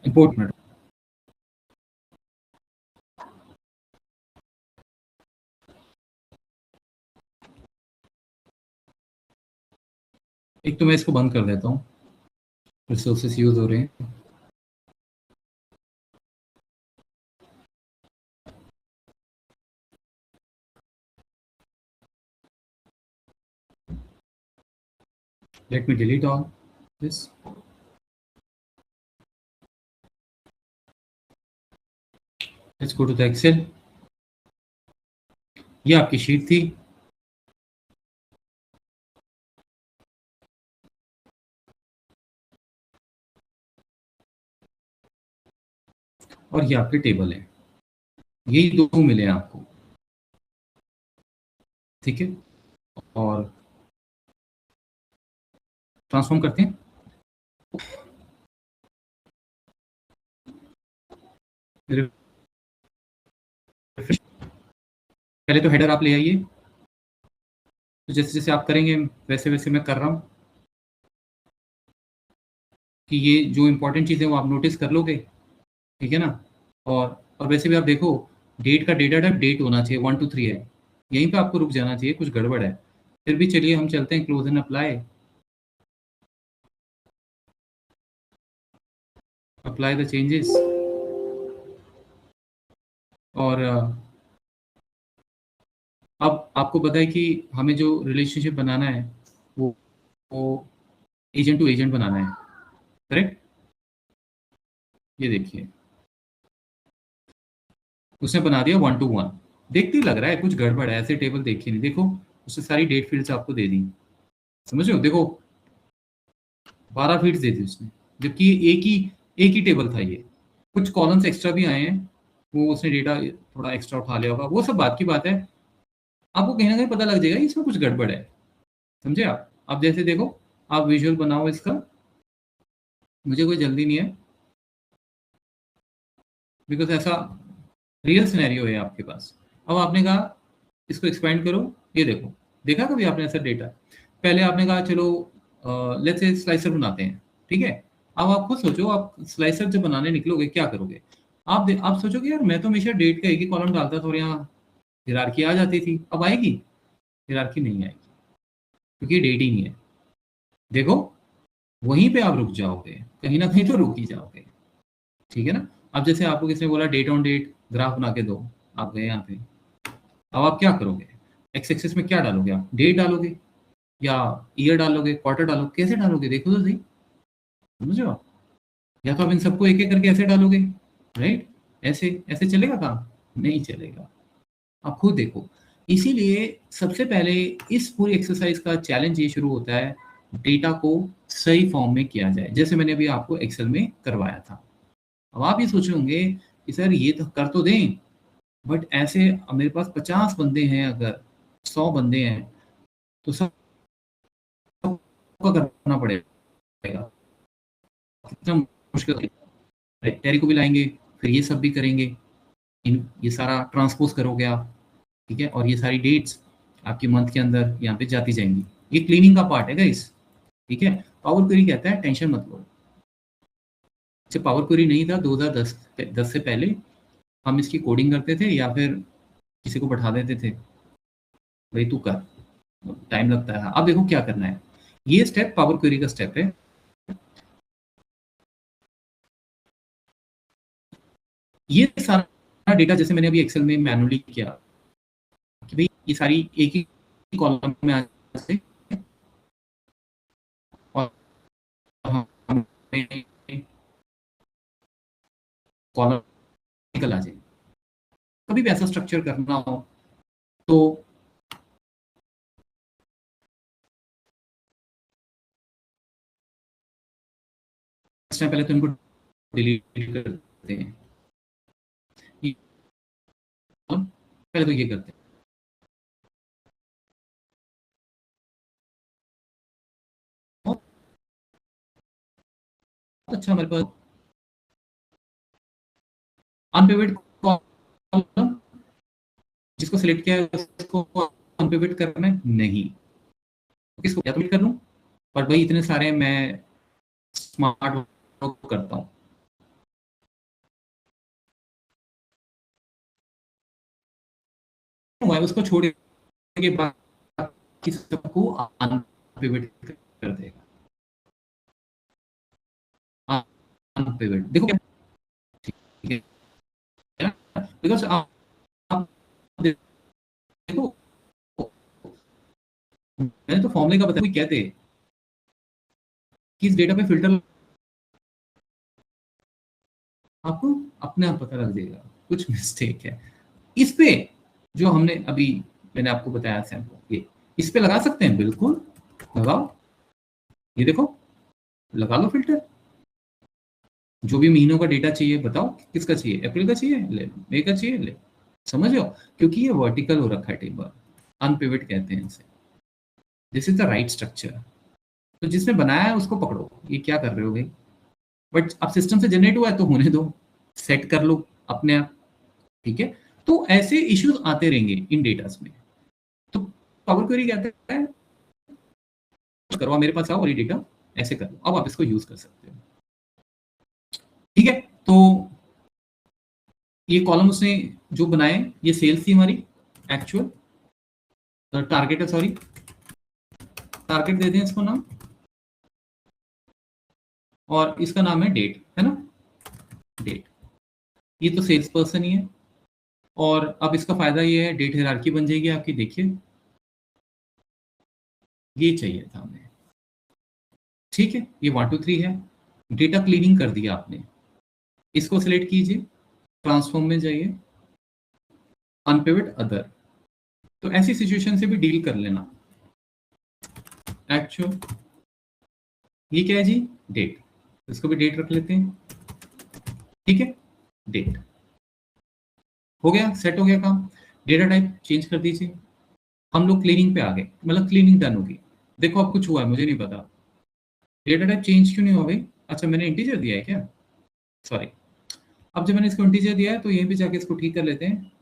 important. एक तो मैं इसको बंद कर देता हूँ, रिसोर्सेस यूज हो रहे हैं। Let me delete all this. Let's go to the Excel. ये आपकी शीट थी। और ये आपके टेबल है। यही दो मिले हैं आपको, ठीक है। और ट्रांसफॉर्म करते हैं। पहले तो हेडर आप ले आइए, तो जैसे जैसे आप करेंगे वैसे वैसे मैं कर रहा हूँ कि ये जो इंपॉर्टेंट चीज़ें वो आप नोटिस कर लोगे, ठीक है ना। और वैसे भी आप देखो, डेट का डेटा टाइप डेट होना चाहिए, 1 2 3 है। यहीं पे आपको रुक जाना चाहिए, कुछ गड़बड़ है। फिर भी चलिए हम चलते हैं close and apply. Apply the changes. और अब आपको पता है कि हमें जो रिलेशनशिप बनाना है वो एजेंट टू एजेंट बनाना है, करेक्ट। ये देखिए, उसने बना दिया 1 to 1। देखते ही लग रहा है कुछ गड़बड़ है, ऐसे टेबल देखिए नहीं। देखो, उसने सारी डेट फील्ड्स आपको दे दी, समझ रहे हो। देखो 12 फील्ड्स दे दी उसने, जबकि एक ही टेबल था ये। कुछ कॉलम्स एक्स्ट्रा भी आए हैं, वो उसने डेटा थोड़ा एक्स्ट्रा उठा लिया होगा, वो सब बात की बात है। आपको कहीं ना कहीं पता लग जाएगा इसमें कुछ गड़बड़ है, समझे आप। अब जैसे देखो, आप विजुअल बनाओ इसका, मुझे कोई जल्दी नहीं है, बिकॉज ऐसा रियल सिनेरियो है आपके पास। अब आपने कहा इसको एक्सपेंड करो, ये देखो, देखा कभी आपने ऐसा डेटा। पहले आपने कहा चलो लेट्स से स्लाइसर बनाते हैं, ठीक है। अब आप खुद सोचो, आप स्लाइसर जब बनाने निकलोगे क्या करोगे। आप सोचोगे यार मैं तो हमेशा डेट का एक ही कॉलम डालता था और यहाँ हिरार्की आ जाती थी। अब आएगी? हिरार्की नहीं आएगी, क्योंकि डेट ही नहीं है। देखो, वहीं पे आप रुक जाओगे, कहीं ना कहीं तो रुक ही जाओगे, ठीक है ना। अब जैसे आपको किसने बोला डेट ऑन डेट ग्राफ बना के दो, आप गए यहाँ पे। अब आप क्या करोगे, एक्स एक्सिस में क्या डालोगे, आप डेट डालोगे या ईयर डालोगे, क्वार्टर डालोगे, कैसे डालोगे देखो तो सही, समझो आप। या तो आप इन सबको एक एक करके ऐसे डालोगे, राइट। ऐसे ऐसे चलेगा काम? नहीं चलेगा। आप खुद देखो। इसीलिए सबसे पहले इस पूरी एक्सरसाइज का चैलेंज ये शुरू होता है, डेटा को सही फॉर्म में किया जाए, जैसे मैंने अभी आपको एक्सेल में करवाया था। अब आप ये सोच रहे होंगे कि सर ये तो कर तो दें, बट ऐसे अब मेरे पास 50 बंदे हैं, अगर 100 बंदे हैं, तो सबका करना पड़ेगा, कितना मुश्किल है। टैरी को भी लाएंगे, फिर ये सब भी करेंगे, इन ये सारा ट्रांसपोज करोगे आप, ठीक है। और ये सारी डेट्स आपके मंथ के अंदर यहाँ पे जाती जाएंगी। ये क्लीनिंग का पार्ट है गाइस, ठीक है। पावर क्वेरी कहता है टेंशन मत लो। जब पावर क्वेरी नहीं था 2010 से पहले, हम इसकी कोडिंग करते थे या फिर किसी को बैठा देते थे, भाई तू कर, टाइम लगता है। अब देखो क्या करना है, ये स्टेप पावर क्वेरी का स्टेप है। ये सारा डेटा जैसे मैंने अभी एक्सेल में मैनुअली किया कि भाई ये सारी एक ही कॉलम में आ जाए और हमें कॉलम निकल आ जाए। कभी भी ऐसा स्ट्रक्चर करना हो तो पहले तो इनको डिलीट करते हैं, पहले तो ये करते हैं। बहुत अच्छा, हमारे पास अनपिवट कॉलम, जिसको सिलेक्ट किया है उसको अनपिवट करना है नहीं, किसको या तो कर लूं, पर भाई इतने सारे मैं स्मार्ट वर्क करता हूँ, हुआ है उसको छोड़ के बाकी सबको अनपिवट कर देगा। अनपिवट देखो क्या, ठीक है ना, बिकॉज आप देखो मैंने तो फॉर्मूले का बताया, कोई कहते हैं कि इस डेटा पे फिल्टर, आपको अपने आप पता लग जाएगा कुछ मिस्टेक है इस पे। जो हमने अभी मैंने आपको बताया सैंपल, ये इस पे लगा सकते हैं, बिल्कुल लगाओ, ये देखो लगा लो फिल्टर। जो भी महीनों का डेटा चाहिए बताओ, किसका चाहिए, अप्रैल का चाहिए ले, मई का चाहिए ले, समझ लो, क्योंकि ये वर्टिकल हो रखा है टेबल, अनपिवट कहते हैं इसे। This is the right structure. तो जिसने बनाया है उसको पकड़ो, ये क्या कर रहे हो भाई, बट अब सिस्टम से जनरेट हुआ है तो होने दो, सेट कर लो अपने आप, ठीक है। तो ऐसे इश्यूज आते रहेंगे इन डेटास में। तो पावर क्वेरी कहता है करो मेरे पास आओ और ये डेटा ऐसे कर लो, अब आप इसको यूज कर सकते हो, ठीक है। तो ये कॉलम उसने जो बनाए, ये सेल्स थी हमारी एक्चुअल, टारगेट है, सॉरी टारगेट दे दें इसको नाम, और इसका नाम है डेट, है ना, डेट। ये तो सेल्स पर्सन ही है, और अब इसका फायदा ये है डेट हायरार्की बन जाएगी आपकी, देखिए ये चाहिए था हमें, ठीक है। ये 1 2 3 है, डेटा क्लीनिंग कर दिया आपने, इसको सिलेक्ट कीजिए, ट्रांसफॉर्म में जाइए, अनपिवट अदर। तो ऐसी सिचुएशन से भी डील कर लेना। एक्चुअल ये क्या है जी, डेट, इसको भी डेट रख लेते हैं, ठीक है, डेट हो गया, सेट हो गया काम। डेटा टाइप चेंज कर दीजिए, हम लोग क्लीनिंग पे आ गए, मतलब क्लीनिंग डन होगी। देखो अब कुछ हुआ है मुझे नहीं पता, डेटा टाइप चेंज क्यों नहीं हो गई, अच्छा मैंने इंटीजर दिया है क्या, सॉरी। अब जब मैंने इसको इंटीजर दिया है तो यहीं पे जाके इसको ठीक कर लेते हैं,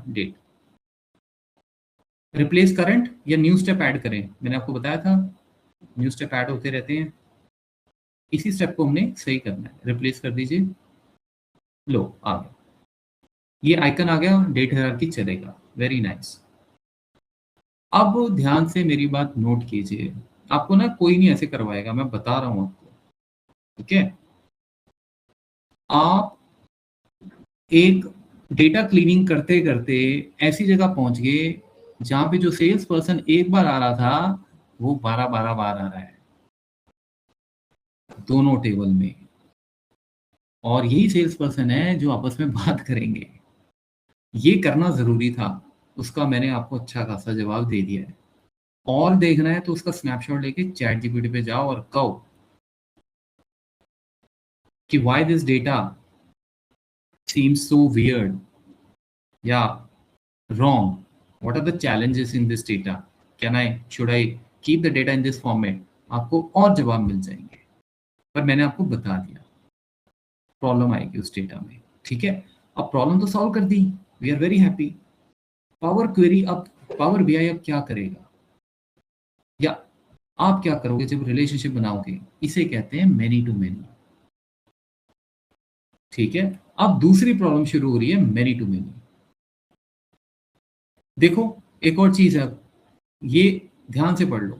डेट, रिप्लेस करंट या न्यू स्टेप ऐड करें, मैंने आपको बताया था न्यू स्टेप ऐड होते रहते हैं, इसी स्टेप को हमने सही करना है, रिप्लेस कर दीजिए, लो आ गया, ये आइकन आ गया, डेट हायरार्की चलेगा, वेरी नाइस। अब ध्यान से मेरी बात नोट कीजिए, आपको ना कोई नहीं ऐसे करवाएगा, मैं बता रहा हूं आपको, ठीक है। आप एक डेटा क्लीनिंग करते करते ऐसी जगह पहुंच गए जहां पे जो सेल्स पर्सन एक बार आ रहा था वो 12 बार आ रहा है दोनों टेबल में, और यही सेल्स पर्सन है जो आपस में बात करेंगे। ये करना जरूरी था, उसका मैंने आपको अच्छा खासा जवाब दे दिया है। और देखना है तो उसका स्नैपशॉट लेके चैट जीपीटी पे जाओ और कहो कि why this data seems so weird या wrong, what are the challenges in this data, should I keep the data in this format, आपको और जवाब मिल जाएंगे। पर मैंने आपको बता दिया प्रॉब्लम आएगी उस डेटा में, ठीक है। अब प्रॉब्लम तो सॉल्व कर दी, we are very happy. Power query, अब पावर बीआई अब क्या करेगा, या आप क्या करोगे जब रिलेशनशिप बनाओगे, इसे कहते हैं मेनी टू मेनी, ठीक है। अब दूसरी प्रॉब्लम शुरू हो रही है, मेनी टू मेनी। देखो एक और चीज है, ये ध्यान से पढ़ लो,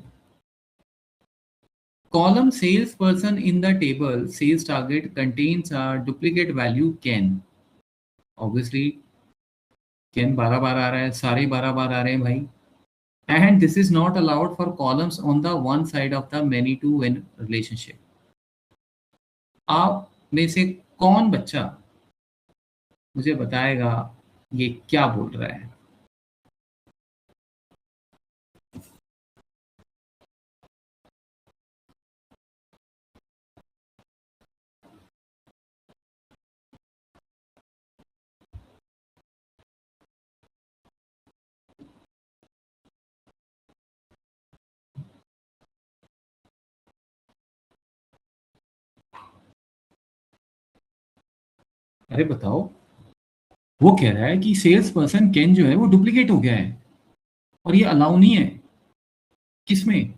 column salesperson in the table sales target contains a duplicate value can, obviously can 12 बार आ रहा है, सारे 12 बार आ रहे हैं भाई, and this is not allowed for columns on the one side of the many to one relationship। आप में से कौन बच्चा मुझे बताएगा ये क्या बोल रहा है, अरे बताओ। वो कह रहा है कि सेल्स पर्सन कैन जो है वो डुप्लीकेट हो गया है, और ये अलाउ नहीं है, किसमें,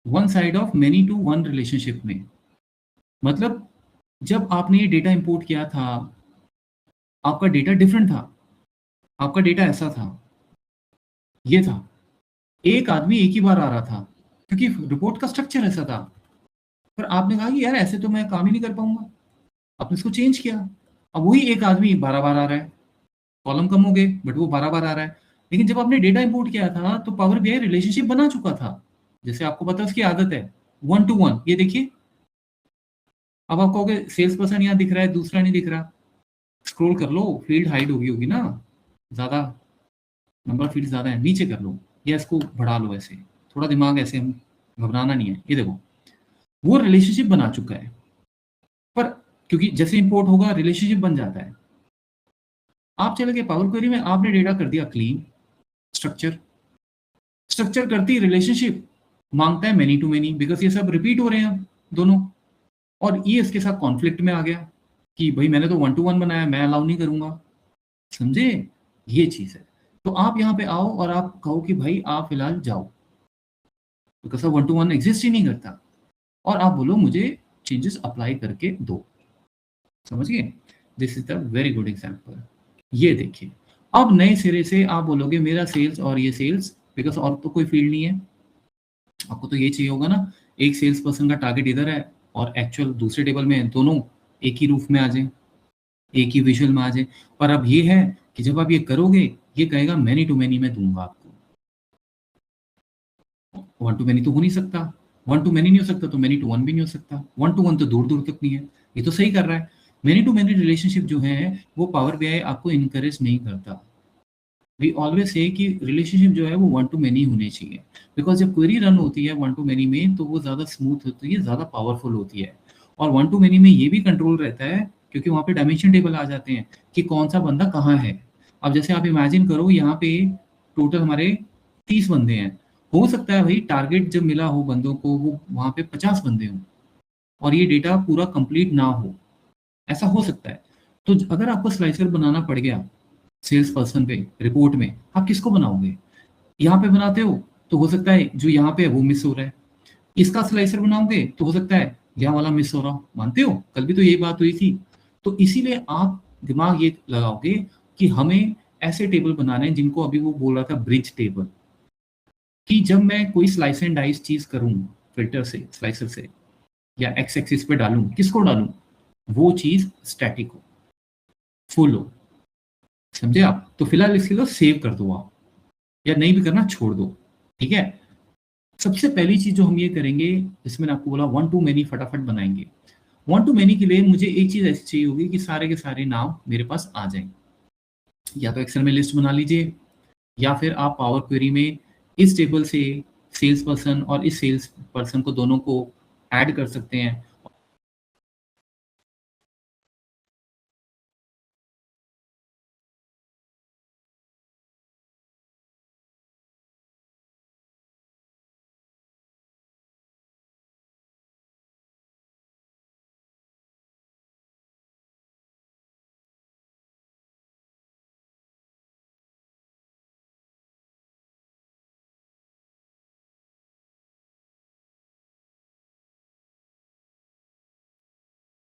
one side of many to one relationship में। मतलब जब आपने ये डेटा इंपोर्ट किया था आपका डेटा डिफरेंट था, आपका डेटा ऐसा था, ये था, एक आदमी एक ही बार आ रहा था क्योंकि रिपोर्ट का स्ट्रक्चर ऐसा था। पर आपने कहा कि यार ऐसे तो मैं काम ही नहीं कर पाऊंगा, आपने इसको चेंज किया। अब वही एक आदमी 12 बार आ रहा है, कॉलम कम हो गए बट वो 12 बार आ रहा है। लेकिन जब आपने डेटा इंपोर्ट किया था तो पावर बीआई रिलेशनशिप बना चुका था, जैसे आपको पता है उसकी आदत है 1 to 1। ये देखिए, अब आप कहोगे सेल्स पर्सन यहाँ दिख रहा है, दूसरा नहीं दिख रहा। स्क्रॉल कर लो, फील्ड हाइड होगी ना, ज्यादा नंबर ऑफ फील्ड ज्यादा है, नीचे कर लो या इसको बढ़ा लो, ऐसे थोड़ा दिमाग ऐसे, हम घबराना नहीं है। ये देखो वो रिलेशनशिप बना चुका है, पर क्योंकि जैसे इंपोर्ट होगा रिलेशनशिप बन जाता है। आप चले गए पावर क्वेरी में, आपने डेटा कर दिया क्लीन, स्ट्रक्चर स्ट्रक्चर करती रिलेशनशिप मांगता है मेनी टू मेनी, बिकॉज ये सब रिपीट हो रहे हैं दोनों, और ये इसके साथ कॉन्फ्लिक्ट में आ गया कि भाई मैंने तो 1 to 1 बनाया, मैं अलाउ नहीं करूंगा। समझे, ये चीज है। तो आप यहाँ पे आओ और आप कहो कि भाई आप फिलहाल जाओ, बिकॉज 1 to 1 एग्जिस्ट ही नहीं करता, और आप बोलो मुझे चेंजेस अप्लाई करके दो। समझ गए, this is the very good example. ये देखिए, अब नए सिरे से आप बोलोगे मेरा सेल्स और ये सेल्स, बिकॉज और तो कोई फील्ड नहीं है, आपको तो ये चाहिए होगा ना, एक सेल्स पर्सन का टारगेट इधर है और एक्चुअल दूसरे टेबल में है, दोनों एक ही रूफ में आ जाए, एक ही विजुअल में आ जाए। पर अब ये है कि जब आप ये करोगे, ये कहेगा मैनी टू मैनी में दूंगा आपको। 1 to मैनी तो हो नहीं सकता, 1 to मैनी नहीं हो सकता तो मैनी टू 1 भी नहीं हो सकता, 1 to 1 तो दूर दूर तक नहीं है। ये तो सही कर रहा है। मैनी टू मैनी रिलेशनशिप जो है वो पावर बीआई आपको इनकरेज नहीं करता। वी ऑलवेज से कि रिलेशनशिप जो है वो 1 to मैनी होने चाहिए, बिकॉज जब क्वेरी रन होती है 1 to मैनी में तो वो ज़्यादा स्मूथ होती है, ज़्यादा पावरफुल होती है। और 1 to मैनी में ये भी कंट्रोल रहता है क्योंकि वहाँ पे डायमेंशन टेबल आ जाते हैं कि कौन सा बंदा कहाँ है। अब जैसे आप इमेजिन करो, यहाँ पे टोटल हमारे 30 बंदे हैं, हो सकता है भाई टारगेट जब मिला हो बंदों को वो वहाँ पे 50 बंदे हों और ये डेटा पूरा कंप्लीट ना हो, ऐसा हो सकता है। तो अगर आपको स्लाइसर बनाना पड़ गया सेल्स पर्सन पे रिपोर्ट में, आप किसको बनाओगे? यहाँ पे बनाते हो तो हो सकता है जो यहाँ पे है वो मिस हो रहा है, इसका स्लाइसर बनाओगे तो हो सकता है यहाँ वाला मिस हो रहा हो। मानते हो, कल भी तो यही बात हुई थी। तो इसीलिए आप दिमाग ये लगाओगे कि हमें ऐसे टेबल बनाने हैं जिनको अभी वो बोल रहा था ब्रिज टेबल, कि जब मैं कोई स्लाइस एंड डाइस चीज करूं फिल्टर से, स्लाइसर से, या एक्स एक्सिस पे डालूं, किसको डालूं? वो चीज स्टैटिक हो, फुल हो। समझे आप? तो फिलहाल इसके लिए सेव कर दो आप, या नहीं भी करना छोड़ दो। ठीक है, सबसे पहली चीज जो हम ये करेंगे, जिसमें मैंने आपको बोला 1 to मैनी फटाफट बनाएंगे। 1 to मैनी के लिए मुझे एक चीज ऐसी चाहिए होगी कि सारे के सारे नाम मेरे पास आ जाएं। या तो एक्सेल में लिस्ट बना लीजिए, या फिर आप पावर क्वेरी में इस टेबल से सेल्स पर्सन और इस सेल्स पर्सन को दोनों को ऐड कर सकते हैं।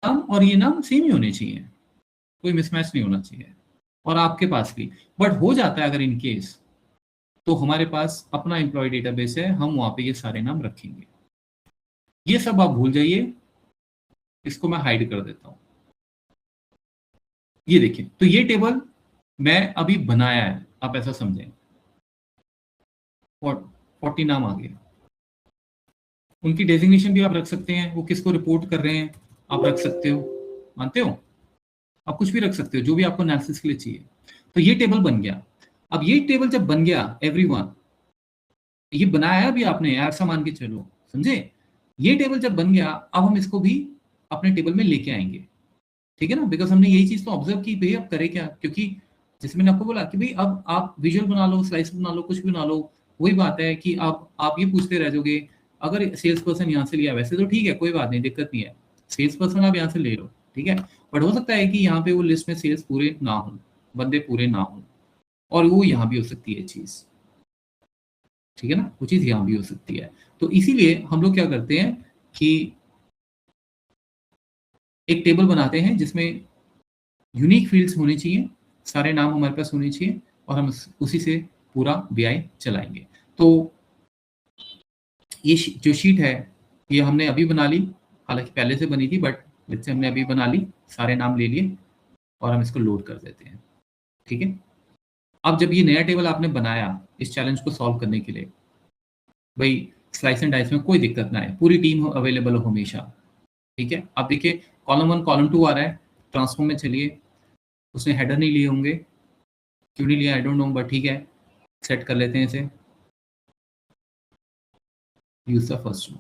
नाम और ये नाम सेम ही होने चाहिए, कोई मिसमैच नहीं होना चाहिए, और आपके पास भी। बट हो जाता है अगर इन केस, तो हमारे पास अपना एम्प्लॉय डेटाबेस है, हम वहां पे ये सारे नाम रखेंगे। ये सब आप भूल जाइए, इसको मैं हाइड कर देता हूं। ये देखिए, तो ये टेबल मैं अभी बनाया है, आप ऐसा समझें। 40 नाम आ गए, उनकी डेजिग्नेशन भी आप रख सकते हैं, वो किसको रिपोर्ट कर रहे हैं आप रख सकते हो। मानते हो? आप कुछ भी रख सकते हो जो भी आपको एनालिसिस के लिए चाहिए। तो ये टेबल बन गया। अब ये टेबल जब बन गया, एवरीवन, ये बनाया अभी आपने, ऐसा मान के चलो, समझे? ये टेबल जब बन गया, अब हम इसको भी अपने टेबल में लेके आएंगे। ठीक है ना, बिकॉज हमने यही चीज तो ऑब्जर्व की, भाई अब करे क्या, क्योंकि जैसे मैंने आपको बोला कि भाई अब आप विजुअल बना लो, स्लाइस बना लो, कुछ भी बना लो, वही बात है कि आप ये पूछते रह जाओगे। अगर सेल्स पर्सन यहाँ से लिया, वैसे तो ठीक है, कोई बात नहीं, दिक्कत नहीं है, सेल्स पर्सन आप यहाँ से ले लो, ठीक है। बट हो सकता है कि यहाँ पे वो लिस्ट में सेल्स पूरे ना हो, बंदे पूरे ना हो, और वो यहाँ भी हो सकती है चीज। ठीक है ना, वो चीज यहाँ भी हो सकती है। तो इसीलिए हम लोग क्या करते हैं कि एक टेबल बनाते हैं जिसमें यूनिक फील्ड्स होने चाहिए, सारे नाम हमारे पास होने चाहिए, और हम उसी से पूरा BI चलाएंगे। तो ये जो शीट है ये हमने अभी बना ली, हालांकि पहले से बनी थी, बट इससे हमने अभी बना ली, सारे नाम ले लिए और हम इसको लोड कर देते हैं। ठीक है, अब जब ये नया टेबल आपने बनाया इस चैलेंज को सॉल्व करने के लिए, भाई स्लाइस एंड डाइस में कोई दिक्कत ना है, पूरी टीम अवेलेबल हो हमेशा। ठीक है, अब देखिए कॉलम 1 कॉलम 2 आ रहा है, ट्रांसफॉर्म में चलिए, उसने हेडर नहीं लिए होंगे, क्यों नहीं लिया आई डोंट नो, बट ठीक है सेट कर लेते हैं इसे, यूज द फर्स्ट वन।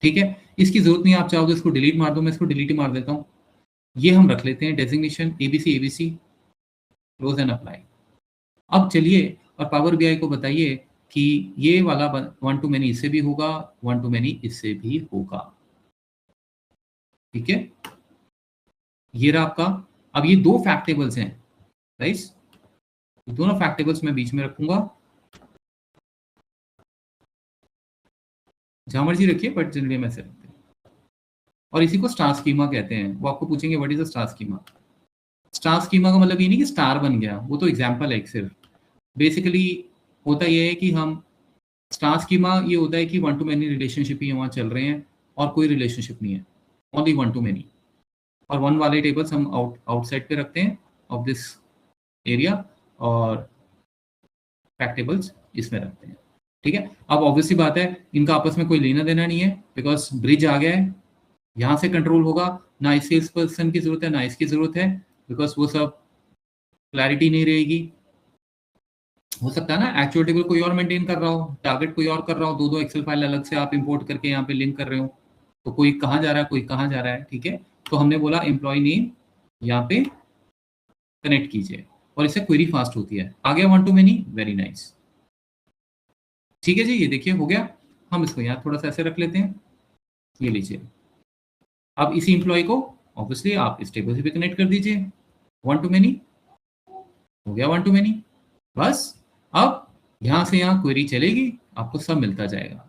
ठीक है, इसकी जरूरत नहीं, आप चाहो तो इसको डिलीट मार दो, मैं इसको डिलीट मार देता हूँ। ये हम रख लेते हैं designation ABC close and apply. अब चलिए और पावर BI को बताइए कि ये वाला 1 टू मैनी इससे भी होगा, 1 टू मैनी इससे भी होगा। ठीक है, ये रहा आपका। अब ये दो फैक्ट टेबल्स हैं राइट, दोनों फैक्ट टेबल्स मैं बीच में रखूंगा, जहां मर्जी रखिए बट जनरली मैं ऐसे रखते हैं, और इसी को स्टार स्कीमा कहते हैं। वो आपको पूछेंगे what is a star schema. Star schema का मतलब ये नहीं कि स्टार बन गया, वो तो एग्जाम्पल है एक सिर्फ। बेसिकली होता ये है कि हम स्टार स्कीमा ये होता है कि 1 टू मैनी रिलेशनशिप ही वहाँ चल रहे हैं और कोई रिलेशनशिप नहीं है, ओनली 1 टू मैनी, और 1 वाले टेबल्स हम आउटसाइड पे रखते हैं ऑफ दिस एरिया, और फैक्ट टेबल्स इसमें रखते हैं। ठीक है, अब ऑब्वियसली बात है इनका आपस में कोई लेना देना नहीं है, बिकॉज ब्रिज आ गया है, यहाँ से कंट्रोल होगा, ना इस सेल्स पर्सन की जरूरत है ना इसकी जरूरत है, बिकॉज वो सब क्लैरिटी नहीं रहेगी। हो सकता है ना एक्चुअल टेबल कोई और मेंटेन कर रहा हो, टारगेट कोई और कर रहा हो, दो दो एक्सेल फाइल अलग से आप इंपोर्ट करके यहाँ पे लिंक कर रहे हो, तो कोई कहाँ जा रहा है कोई कहाँ जा रहा है। ठीक है, तो हमने बोला एम्प्लॉय नेम यहाँ पे कनेक्ट कीजिए, और इससे क्वेरी फास्ट होती है। आ गया 1 टू मैनी, वेरी नाइस। ठीक है जी, ये देखिए हो गया। हम इसको यहाँ थोड़ा सा ऐसे रख लेते हैं, ये लीजिए। अब इसी एम्प्लॉय को ऑब्वियसली आप इस टेबल से भी कनेक्ट कर दीजिए, 1 टू मैनी हो गया, 1 टू मैनी। बस अब यहाँ से यहाँ क्वेरी चलेगी, आपको सब मिलता जाएगा।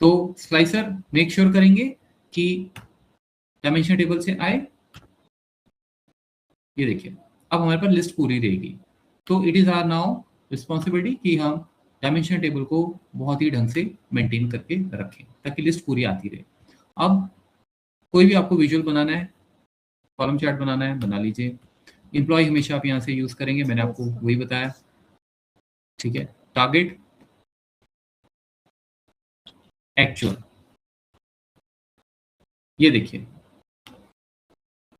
तो स्लाइसर मेक श्योर करेंगे कि डायमेंशन टेबल से आए। ये देखिए अब हमारे पास लिस्ट पूरी रहेगी, तो it is our now responsibility कि हम डायमेंशन टेबल को बहुत ही ढंग से मेंटेन करके रखें ताकि लिस्ट पूरी आती रहे। अब कोई भी आपको विजुअल बनाना है, कॉलम चार्ट बनाना है, बना लीजिए। एम्प्लॉय हमेशा आप यहाँ से यूज करेंगे, मैंने आपको वही बताया। ठीक है, टारगेट एक्चुअल, ये देखिए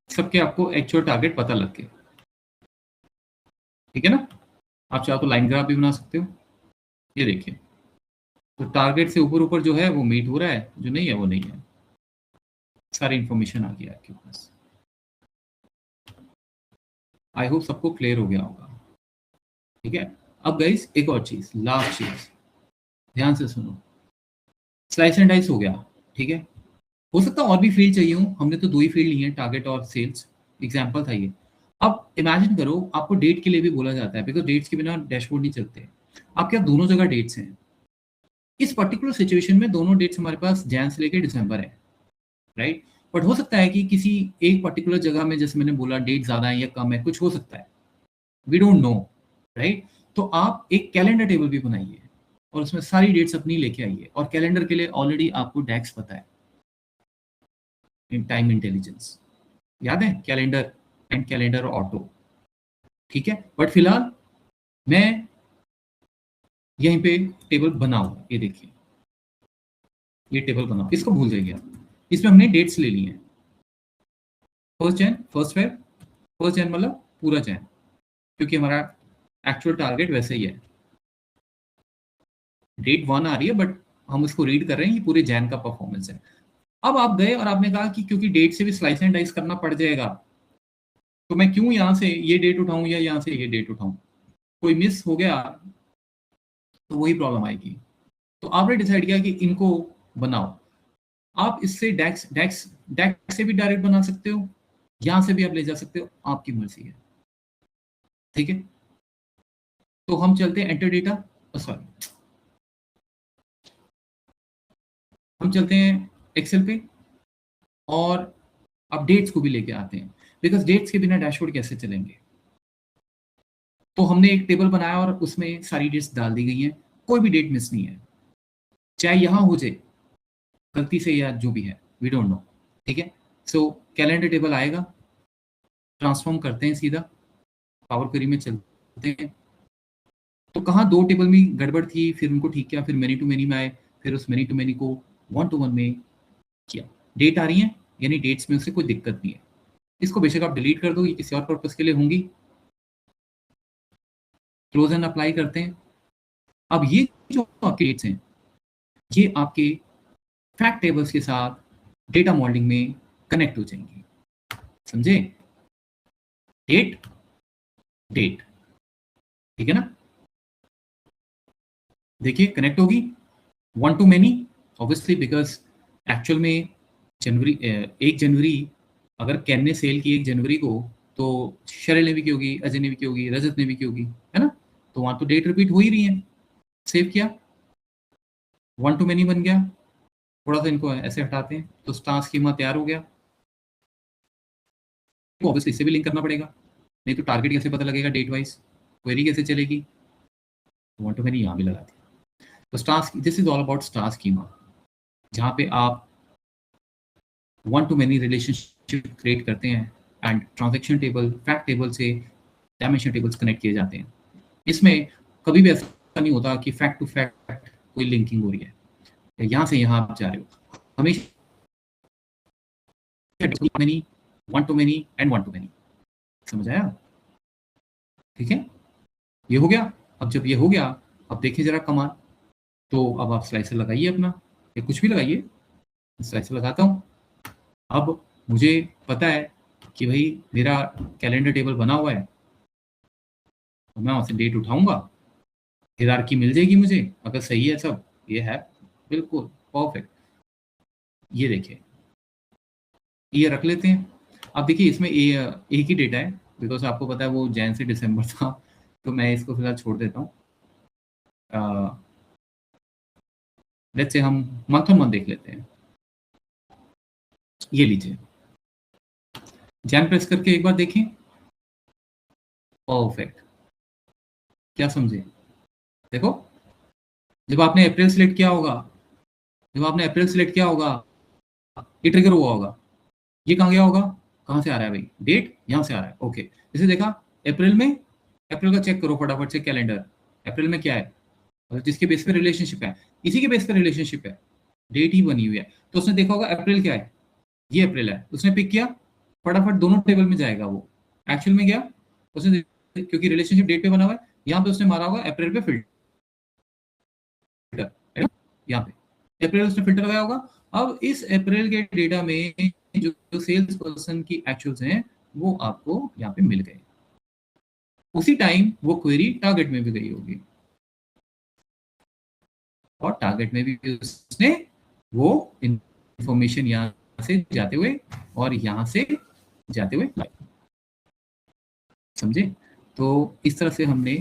सबके आपको एक्चुअल टारगेट पता लग गए। ठीक है ना, आप चाहो तो लाइन ग्राफ भी बना सकते हो। ये देखिए तो टारगेट से ऊपर ऊपर जो है वो मीट हो रहा है, जो नहीं है वो नहीं है, सारी इंफॉर्मेशन आ गया आपके पास। आई होप सबको क्लियर हो गया होगा। ठीक है, अब गाइस एक और चीज, लास्ट चीज ध्यान से सुनो, स्लाइस एंड डाइस हो गया। ठीक है, हो सकता है और भी फील्ड चाहिए हो, हमने तो दो ही फील्ड ली है, टारगेट और सेल्स, एग्जाम्पल था ये। अब इमेजिन करो आपको डेट के लिए भी बोला जाता है, बिकॉज डेट्स के बिना डैशबोर्ड नहीं चलते। आपके यहाँ दोनों जगह डेट्स हैं, इस पर्टिकुलर सिचुएशन में दोनों डेट्स हमारे पास जैन से लेकर दिसंबर है राइट, बट हो सकता है कि किसी एक पर्टिकुलर जगह में, जैसे मैंने बोला, डेट ज्यादा है या कम है, कुछ हो सकता है, वी डोंट नो राइट। तो आप एक कैलेंडर टेबल भी बनाइए और उसमें सारी डेट्स अपनी लेके आइए, और कैलेंडर के लिए ऑलरेडी आपको डैक्स पता है, इन टाइम इंटेलिजेंस याद है, कैलेंडर एंड कैलेंडर ऑटो। ठीक है, बट फिलहाल मैं यहीं पे टेबल बनाऊंगा, ये देखिए ये टेबल बनाओ, इसको भूल जाइए आप, इसमें हमने डेट्स ले ली हैं, 1 जैन 1 फेब, 1 जैन मतलब पूरा जैन, क्योंकि हमारा एक्चुअल टारगेट वैसे ही है। डेट 1 आ रही है बट हम उसको रीड कर रहे हैं, ये पूरे जैन का परफॉर्मेंस है। अब आप गए और आपने कहा कि क्योंकि डेट से भी स्लाइस एंड डाइस करना पड़ जाएगा, तो मैं क्यों यहाँ से ये डेट उठाऊं या यहाँ से ये डेट उठाऊं, कोई मिस हो गया तो वही प्रॉब्लम आएगी। तो आपने डिसाइड किया कि इनको बनाओ। आप इससे डेक्स डेक्स डेक्स से भी डायरेक्ट बना सकते हो, यहां से भी आप ले जा सकते हो, आपकी मर्जी है। ठीक है, तो हम चलते हैं एंटर डेटा, सॉरी हम चलते हैं एक्सेल पे और अब डेट्स को भी लेके आते हैं, बिकॉज डेट्स के बिना डैशबोर्ड कैसे चलेंगे। तो हमने एक टेबल बनाया और उसमें सारी डेट्स डाल दी गई हैं, कोई भी डेट मिस नहीं है, चाहे यहाँ हो जाए गलती से या जो भी है, वी डोंट नो। ठीक है, सो कैलेंडर टेबल आएगा, ट्रांसफॉर्म करते हैं सीधा, पावर क्वेरी में चलते हैं। तो कहाँ दो टेबल में गड़बड़ थी, फिर उनको ठीक किया, फिर मेनी टू मेनी में आए, फिर उस मेनी टू मेनी को वन टू वन में किया। डेट आ रही है, यानी डेट्स में उससे कोई दिक्कत नहीं है। इसको बेशक आप डिलीट कर दो, ये किसी और पर्पस के लिए होंगी। क्लोज एंड अप्लाई करते हैं। अब ये जो आपके डेट्स हैं, ये आपके फैक्ट टेबल्स के साथ डेटा मॉडलिंग में कनेक्ट हो जाएंगी। समझे? डेट डेट, ठीक है ना? देखिए कनेक्ट होगी one two many, obviously because actual में जनवरी 1 जनवरी अगर कैन ने सेल की 1 जनवरी को, तो शरल ने भी की होगी, अजय ने भी की होगी, रजत ने भी की होगी, है ना? तो वहां तो डेट रिपीट हो ही रही है। सेव किया, वन टू मेनी बन गया। थोड़ा सा इनको ऐसे हटाते हैं तो स्टार स्कीमा तैयार हो गया। तो ऑब्वियसली इससे भी लिंक करना पड़ेगा, नहीं तो टारगेट कैसे पता लगेगा डेट वाइज, क्वेरी कैसे चलेगी? वन टू मेनी यहाँ भी लगा दी। तो star, this is all about star schema, जहाँ पे आप one two many relationship create करते हैं and transaction table, fact table से डायमेंशन टेबल्स कनेक्ट किए जाते हैं। इसमें कभी भी ऐसा नहीं होता कि फैक्ट टू फैक्ट कोई लिंकिंग हो रही है, यहाँ से यहाँ आप जा रहे हो, हमेशा many, one two many and one two many. समझ आया? ठीक है, ये हो गया। अब जब ये हो गया, अब देखिए जरा कमाल। तो अब आप स्लाइसर लगाइए अपना, या कुछ भी लगाइए, स्लाइसर लगाता हूँ। अब मुझे पता है कि भाई मेरा कैलेंडर टेबल बना हुआ है, तो मैं वहाँ से डेट उठाऊंगा, हिरार्की मिल जाएगी मुझे, अगर सही है सब, ये है बिल्कुल परफेक्ट। ये देखिए, ये रख लेते हैं। अब देखिए इसमें एक ही डेटा है, बिकॉज आपको पता है वो जैन से दिसंबर था, तो मैं इसको फिलहाल छोड़ देता हूँ। लेट्स से हम मंथ ऑन मंथ देख लेते हैं। ये लीजिए, जैन प्रेस करके एक बार देखें, परफेक्ट। क्या समझे? देखो, जब आपने अप्रैल सिलेक्ट किया होगा, जब आपने अप्रैल सिलेक्ट किया होगा, ये ट्रिगर हुआ होगा। ये कहाँ गया होगा? कहाँ से आ रहा है भाई? डेट यहाँ से आ रहा है। ओके, जैसे देखा अप्रैल में, अप्रैल का चेक करो फटाफट से कैलेंडर। अप्रैल में क्या है? और जिसके बेस पे रिलेशनशिप है, इसी के बेस पे रिलेशनशिप है, डेट ही बनी हुई है। तो उसने देखा होगा अप्रैल क्या है, ये अप्रैल है, उसने पिक किया, फटाफट दोनों टेबल में जाएगा वो। एक्चुअल में गया उसने, क्योंकि रिलेशनशिप डेट पे बना हुआ है, यहाँ पे उसने मारा होगा अप्रैल पे फिल्टर, यहाँ पे अप्रैल उसने फिल्टर लगाया होगा। अब इस अप्रैल के डेटा में जो सेल्स पर्सन की एक्चुअल्स हैं, वो आपको यहाँ पे मिल गए। उसी टाइम वो क्वेरी टारगेट में भी गई होगी, और टारगेट में भी उसने वो इंफॉर्मेशन यहाँ से जाते हुए और यहाँ से जाते हुए, समझे? तो इस तरह से हमने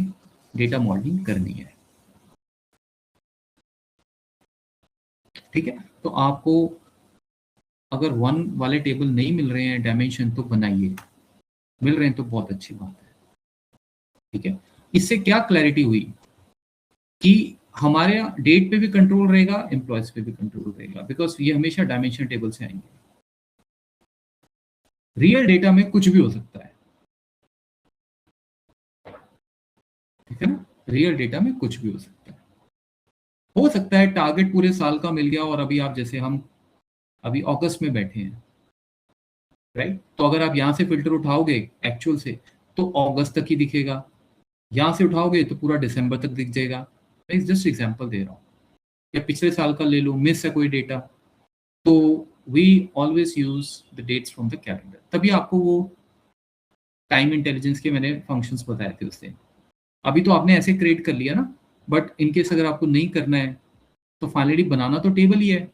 डेटा मॉडलिंग करनी है। ठीक है, तो आपको अगर वन वाले टेबल नहीं मिल रहे हैं डायमेंशन, तो बनाइए, मिल रहे हैं तो बहुत अच्छी बात है। ठीक है, इससे क्या क्लैरिटी हुई कि हमारे डेट पे भी कंट्रोल रहेगा, एम्प्लॉयज पे भी कंट्रोल रहेगा, बिकॉज ये हमेशा डायमेंशन टेबल से आएंगे। रियल डेटा में कुछ भी हो सकता है, ठीक है ना? रियल डेटा में कुछ भी हो सकता है टारगेट पूरे साल का मिल गया, और अभी आप, जैसे हम अभी अगस्त में बैठे हैं, राइट? तो अगर आप यहाँ से फिल्टर उठाओगे एक्चुअल से, तो अगस्त तक ही दिखेगा, यहाँ से उठाओगे तो पूरा दिसंबर तक दिख जाएगा। मैं जस्ट एग्जांपल दे रहा हूँ, या पिछले साल का ले लो, मिस है कोई डेटा, तो we always use the dates from the calendar. तभी आपको वो टाइम इंटेलिजेंस के मैंने फंक्शंस बताए थे उससे। अभी तो आपने ऐसे क्रिएट कर लिया ना, बट इनकेस अगर आपको नहीं करना है, तो फाइनली बनाना तो टेबल ही है।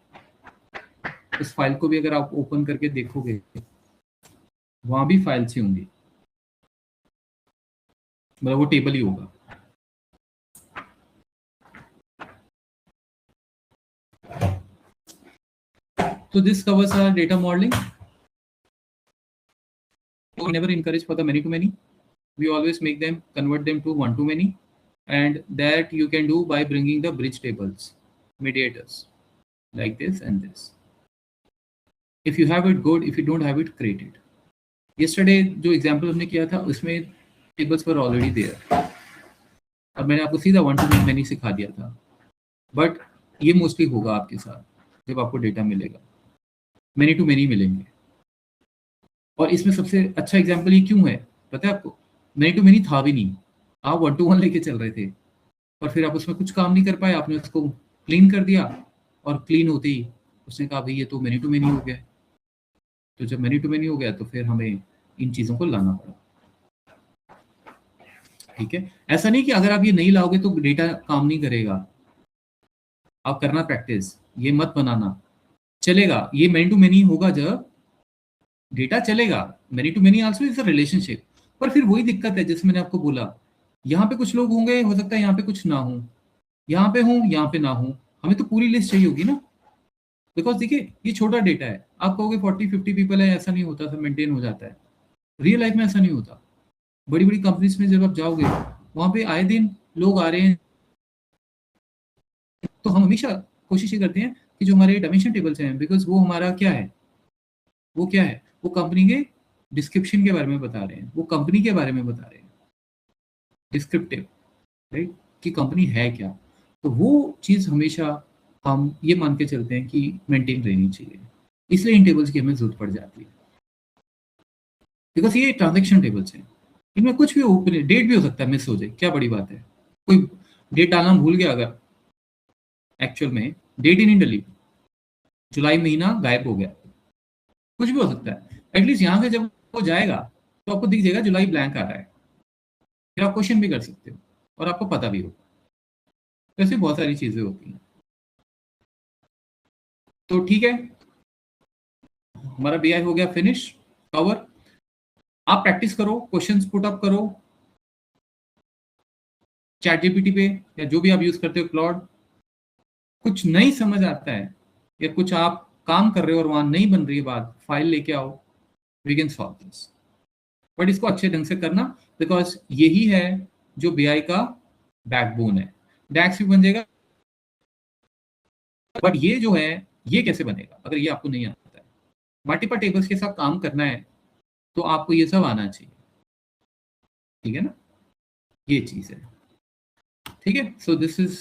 इस फाइल को भी अगर आप ओपन करके देखोगे, वहां भी फाइल्स ही होंगी, मतलब वो टेबल ही होगा। So this covers our data modeling. We never encourage for the many to many. we always make them convert them to one to many, and that you can do by bringing the bridge tables, mediators, like this and this. If you have it, good. If you don't have it, create it. Yesterday जो एग्जाम्पल हमने किया था उसमें टेबल्स पर ऑलरेडी देयर, अब मैंने आपको सीधा वन टू मैनी सिखा दिया था, बट ये मोस्टली होगा आपके साथ जब आपको डेटा मिलेगा, मैनी टू मैनी मिलेंगे। और इसमें सबसे अच्छा एग्जाम्पल ये क्यों है पता है आपको? मैनी टू मैनी था भी नहीं, आप वन टू वन लेके चल रहे थे और फिर आप उसमें कुछ काम नहीं कर पाए, आपने उसको क्लीन कर दिया और क्लीन होते ही उसने कहा भाई ये तो मैनी टू मैनी हो गया। तो जब मैनी टू मैनी हो गया तो फिर हमें इन चीज़ों को लाना पड़ा। ठीक है, ऐसा नहीं कि अगर आप ये नहीं लाओगे तो डेटा काम नहीं करेगा, आप करना प्रैक्टिस, ये मत बनाना। चलेगा, ये मैनी टू मैनी होगा जब डेटा चलेगा, many to many also is a relationship. पर फिर वही दिक्कत है जैसे मैंने आपको बोला, यहाँ पे कुछ लोग होंगे, हो सकता है यहाँ पे कुछ ना हो, यहाँ पे हो यहाँ पे ना हो, हमें तो पूरी लिस्ट चाहिए होगी ना। बिकॉज देखिए ये छोटा डेटा है, आप कहोगे 40-50 पीपल है, ऐसा नहीं होता, सब मेंटेन हो जाता है। रियल लाइफ में ऐसा नहीं होता। बड़ी बड़ी कंपनीज में जब आप जाओगे वहां पे आए दिन लोग आ रहे हैं, तो हम हमेशा कोशिश ये करते हैं कि जो हमारे डायमेंशन टेबल्स हैं, बिकॉज वो हमारा क्या है, वो क्या है, वो कंपनी के डिस्क्रिप्शन के बारे में बता रहे हैं, वो कंपनी के बारे में बता रहे हैं, डिस्क्रिप्टिव, राइट, कि कंपनी है क्या। तो वो चीज़ हमेशा हम ये मान के चलते हैं कि मेंटेन रहनी चाहिए, इसलिए इन टेबल्स की हमें जरूरत पड़ जाती है। बिकॉज ये ट्रांजेक्शन टेबल्स हैं, इनमें कुछ भी ओपन, डेट भी हो सकता है मिस हो जाए, क्या बड़ी बात है। कोई डेट डालना भूल गया, अगर एक्चुअल में डेट ही नहीं डली, जुलाई महीना गायब हो गया, कुछ भी हो सकता है। एटलीस्ट यहाँ से जब वो जाएगा तो आपको दिख जाएगा जुलाई ब्लैंक आ रहा है, फिर आप क्वेश्चन भी कर सकते हो और आपको पता भी होगा। ऐसे बहुत सारी चीजें होती हैं। तो ठीक है, हमारा बीआई हो गया फिनिश, कवर। आप प्रैक्टिस करो, क्वेश्चंस पुट अप करो चैट जीपीटी पे या जो भी आप यूज करते हो, क्लॉड। कुछ नहीं समझ आता है या कुछ आप काम कर रहे हो और वहां नहीं बन रही है बात, फाइल लेके आओ, we can solve this. But इसको अच्छे ढंग से करना, बिकॉज यही है जो बीआई का बैकबोन है। डैक्स भी बन जाएगा, बट ये जो है ये कैसे बनेगा अगर ये आपको नहीं आता है। मल्टीपल टेबल्स के साथ काम करना है तो आपको ये सब आना चाहिए, ठीक है ना, ये चीज है। ठीक है, सो दिस इज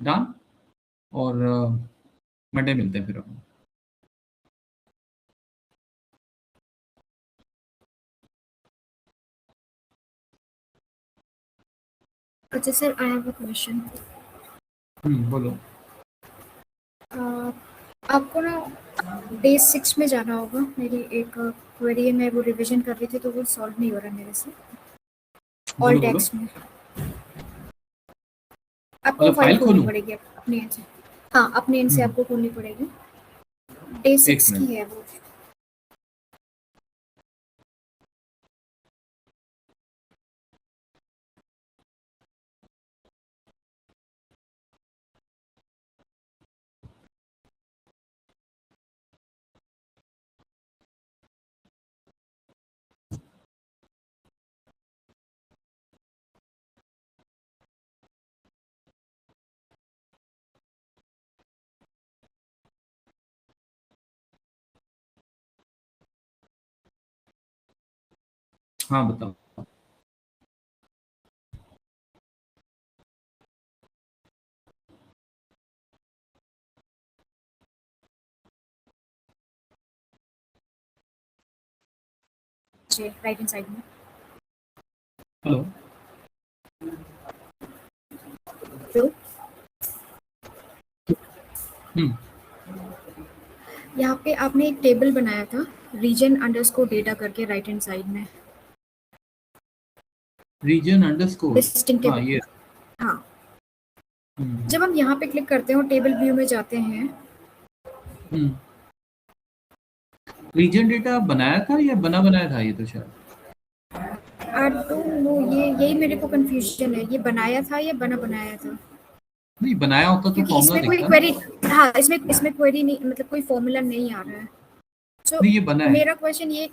डन, और मंडे मिलते हैं फिर अपन। अच्छा sir, I have a question. बोलो। आपको ना डे 6 में जाना होगा। मेरी एक क्वेरी है, मैं वो रिवीजन कर रही थी तो वो सॉल्व नहीं हो रहा मेरे से। ऑल बोलो टेक्स्ट में आपको मतलब फाइल फाइल खोलनी खोलूं? पड़ेगी अपने एंड से। हाँ, अपने एंड से आपको खोलनी पड़ेगी। डे 6 की है वो। हाँ बताओ। जी, राइट हैंड साइड में। हेलो, तो हम्म, यहाँ पे आपने एक टेबल बनाया था रीजन अंडरस्कोर डेटा करके राइट हैंड साइड में, रीजन अंडरस्कोर, डिस्टिंक्ट हाँ टेबल। ये। हाँ, जब हम यहाँ पे क्लिक करते हैं और टेबल व्यू में जाते हैं, रीजन डेटा बनाया था या बना बनाया था? ये तो शायद आई डोंट नो, ये यही मेरे को कंफ्यूजन है, ये बनाया था या बना बनाया था। नहीं, बनाया होता तो क्योंकि फॉर्मूला इसमें कोई दिखता। क्वेरी, हाँ इसमें क्वेरी नहीं, मतलब कोई फॉर्मूला नहीं आ रहा है। सो नहीं, ये बना है। मेरा क्वेश्चन ये,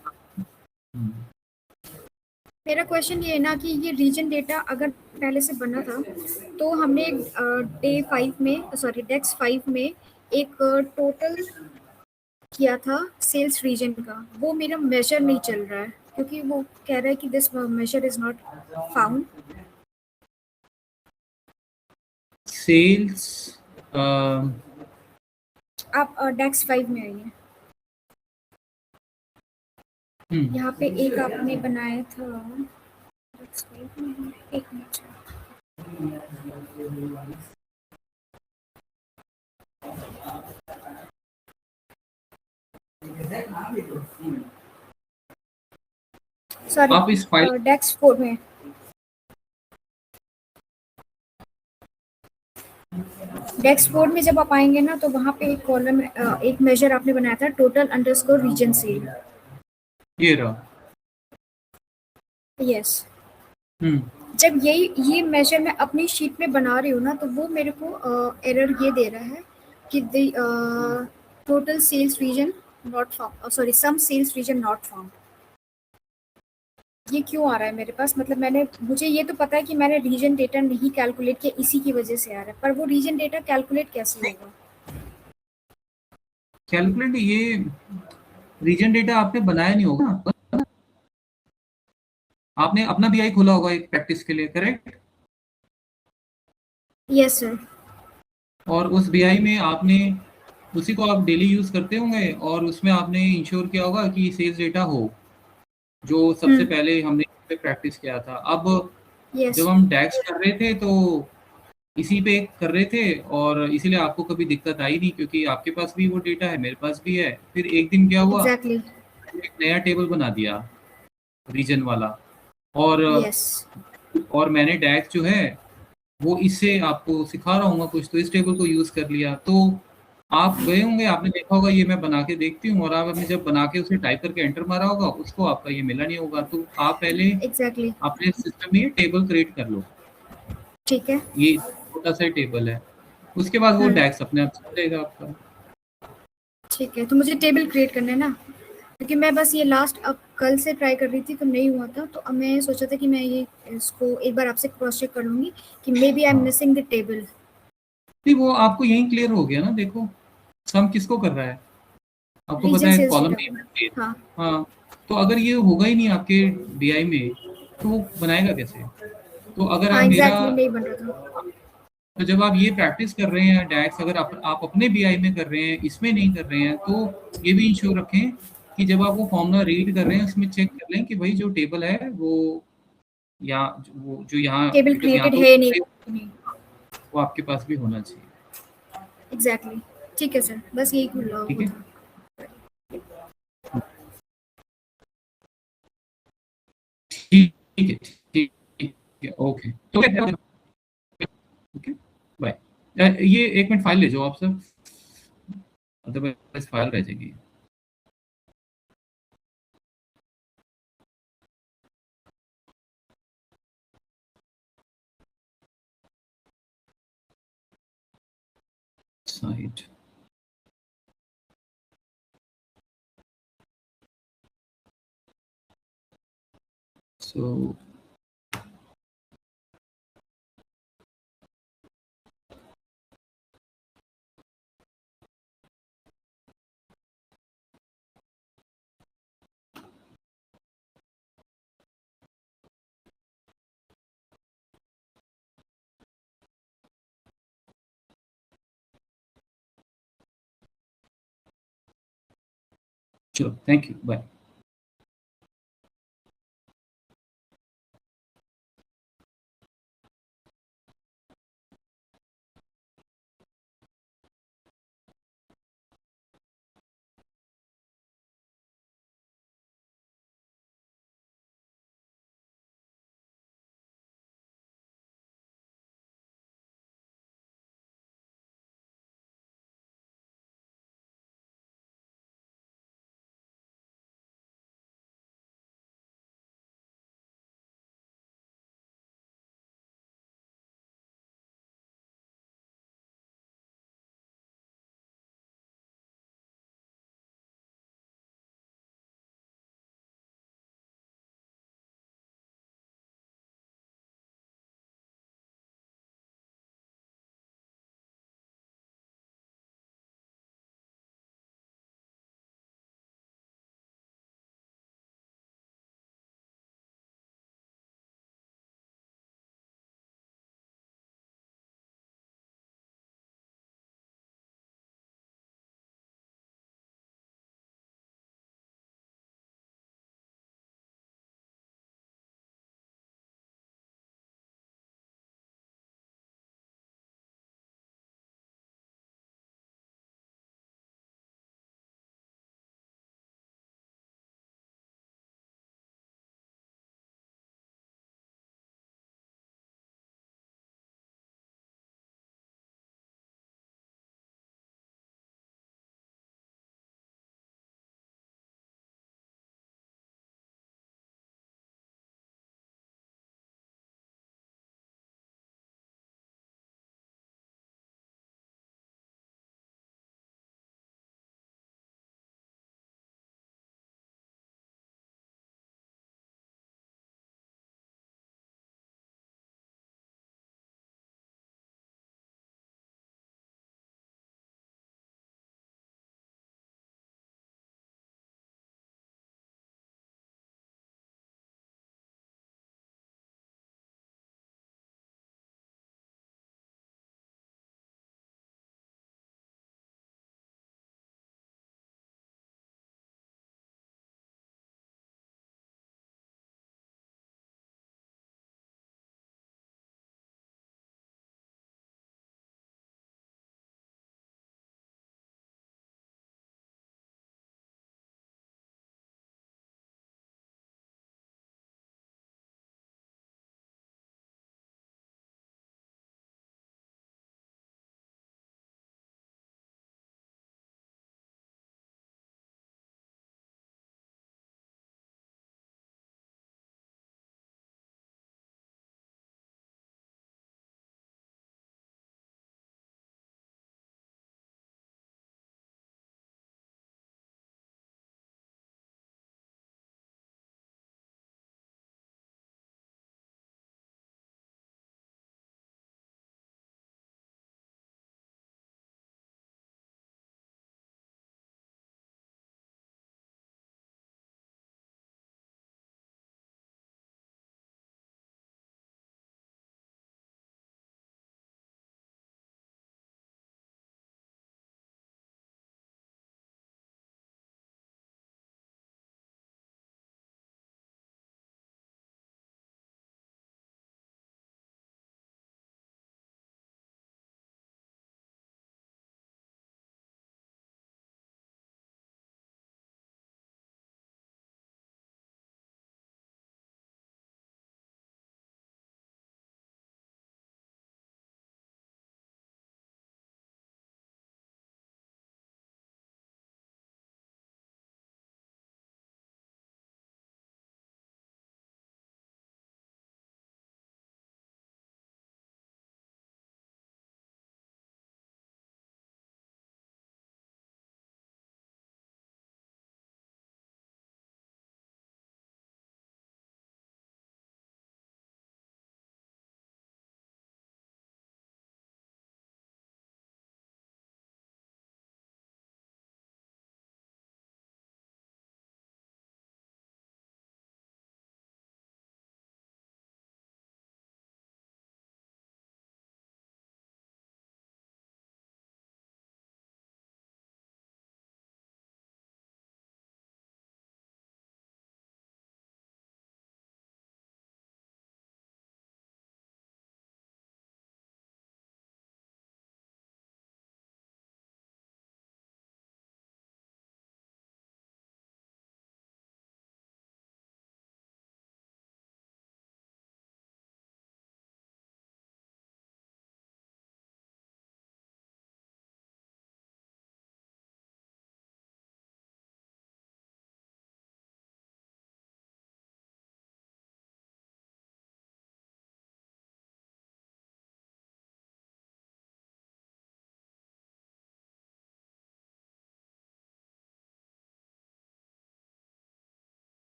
मेरा क्वेश्चन ये है ना कि ये रीजन डेटा अगर पहले से बना था तो हमने डे 5 में सॉरी डेक्स 5 में एक टोटल किया था सेल्स रीजन का, वो मेरा मेजर नहीं चल रहा है क्योंकि वो कह रहा है कि this measure is not found. Sales आप डेक्स 5 में आइए, यहाँ पे एक आपने बनाया था डेक्स 5 में, एक मिनट आप इस फाइल सॉरी डेक्स 4 में, डैशबोर्ड में जब आप आएंगे ना तो वहाँ पे एक कॉलम एक मेजर आपने बनाया था टोटल अंडरस्कोर रीजन सेल। ये रहा। यस। हम्म जब ये मेजर मैं अपनी शीट में बना रही हूँ ना तो वो मेरे को एरर ये दे रहा है कि total sales region not found, sorry sum sales region not found. ये क्यों आ रहा है मेरे पास? मतलब मुझे ये तो पता है कि मैंने रीजन डेटा नहीं कैलकुलेट किया, इसी की वजह से आ रहा है, पर वो रीजन डेटा कैलकुलेट कैसे होगा? कैलकुलेट ये रीजन डेटा आपने बनाया नहीं होगा, आपने अपना बीआई खोला होगा एक प्रैक्टिस के लिए, करेक्ट? Yes sir. और उस बीआई में आपने उसी को आप डेली यूज करते होंगे और उसमें आपने इंश्योर किया होगा कि सेल्स डेटा हो, जो सबसे पहले हमने प्रैक्टिस किया था। अब यस। जब हम डैक्स कर रहे थे तो इसी पे कर रहे थे और इसीलिए आपको कभी दिक्कत आई नहीं, क्योंकि आपके पास भी वो डेटा है, मेरे पास भी है। फिर एक दिन क्या हुआ, एग्जैक्टली। एक नया टेबल बना दिया रीजन वाला, और यस। और मैंने डैक्स जो है वो इससे आपको सिखा रहा हूँ कुछ, तो इस टेबल को यूज कर लिया। तो आप गए होंगे, आपने देखा होगा ये मैं बना के देखती हूँ, और आपने जब बना के उसे टाइप करके एंटर मारा होगा, उसको आपका ये मिला नहीं होगा। तो आप पहले एग्जैक्टली। अपने सिस्टम में ये टेबल क्रिएट कर लो, ठीक है। ये छोटा सा टेबल है, उसके बाद वो डैक्स अपने आप चल जाएगा आपका। ठीक है, तो मुझे टेबल क्रिएट करना है ना, क्योंकि मैं बस ये लास्ट अब कल से ट्राई कर रही थी तो नहीं हुआ था, तो अब मैं सोचा था कि मैं ये इसको एक बार आपसे क्रॉस चेक कर लूंगी कि मे बी आई एम हाँ, मिसिंग द टेबल। नहीं वो आपको यही क्लियर हो गया ना, देखो सम किसको कर रहा है, आपको पता रीजन है सेल्स कॉलम डेटा नेम को। है। हाँ। हाँ, तो अगर ये होगा ही नहीं आपके बीआई में तो वो बनाएगा कैसे? तो अगर हाँ आप मेरा एग्जैक्टली नहीं बन रहा था। तो जब आप ये प्रैक्टिस कर रहे हैं डैक्स, अगर आप अपने बीआई में कर रहे हैं, इसमें नहीं कर रहे हैं, तो ये भी इंश्योर रखें कि जब आप वो फॉर्मूला रीड कर रहे हैं उसमें चेक कर लें कि भाई जो टेबल है वो वो जो यहाँ, टेबल बिकॉज यहाँ क्रिएटेड तो है नहीं। वो आपके पास भी होना चाहिए। एग्जैक्टली। ठीक है सर, बस यही ठीक वो है, था। ठीक है, ठीक है, ओके, तो ओके, बाय। ये एक मिनट फाइल ले जाओ आप सब, अदरवाइज फाइल रह जाएगी। साइड सो चलो, थैंक यू, बाय।